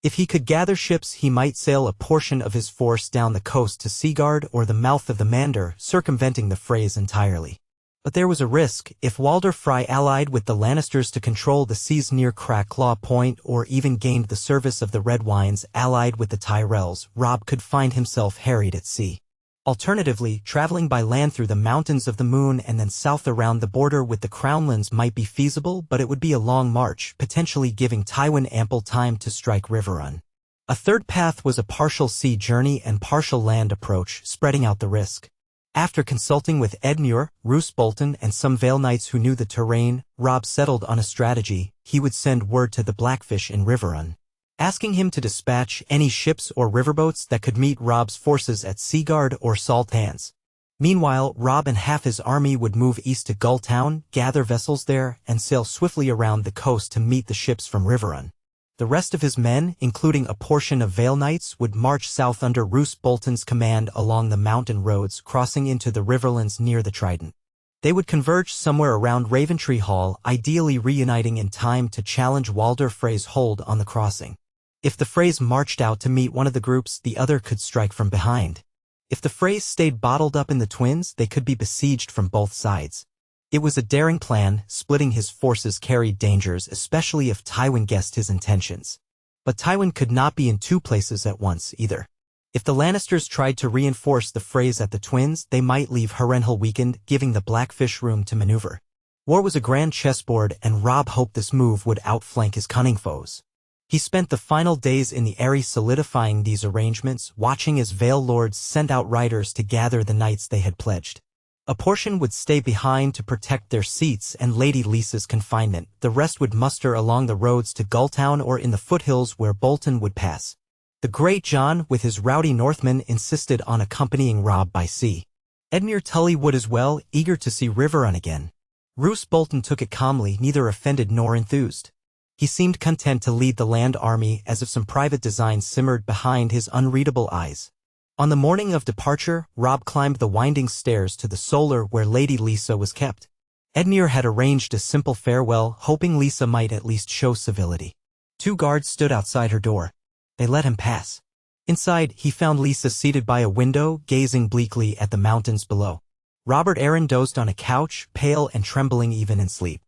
If he could gather ships, he might sail a portion of his force down the coast to Seaguard or the mouth of the Mander, circumventing the Freys entirely. But there was a risk. If Walder Frey allied with the Lannisters to control the seas near Cracklaw Point, or even gained the service of the Red Wines allied with the Tyrells, Robb could find himself harried at sea. Alternatively, traveling by land through the Mountains of the Moon and then south around the border with the Crownlands might be feasible, but it would be a long march, potentially giving Tywin ample time to strike Riverrun. A third path was a partial sea journey and partial land approach, spreading out the risk. After consulting with Edmure, Roose Bolton, and some Vale Knights who knew the terrain, Robb settled on a strategy. He would send word to the Blackfish in Riverrun, asking him to dispatch any ships or riverboats that could meet Robb's forces at Seaguard or Salthands. Meanwhile, Robb and half his army would move east to Gulltown, gather vessels there, and sail swiftly around the coast to meet the ships from Riverrun. The rest of his men, including a portion of Vale Knights, would march south under Roose Bolton's command along the mountain roads, crossing into the Riverlands near the Trident. They would converge somewhere around Ravenree Hall, ideally reuniting in time to challenge Walder Frey's hold on the crossing. If the Freys marched out to meet one of the groups, the other could strike from behind. If the Freys stayed bottled up in the Twins, they could be besieged from both sides. It was a daring plan. Splitting his forces carried dangers, especially if Tywin guessed his intentions. But Tywin could not be in two places at once, either. If the Lannisters tried to reinforce the Freys at the Twins, they might leave Harrenhal weakened, giving the Blackfish room to maneuver. War was a grand chessboard, and Robb hoped this move would outflank his cunning foes. He spent the final days in the Eyrie solidifying these arrangements, watching as Vale Lords sent out riders to gather the knights they had pledged. A portion would stay behind to protect their seats and Lady Lysa's confinement. The rest would muster along the roads to Gulltown or in the foothills where Bolton would pass. The Great John, with his rowdy Northmen, insisted on accompanying Robb by sea. Edmure Tully would as well, eager to see Riverrun again. Roose Bolton took it calmly, neither offended nor enthused. He seemed content to lead the land army, as if some private design simmered behind his unreadable eyes. On the morning of departure, Robb climbed the winding stairs to the solar where Lady Lysa was kept. Edmure had arranged a simple farewell, hoping Lysa might at least show civility. 2 guards stood outside her door. They let him pass. Inside, he found Lysa seated by a window, gazing bleakly at the mountains below. Robert Arryn dozed on a couch, pale and trembling even in sleep.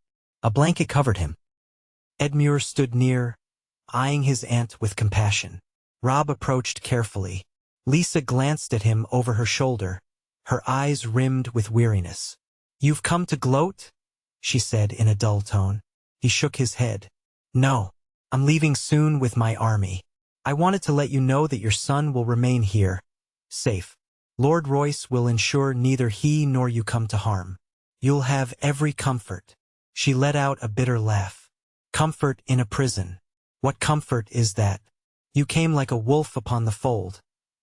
A blanket covered him. Edmure stood near, eyeing his aunt with compassion. Robb approached carefully. Lisa glanced at him over her shoulder, her eyes rimmed with weariness. "You've come to gloat?" she said in a dull tone. He shook his head. "No. I'm leaving soon with my army. I wanted to let you know that your son will remain here, safe. Lord Royce will ensure neither he nor you come to harm. You'll have every comfort." She let out a bitter laugh. "Comfort in a prison. What comfort is that? You came like a wolf upon the fold,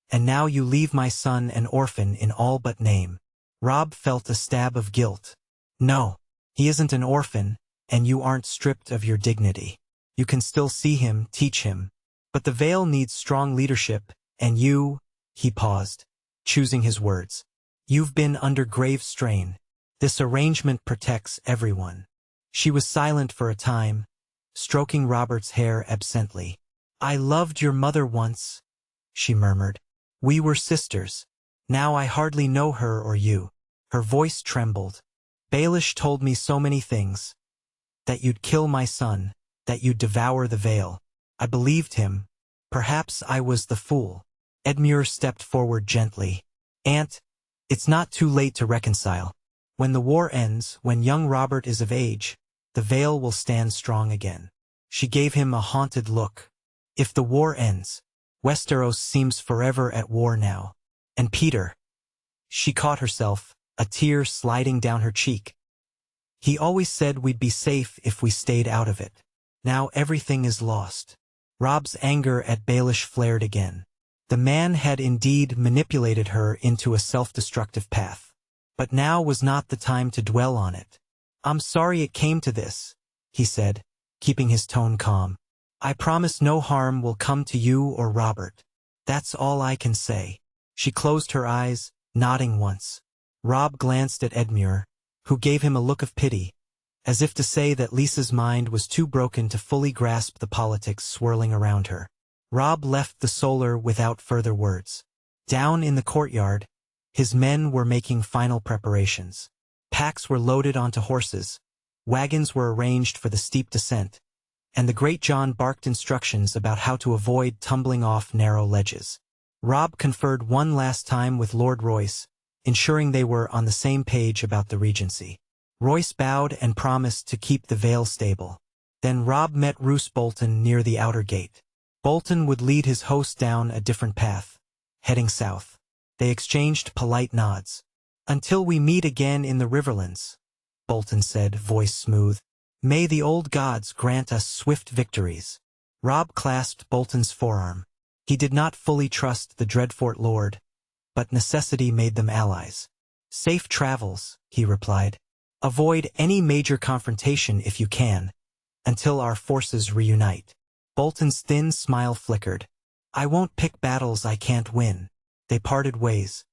and now you leave my son an orphan in all but name." Robb felt a stab of guilt. "No, he isn't an orphan, and you aren't stripped of your dignity. You can still see him, teach him. But the Vale needs strong leadership, and you—" He paused, choosing his words. "You've been under grave strain. This arrangement protects everyone." She was silent for a time, stroking Robert's hair absently. "I loved your mother once," she murmured. "We were sisters. Now I hardly know her or you." Her voice trembled. "Baelish told me so many things. That you'd kill my son, that you'd devour the Vale. I believed him. Perhaps I was the fool." Edmure stepped forward gently. "Aunt, it's not too late to reconcile. When the war ends, when young Robert is of age, the Vale will stand strong again." She gave him a haunted look. "If the war ends, Westeros seems forever at war now. And Peter." She caught herself, a tear sliding down her cheek. "He always said we'd be safe if we stayed out of it. Now everything is lost." Robb's anger at Baelish flared again. The man had indeed manipulated her into a self-destructive path. But now was not the time to dwell on it. "I'm sorry it came to this," he said, keeping his tone calm. "I promise no harm will come to you or Robert. That's all I can say." She closed her eyes, nodding once. Robb glanced at Edmure, who gave him a look of pity, as if to say that Lisa's mind was too broken to fully grasp the politics swirling around her. Robb left the solar without further words. Down in the courtyard, his men were making final preparations. Packs were loaded onto horses, wagons were arranged for the steep descent, and the Great John barked instructions about how to avoid tumbling off narrow ledges. Robb conferred one last time with Lord Royce, ensuring they were on the same page about the regency. Royce bowed and promised to keep the Vale stable. Then Robb met Roose Bolton near the outer gate. Bolton would lead his host down a different path, heading south. They exchanged polite nods. "Until we meet again in the Riverlands," Bolton said, voice smooth. "May the old gods grant us swift victories." Robb clasped Bolton's forearm. He did not fully trust the Dreadfort Lord, but necessity made them allies. "Safe travels," he replied. "Avoid any major confrontation if you can, until our forces reunite." Bolton's thin smile flickered. "I won't pick battles I can't win." They parted ways.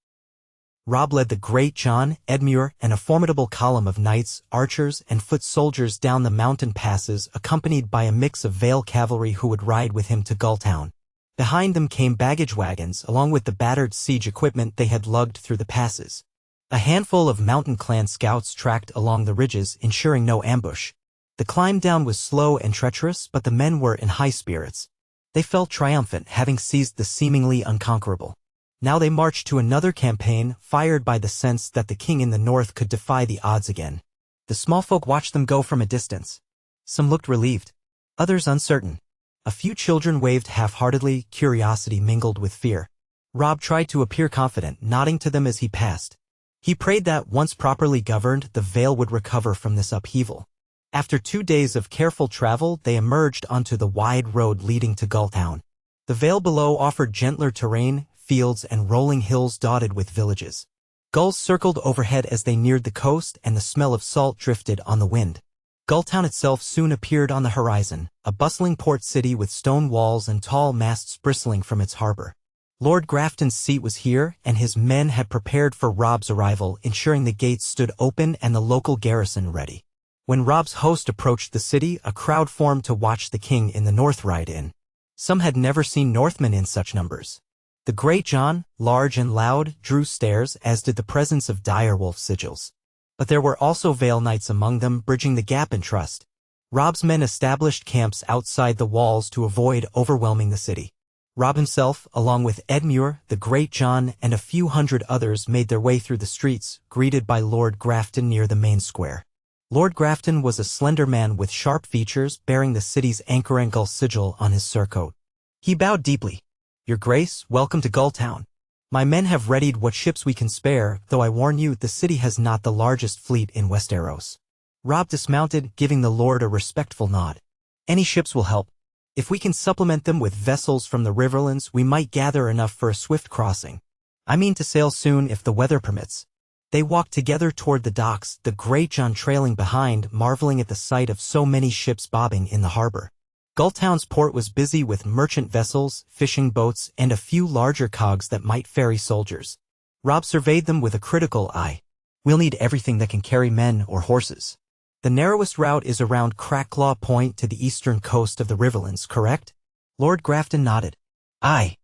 Robb led the Great John, Edmure, and a formidable column of knights, archers, and foot soldiers down the mountain passes, accompanied by a mix of Vale cavalry who would ride with him to Gulltown. Behind them came baggage wagons, along with the battered siege equipment they had lugged through the passes. A handful of Mountain Clan scouts tracked along the ridges, ensuring no ambush. The climb down was slow and treacherous, but the men were in high spirits. They felt triumphant, having seized the seemingly unconquerable. Now they marched to another campaign, fired by the sense that the king in the north could defy the odds again. The small folk watched them go from a distance. Some looked relieved, others uncertain. A few children waved half-heartedly, curiosity mingled with fear. Robb tried to appear confident, nodding to them as he passed. He prayed that, once properly governed, the Vale would recover from this upheaval. After 2 days of careful travel, they emerged onto the wide road leading to Gulltown. The Vale below offered gentler terrain, fields, and rolling hills dotted with villages. Gulls circled overhead as they neared the coast, and the smell of salt drifted on the wind. Gulltown itself soon appeared on the horizon, a bustling port city with stone walls and tall masts bristling from its harbor. Lord Grafton's seat was here, and his men had prepared for Robb's arrival, ensuring the gates stood open and the local garrison ready. When Robb's host approached the city, a crowd formed to watch the king in the north ride in. Some had never seen Northmen in such numbers. The Great John, large and loud, drew stares, as did the presence of direwolf sigils. But there were also Vale knights among them, bridging the gap in trust. Robb's men established camps outside the walls to avoid overwhelming the city. Robb himself, along with Edmure, the Great John, and a few hundred others made their way through the streets, greeted by Lord Grafton near the main square. Lord Grafton was a slender man with sharp features bearing the city's anchor sigil on his surcoat. He bowed deeply. "Your Grace, welcome to Gulltown. My men have readied what ships we can spare, though I warn you the city has not the largest fleet in Westeros." Robb dismounted, giving the lord a respectful nod. "Any ships will help. If we can supplement them with vessels from the Riverlands, we might gather enough for a swift crossing. I mean to sail soon if the weather permits." They walked together toward the docks, the Great John trailing behind, marveling at the sight of so many ships bobbing in the harbor. Gulltown's port was busy with merchant vessels, fishing boats, and a few larger cogs that might ferry soldiers. Robb surveyed them with a critical eye. "We'll need everything that can carry men or horses. The narrowest route is around Cracklaw Point to the eastern coast of the Riverlands, correct?" Lord Grafton nodded. "Aye.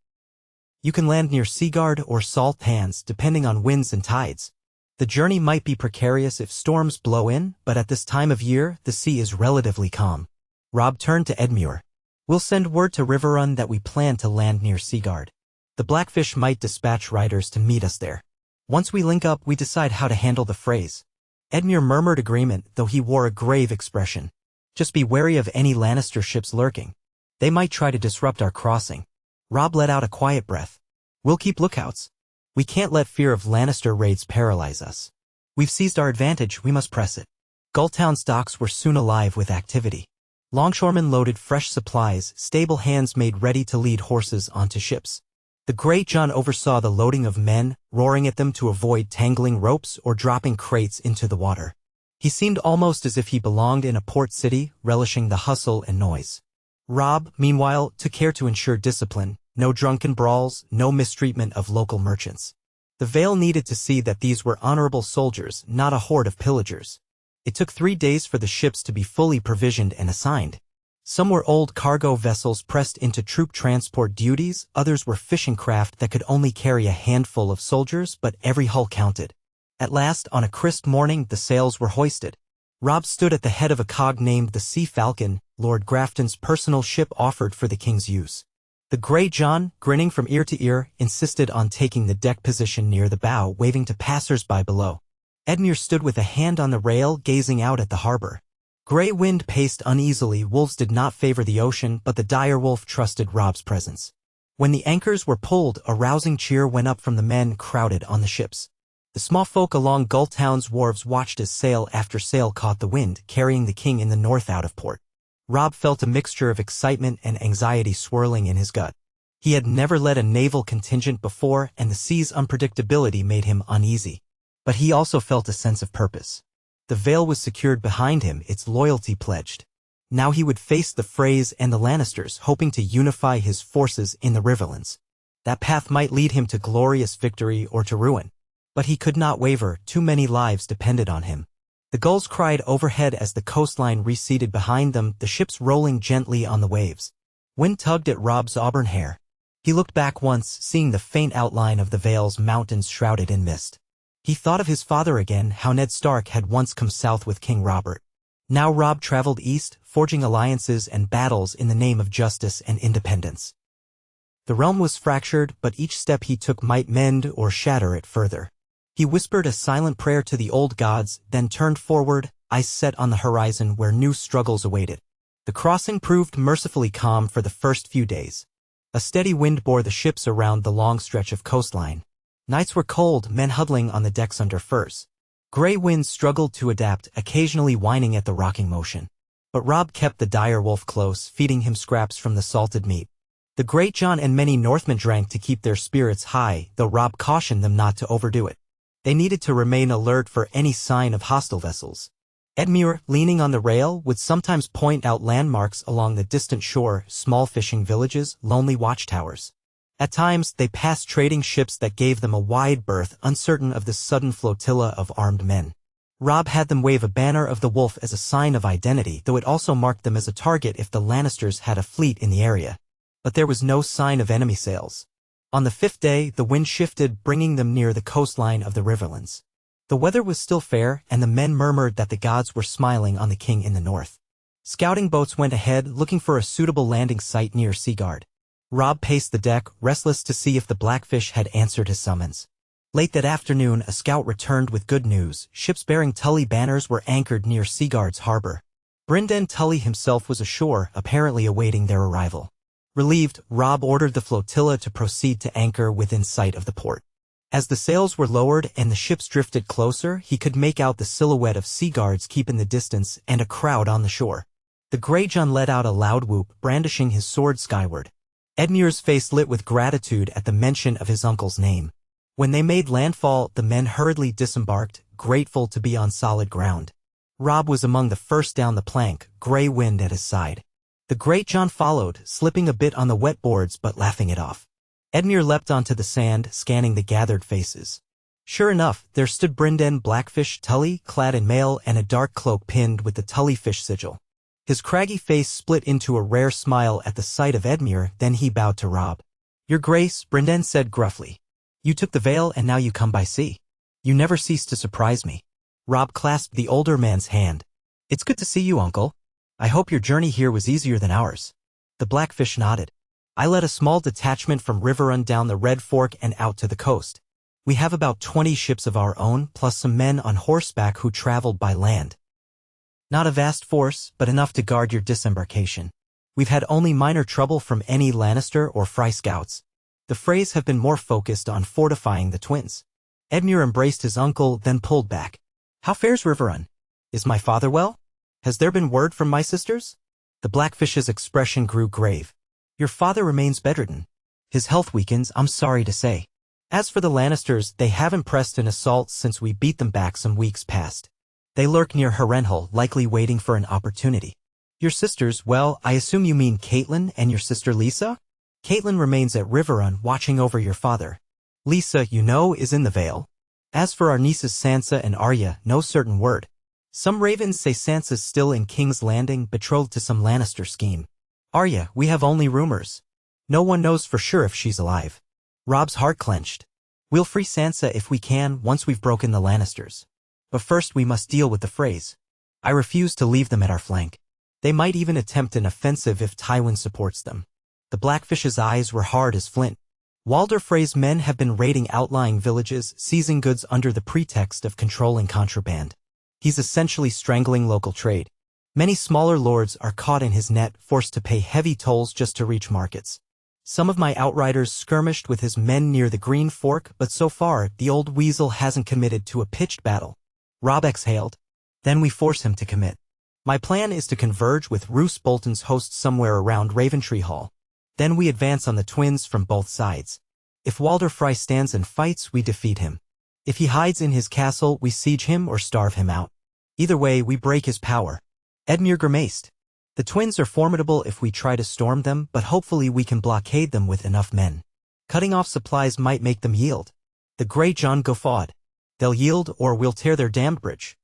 You can land near Seaguard or Salt Pans, depending on winds and tides. The journey might be precarious if storms blow in, but at this time of year, the sea is relatively calm." Robb turned to Edmure. "We'll send word to Riverrun that we plan to land near Seaguard. The Blackfish might dispatch riders to meet us there. Once we link up, we decide how to handle the Freys." Edmure murmured agreement, though he wore a grave expression. "Just be wary of any Lannister ships lurking. They might try to disrupt our crossing." Robb let out a quiet breath. "We'll keep lookouts. We can't let fear of Lannister raids paralyze us. We've seized our advantage, we must press it." Gulltown's docks were soon alive with activity. Longshoremen loaded fresh supplies, stable hands made ready to lead horses onto ships. The Great John oversaw the loading of men, roaring at them to avoid tangling ropes or dropping crates into the water. He seemed almost as if he belonged in a port city, relishing the hustle and noise. Robb, meanwhile, took care to ensure discipline, no drunken brawls, no mistreatment of local merchants. The Vale needed to see that these were honorable soldiers, not a horde of pillagers. It took 3 days for the ships to be fully provisioned and assigned. Some were old cargo vessels pressed into troop transport duties, others were fishing craft that could only carry a handful of soldiers, but every hull counted. At last, on a crisp morning, the sails were hoisted. Robb stood at the head of a cog named the Sea Falcon, Lord Grafton's personal ship offered for the king's use. The Great John, grinning from ear to ear, insisted on taking the deck position near the bow, waving to passers-by below. Edmure stood with a hand on the rail, gazing out at the harbor. Grey wind paced uneasily. Wolves did not favor the ocean, but the direwolf trusted Robb's presence. When the anchors were pulled, a rousing cheer went up from the men crowded on the ships. The small folk along Gulltown's wharves watched as sail after sail caught the wind, carrying the king in the north out of port. Robb felt a mixture of excitement and anxiety swirling in his gut. He had never led a naval contingent before, and the sea's unpredictability made him uneasy. But he also felt a sense of purpose. The Vale was secured behind him, its loyalty pledged. Now he would face the Freys and the Lannisters, hoping to unify his forces in the Riverlands. That path might lead him to glorious victory or to ruin. But he could not waver, too many lives depended on him. The gulls cried overhead as the coastline receded behind them, the ships rolling gently on the waves. Wind tugged at Robb's auburn hair. He looked back once, seeing the faint outline of the Vale's mountains shrouded in mist. He thought of his father again, how Ned Stark had once come south with King Robert. Now Robb traveled east, forging alliances and battles in the name of justice and independence. The realm was fractured, but each step he took might mend or shatter it further. He whispered a silent prayer to the old gods, then turned forward, eyes set on the horizon where new struggles awaited. The crossing proved mercifully calm for the first few days. A steady wind bore the ships around the long stretch of coastline. Nights were cold, men huddling on the decks under furs. Grey winds struggled to adapt, occasionally whining at the rocking motion. But Robb kept the dire wolf close, feeding him scraps from the salted meat. The Great John and many Northmen drank to keep their spirits high, though Robb cautioned them not to overdo it. They needed to remain alert for any sign of hostile vessels. Edmure, leaning on the rail, would sometimes point out landmarks along the distant shore, small fishing villages, lonely watchtowers. At times, they passed trading ships that gave them a wide berth, uncertain of the sudden flotilla of armed men. Robb had them wave a banner of the wolf as a sign of identity, though it also marked them as a target if the Lannisters had a fleet in the area. But there was no sign of enemy sails. On the 5th day, the wind shifted, bringing them near the coastline of the Riverlands. The weather was still fair, and the men murmured that the gods were smiling on the king in the north. Scouting boats went ahead, looking for a suitable landing site near Seaguard. Robb paced the deck, restless to see if the Blackfish had answered his summons. Late that afternoon, a scout returned with good news. Ships bearing Tully banners were anchored near Seaguard's harbor. Brynden Tully himself was ashore, apparently awaiting their arrival. Relieved, Robb ordered the flotilla to proceed to anchor within sight of the port. As the sails were lowered and the ships drifted closer, he could make out the silhouette of Seaguards keeping the distance and a crowd on the shore. The Greyjohn let out a loud whoop, brandishing his sword skyward. Edmure's face lit with gratitude at the mention of his uncle's name. When they made landfall, the men hurriedly disembarked, grateful to be on solid ground. Robb was among the first down the plank, Grey Wind at his side. The Greyjohn followed, slipping a bit on the wet boards but laughing it off. Edmure leapt onto the sand, scanning the gathered faces. Sure enough, there stood Brynden Blackfish Tully, clad in mail and a dark cloak pinned with the Tully fish sigil. His craggy face split into a rare smile at the sight of Edmure, then he bowed to Robb. "Your Grace," Brynden said gruffly. "You took the Vale and now you come by sea. You never cease to surprise me." Robb clasped the older man's hand. "It's good to see you, uncle. I hope your journey here was easier than ours." The Blackfish nodded. "I led a small detachment from Riverrun down the Red Fork and out to the coast. We have about 20 ships of our own, plus some men on horseback who traveled by land. Not a vast force, but enough to guard your disembarkation. We've had only minor trouble from any Lannister or Frey scouts. The Freys have been more focused on fortifying the twins." Edmure embraced his uncle, then pulled back. "How fares Riverrun? Is my father well? Has there been word from my sisters?" The Blackfish's expression grew grave. "Your father remains bedridden. His health weakens, I'm sorry to say. As for the Lannisters, they haven't pressed an assault since we beat them back some weeks past. They lurk near Harrenhal, likely waiting for an opportunity. Your sisters, well, I assume you mean Caitlin and your sister Lisa? Caitlin remains at Riverrun watching over your father. Lisa, you know, is in the Vale. As for our nieces Sansa and Arya, no certain word. Some ravens say Sansa's still in King's Landing, betrothed to some Lannister scheme. Arya, we have only rumors. No one knows for sure if she's alive." Robb's heart clenched. "We'll free Sansa if we can, once we've broken the Lannisters. But first we must deal with the Freys. I refuse to leave them at our flank. They might even attempt an offensive if Tywin supports them." The Blackfish's eyes were hard as flint. "Walder Frey's men have been raiding outlying villages, seizing goods under the pretext of controlling contraband. He's essentially strangling local trade. Many smaller lords are caught in his net, forced to pay heavy tolls just to reach markets. Some of my outriders skirmished with his men near the Green Fork, but so far, the old weasel hasn't committed to a pitched battle." Robb exhaled. "Then we force him to commit. My plan is to converge with Roose Bolton's host somewhere around Ravenree Hall. Then we advance on the twins from both sides. If Walder Frey stands and fights, we defeat him. If he hides in his castle, we siege him or starve him out. Either way, we break his power." Edmure grimaced. "The twins are formidable if we try to storm them, but hopefully we can blockade them with enough men. Cutting off supplies might make them yield." The Greyjohn guffawed. "They'll yield or we'll tear their damned bridge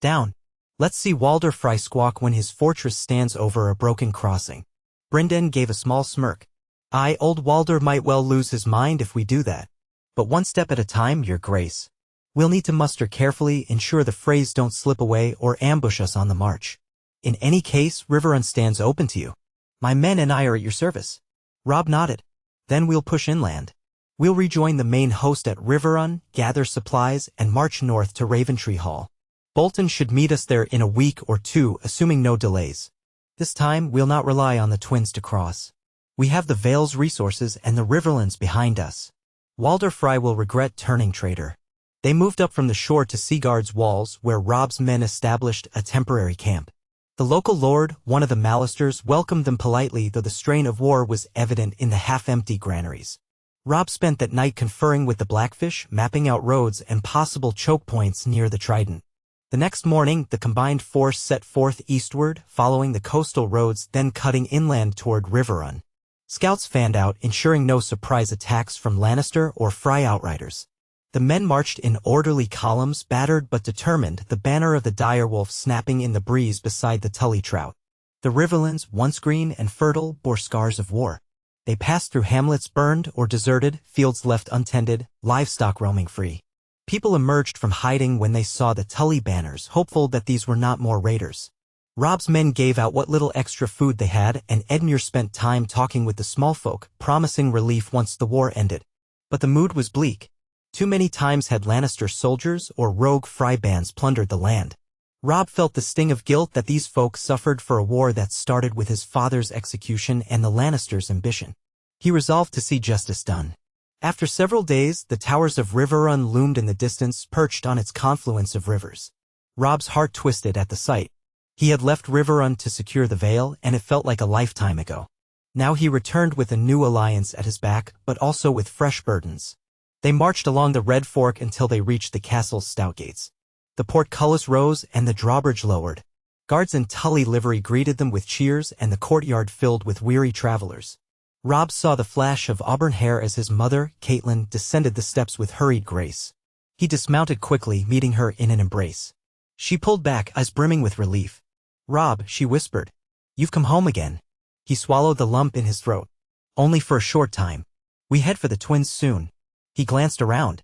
down. Let's see Walder Frey squawk when his fortress stands over a broken crossing." Brynden gave a small smirk. Old Walder might well lose his mind if we do that. But one step at a time, your grace. We'll need to muster carefully, ensure the Freys don't slip away or ambush us on the march. In any case, Riverrun stands open to you. My men and I are at your service." Robb nodded. "Then we'll push inland. We'll rejoin the main host at Riverrun, gather supplies, and march north to Ravenree Hall. Bolton should meet us there in a week or two, assuming no delays. This time, we'll not rely on the twins to cross. We have the Vale's resources and the Riverlands behind us. Walder Frey will regret turning traitor." They moved up from the shore to Seaguard's walls, where Robb's men established a temporary camp. The local lord, one of the Malisters, welcomed them politely, though the strain of war was evident in the half-empty granaries. Robb spent that night conferring with the Blackfish, mapping out roads and possible choke points near the Trident. The next morning, the combined force set forth eastward, following the coastal roads, then cutting inland toward Riverrun. Scouts fanned out, ensuring no surprise attacks from Lannister or Frey outriders. The men marched in orderly columns, battered but determined, the banner of the direwolf snapping in the breeze beside the Tully trout. The Riverlands, once green and fertile, bore scars of war. They passed through hamlets burned or deserted, fields left untended, livestock roaming free. People emerged from hiding when they saw the Tully banners, hopeful that these were not more raiders. Robb's men gave out what little extra food they had, and Edmure spent time talking with the small folk, promising relief once the war ended. But the mood was bleak. Too many times had Lannister soldiers or rogue Frey bands plundered the land. Robb felt the sting of guilt that these folk suffered for a war that started with his father's execution and the Lannisters' ambition. He resolved to see justice done. After several days, the towers of Riverrun loomed in the distance, perched on its confluence of rivers. Robb's heart twisted at the sight. He had left Riverrun to secure the Vale, and it felt like a lifetime ago. Now he returned with a new alliance at his back, but also with fresh burdens. They marched along the Red Fork until they reached the castle's stout gates. The portcullis rose and the drawbridge lowered. Guards in Tully livery greeted them with cheers, and the courtyard filled with weary travelers. Robb saw the flash of auburn hair as his mother, Catelyn, descended the steps with hurried grace. He dismounted quickly, meeting her in an embrace. She pulled back, eyes brimming with relief. "Robb," she whispered, "you've come home again." He swallowed the lump in his throat. "Only for a short time. We head for the twins soon." He glanced around.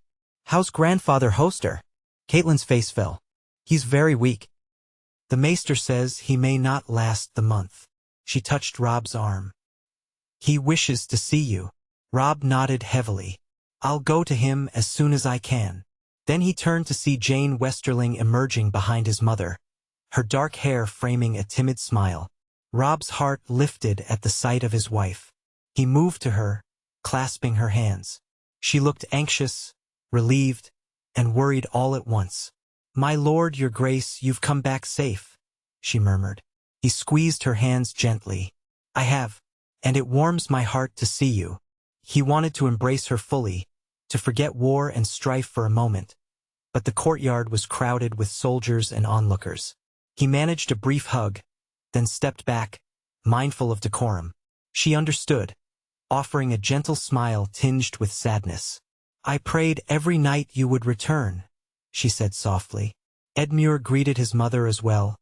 "How's Grandfather Hoster?" Catelyn's face fell. "He's very weak. The maester says he may not last the month." She touched Robb's arm. "He wishes to see you." Robb nodded heavily. "I'll go to him as soon as I can." Then he turned to see Jane Westerling emerging behind his mother, her dark hair framing a timid smile. Robb's heart lifted at the sight of his wife. He moved to her, clasping her hands. She looked anxious, relieved, and worried all at once. "My lord, your grace, you've come back safe," she murmured. He squeezed her hands gently. "I have, and it warms my heart to see you." He wanted to embrace her fully, to forget war and strife for a moment. But the courtyard was crowded with soldiers and onlookers. He managed a brief hug, then stepped back, mindful of decorum. She understood, offering a gentle smile tinged with sadness. "I prayed every night you would return," she said softly. Edmure greeted his mother as well,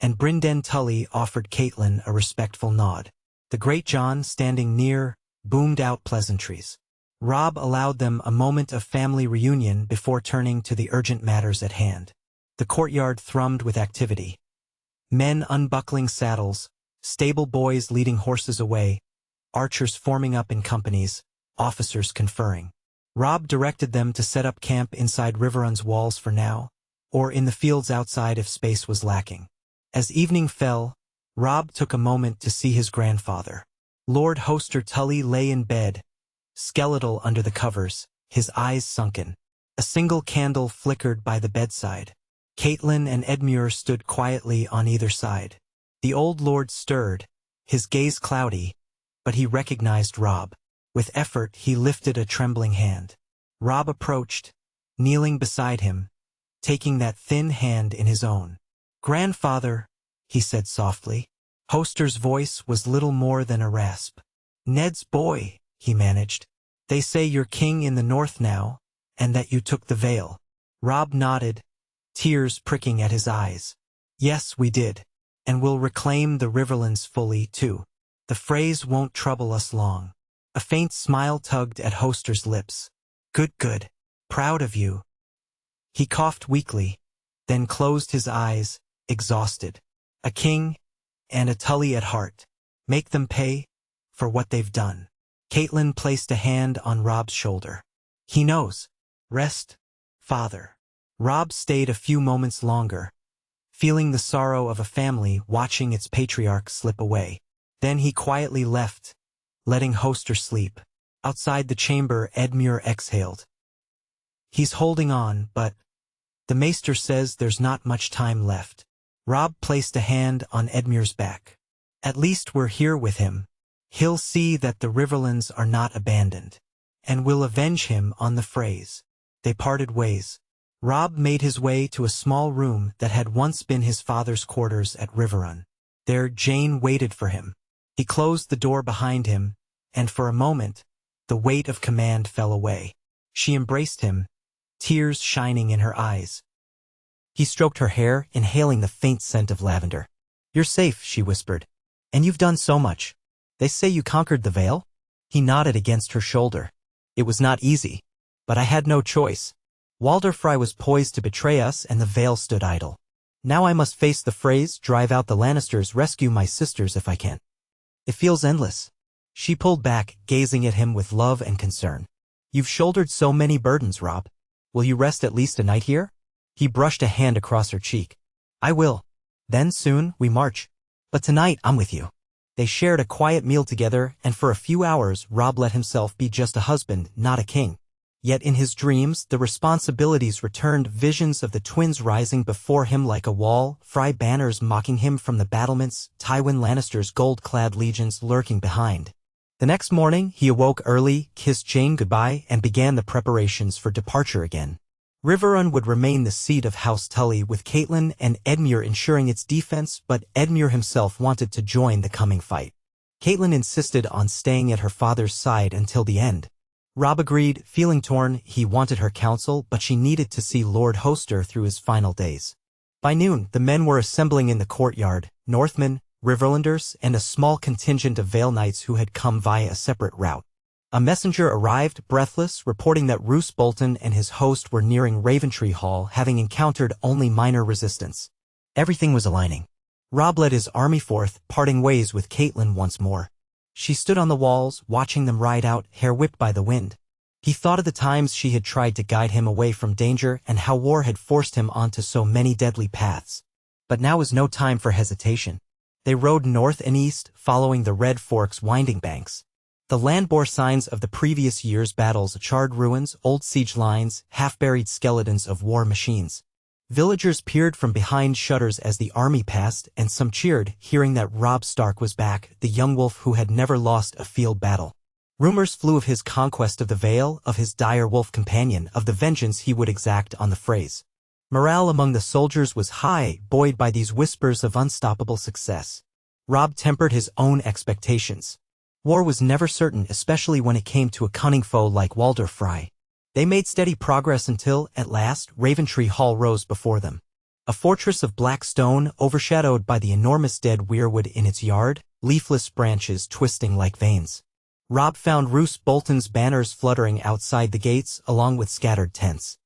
and Brynden Tully offered Catelyn a respectful nod. The Great John, standing near, boomed out pleasantries. Robb allowed them a moment of family reunion before turning to the urgent matters at hand. The courtyard thrummed with activity. Men unbuckling saddles, stable boys leading horses away, archers forming up in companies, officers conferring. Robb directed them to set up camp inside Riverrun's walls for now, or in the fields outside if space was lacking. As evening fell, Robb took a moment to see his grandfather. Lord Hoster Tully lay in bed, skeletal under the covers, his eyes sunken. A single candle flickered by the bedside. Catelyn and Edmure stood quietly on either side. The old lord stirred, his gaze cloudy, but he recognized Robb. With effort, he lifted a trembling hand. Robb approached, kneeling beside him, taking that thin hand in his own. "Grandfather," he said softly. Hoster's voice was little more than a rasp. "Ned's boy," he managed. "They say you're king in the north now, and that you took the Vale." Robb nodded, tears pricking at his eyes. "Yes, we did. And we'll reclaim the Riverlands fully, too. The Freys won't trouble us long." A faint smile tugged at Hoster's lips. Good. Proud of you." He coughed weakly, then closed his eyes, exhausted. "A king, and a Tully at heart. Make them pay for what they've done." Catelyn placed a hand on Robb's shoulder. "He knows. Rest, father." Robb stayed a few moments longer, feeling the sorrow of a family watching its patriarch slip away. Then he quietly left, letting Hoster sleep. Outside the chamber, Edmure exhaled. "He's holding on, but the maester says there's not much time left." Robb placed a hand on Edmure's back. "At least we're here with him. He'll see that the Riverlands are not abandoned, and we'll avenge him on the Freys." They parted ways. Robb made his way to a small room that had once been his father's quarters at Riverrun. There Jane waited for him. He closed the door behind him, and for a moment, the weight of command fell away. She embraced him, tears shining in her eyes. He stroked her hair, inhaling the faint scent of lavender. "You're safe," she whispered. "And you've done so much. They say you conquered the Vale?" He nodded against her shoulder. "It was not easy, but I had no choice. Walder Frey was poised to betray us, and the Vale stood idle. Now I must face the Freys, drive out the Lannisters, rescue my sisters if I can. It feels endless. She pulled back, gazing at him with love and concern. You've shouldered so many burdens, Robb. Will you rest at least a night here? He brushed a hand across her cheek. I will. Then soon, we march. But tonight, I'm with you. They shared a quiet meal together, and for a few hours, Robb let himself be just a husband, not a king. Yet in his dreams, the responsibilities returned, visions of the twins rising before him like a wall, Frey banners mocking him from the battlements, Tywin Lannister's gold-clad legions lurking behind. The next morning, he awoke early, kissed Jane goodbye, and began the preparations for departure again. Riverrun would remain the seat of House Tully, with Catelyn and Edmure ensuring its defense, but Edmure himself wanted to join the coming fight. Catelyn insisted on staying at her father's side until the end. Robb agreed, feeling torn. He wanted her counsel, but she needed to see Lord Hoster through his final days. By noon, the men were assembling in the courtyard, Northmen, Riverlanders, and a small contingent of Vale Knights who had come via a separate route. A messenger arrived, breathless, reporting that Roose Bolton and his host were nearing Ravenree Hall, having encountered only minor resistance. Everything was aligning. Robb led his army forth, parting ways with Catelyn once more. She stood on the walls, watching them ride out, hair whipped by the wind. He thought of the times she had tried to guide him away from danger and how war had forced him onto so many deadly paths. But now was no time for hesitation. They rode north and east, following the Red Fork's winding banks. The land bore signs of the previous year's battles, charred ruins, old siege lines, half-buried skeletons of war machines. Villagers peered from behind shutters as the army passed, and some cheered, hearing that Robb Stark was back, the young wolf who had never lost a field battle. Rumors flew of his conquest of the Vale, of his dire wolf companion, of the vengeance he would exact on the Freys. Morale among the soldiers was high, buoyed by these whispers of unstoppable success. Robb tempered his own expectations. War was never certain, especially when it came to a cunning foe like Walder Frey. They made steady progress until, at last, Ravenree Hall rose before them. A fortress of black stone, overshadowed by the enormous dead weirwood in its yard, leafless branches twisting like veins. Robb found Roose Bolton's banners fluttering outside the gates, along with scattered tents.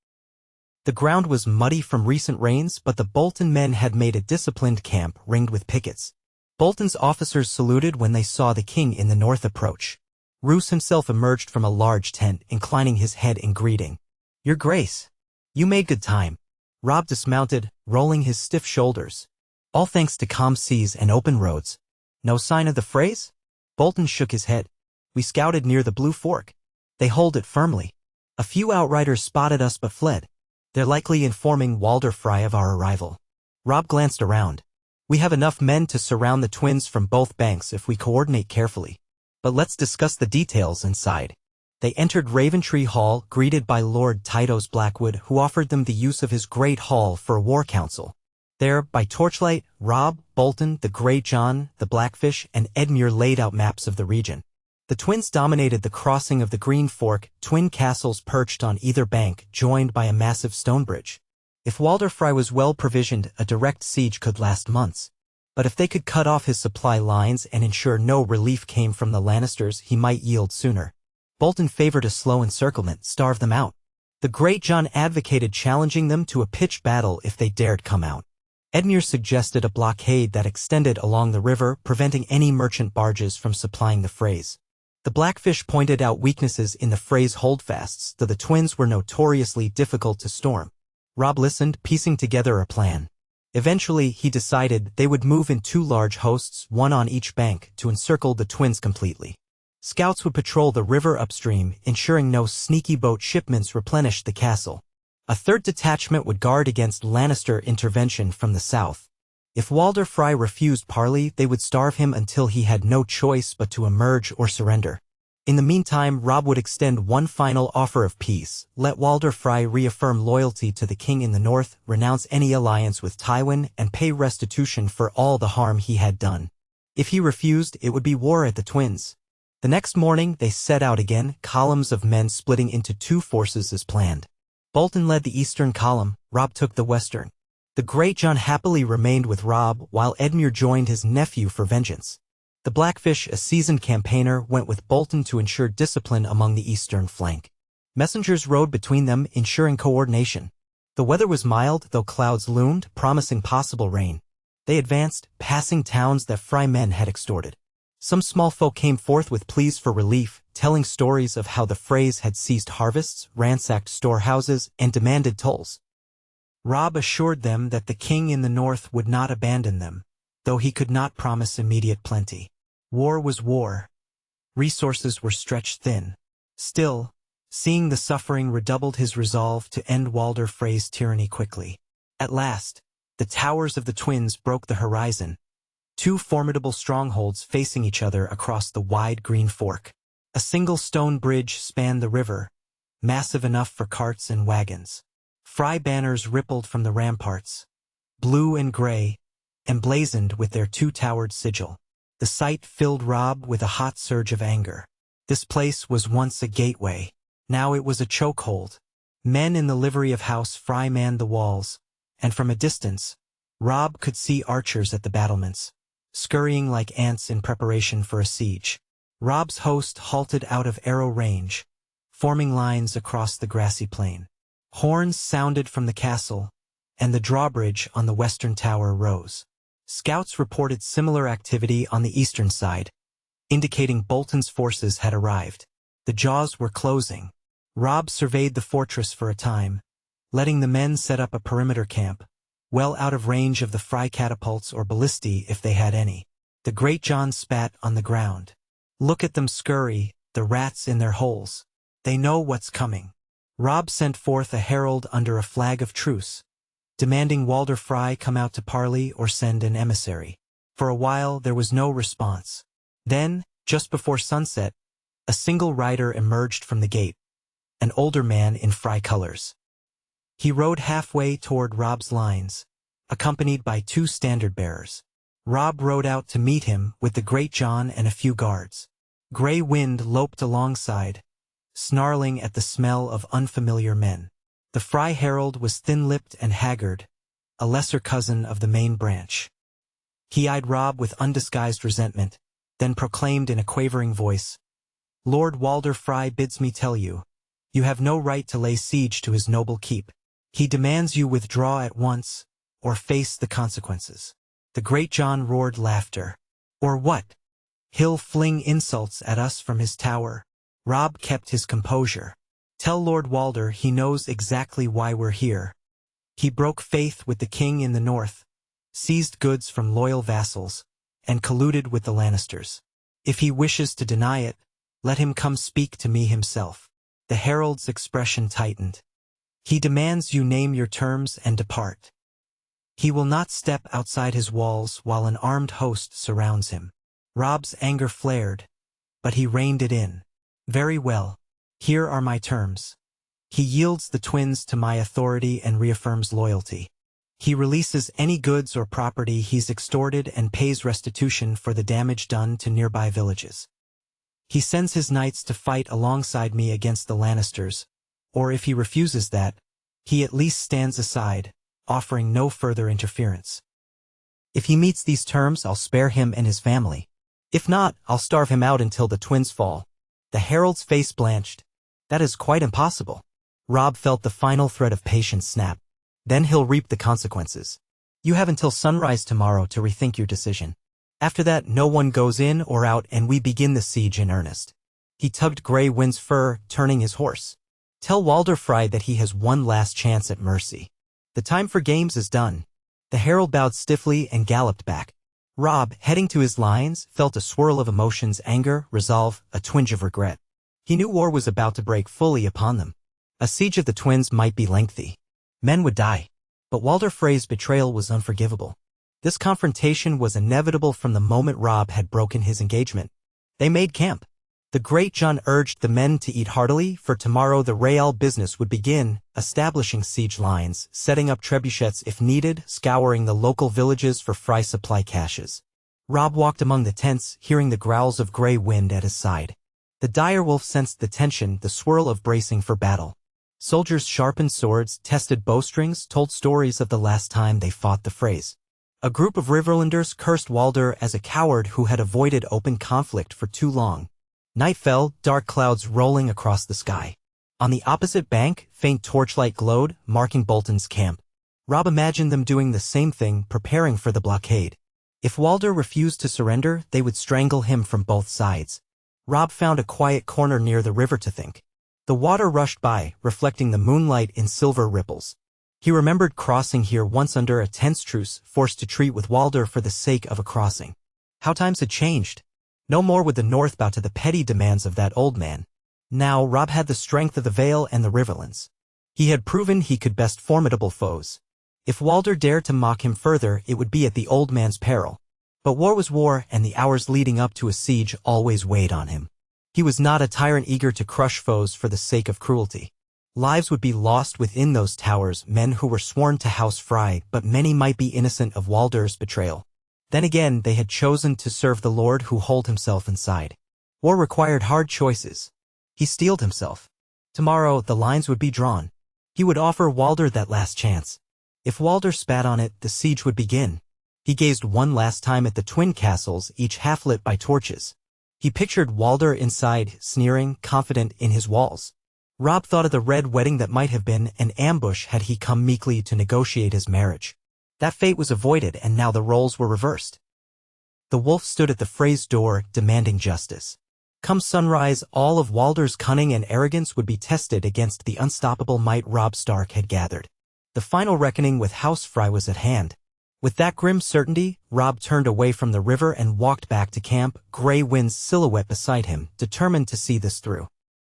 The ground was muddy from recent rains, but the Bolton men had made a disciplined camp ringed with pickets. Bolton's officers saluted when they saw the king in the north approach. Roose himself emerged from a large tent, inclining his head in greeting. Your Grace. You made good time. Robb dismounted, rolling his stiff shoulders. All thanks to calm seas and open roads. No sign of the Freys? Bolton shook his head. We scouted near the Blue Fork. They hold it firmly. A few outriders spotted us but fled. They're likely informing Walder Frey of our arrival. Robb glanced around. We have enough men to surround the twins from both banks if we coordinate carefully. But let's discuss the details inside. They entered Ravenree Hall, greeted by Lord Tytos Blackwood, who offered them the use of his great hall for a war council. There, by torchlight, Robb, Bolton, the Grey John, the Blackfish, and Edmure laid out maps of the region. The twins dominated the crossing of the Green Fork, twin castles perched on either bank, joined by a massive stone bridge. If Walder Frey was well provisioned, a direct siege could last months. But if they could cut off his supply lines and ensure no relief came from the Lannisters, he might yield sooner. Bolton favored a slow encirclement, starve them out. The Great John advocated challenging them to a pitched battle if they dared come out. Edmure suggested a blockade that extended along the river, preventing any merchant barges from supplying the Freys. The Blackfish pointed out weaknesses in the Freys' holdfasts, though the twins were notoriously difficult to storm. Robb listened, piecing together a plan. Eventually, he decided they would move in two large hosts, one on each bank, to encircle the twins completely. Scouts would patrol the river upstream, ensuring no sneaky boat shipments replenished the castle. A third detachment would guard against Lannister intervention from the south. If Walder Frey refused parley, they would starve him until he had no choice but to emerge or surrender. In the meantime, Robb would extend one final offer of peace, let Walder Frey reaffirm loyalty to the king in the north, renounce any alliance with Tywin, and pay restitution for all the harm he had done. If he refused, it would be war at the twins. The next morning, they set out again, columns of men splitting into two forces as planned. Bolton led the eastern column, Robb took the western. The Great John happily remained with Robb, while Edmure joined his nephew for vengeance. The Blackfish, a seasoned campaigner, went with Bolton to ensure discipline among the eastern flank. Messengers rode between them, ensuring coordination. The weather was mild, though clouds loomed, promising possible rain. They advanced, passing towns that Frey men had extorted. Some small folk came forth with pleas for relief, telling stories of how the Freys had seized harvests, ransacked storehouses, and demanded tolls. Robb assured them that the king in the north would not abandon them, though he could not promise immediate plenty. War was war. Resources were stretched thin. Still, seeing the suffering redoubled his resolve to end Walder Frey's tyranny quickly. At last, the towers of the twins broke the horizon, two formidable strongholds facing each other across the wide green fork. A single stone bridge spanned the river, massive enough for carts and wagons. Frey banners rippled from the ramparts, blue and gray, emblazoned with their two-towered sigil. The sight filled Robb with a hot surge of anger. This place was once a gateway. Now it was a chokehold. Men in the livery of House Frey manned the walls, and from a distance, Robb could see archers at the battlements, scurrying like ants in preparation for a siege. Robb's host halted out of arrow range, forming lines across the grassy plain. Horns sounded from the castle, and the drawbridge on the western tower rose. Scouts reported similar activity on the eastern side, indicating Bolton's forces had arrived. The jaws were closing. Robb surveyed the fortress for a time, letting the men set up a perimeter camp, well out of range of the Frey catapults or ballistae if they had any. The Great John spat on the ground. "Look at them scurry, the rats in their holes. They know what's coming." Robb sent forth a herald under a flag of truce, demanding Walder Frey come out to parley or send an emissary. For a while there was no response. Then, just before sunset, a single rider emerged from the gate, an older man in Frey colors. He rode halfway toward Robb's lines, accompanied by two standard-bearers. Robb rode out to meet him with the Great John and a few guards. Grey Wind loped alongside, snarling at the smell of unfamiliar men. The Frey herald was thin-lipped and haggard, a lesser cousin of the main branch. He eyed Robb with undisguised resentment, then proclaimed in a quavering voice, "Lord Walder Frey bids me tell you, you have no right to lay siege to his noble keep. He demands you withdraw at once, or face the consequences." The Great John roared laughter. "Or what? He'll fling insults at us from his tower." Robb kept his composure. "Tell Lord Walder he knows exactly why we're here. He broke faith with the king in the north, seized goods from loyal vassals, and colluded with the Lannisters. If he wishes to deny it, let him come speak to me himself." The herald's expression tightened. "He demands you name your terms and depart. He will not step outside his walls while an armed host surrounds him." Robb's anger flared, but he reined it in. "Very well. Here are my terms. He yields the twins to my authority and reaffirms loyalty. He releases any goods or property he's extorted and pays restitution for the damage done to nearby villages. He sends his knights to fight alongside me against the Lannisters, or if he refuses that, he at least stands aside, offering no further interference. If he meets these terms, I'll spare him and his family. If not, I'll starve him out until the twins fall." The herald's face blanched. "That is quite impossible." Robb felt the final thread of patience snap. "Then he'll reap the consequences. You have until sunrise tomorrow to rethink your decision. After that, no one goes in or out and we begin the siege in earnest." He tugged Grey Wind's fur, turning his horse. "Tell Walder Frey that he has one last chance at mercy. The time for games is done." The herald bowed stiffly and galloped back. Robb, heading to his lines, felt a swirl of emotions: anger, resolve, a twinge of regret. He knew war was about to break fully upon them. A siege of the twins might be lengthy. Men would die. But Walder Frey's betrayal was unforgivable. This confrontation was inevitable from the moment Robb had broken his engagement. They made camp. The Great John urged the men to eat heartily, for tomorrow the real business would begin, establishing siege lines, setting up trebuchets if needed, scouring the local villages for Frey supply caches. Robb walked among the tents, hearing the growls of Grey Wind at his side. The direwolf sensed the tension, the swirl of bracing for battle. Soldiers sharpened swords, tested bowstrings, told stories of the last time they fought the Freys. A group of Riverlanders cursed Walder as a coward who had avoided open conflict for too long. Night fell, dark clouds rolling across the sky. On the opposite bank, faint torchlight glowed, marking Bolton's camp. Robb imagined them doing the same thing, preparing for the blockade. If Walder refused to surrender, they would strangle him from both sides. Robb found a quiet corner near the river to think. The water rushed by, reflecting the moonlight in silver ripples. He remembered crossing here once under a tense truce, forced to treat with Walder for the sake of a crossing. How times had changed. No more would the North bow to the petty demands of that old man. Now Robb had the strength of the Vale and the Riverlands. He had proven he could best formidable foes. If Walder dared to mock him further, it would be at the old man's peril. But war was war, and the hours leading up to a siege always weighed on him. He was not a tyrant eager to crush foes for the sake of cruelty. Lives would be lost within those towers, men who were sworn to House Frey, but many might be innocent of Walder's betrayal. Then again, they had chosen to serve the Lord who holed himself inside. War required hard choices. He steeled himself. Tomorrow, the lines would be drawn. He would offer Walder that last chance. If Walder spat on it, the siege would begin. He gazed one last time at the twin castles, each half-lit by torches. He pictured Walder inside, sneering, confident in his walls. Robb thought of the red wedding that might have been an ambush had he come meekly to negotiate his marriage. That fate was avoided, and now the roles were reversed. The wolf stood at the Freys' door, demanding justice. Come sunrise, all of Walder's cunning and arrogance would be tested against the unstoppable might Robb Stark had gathered. The final reckoning with House Frey was at hand. With that grim certainty, Robb turned away from the river and walked back to camp, Grey Wind's silhouette beside him, determined to see this through.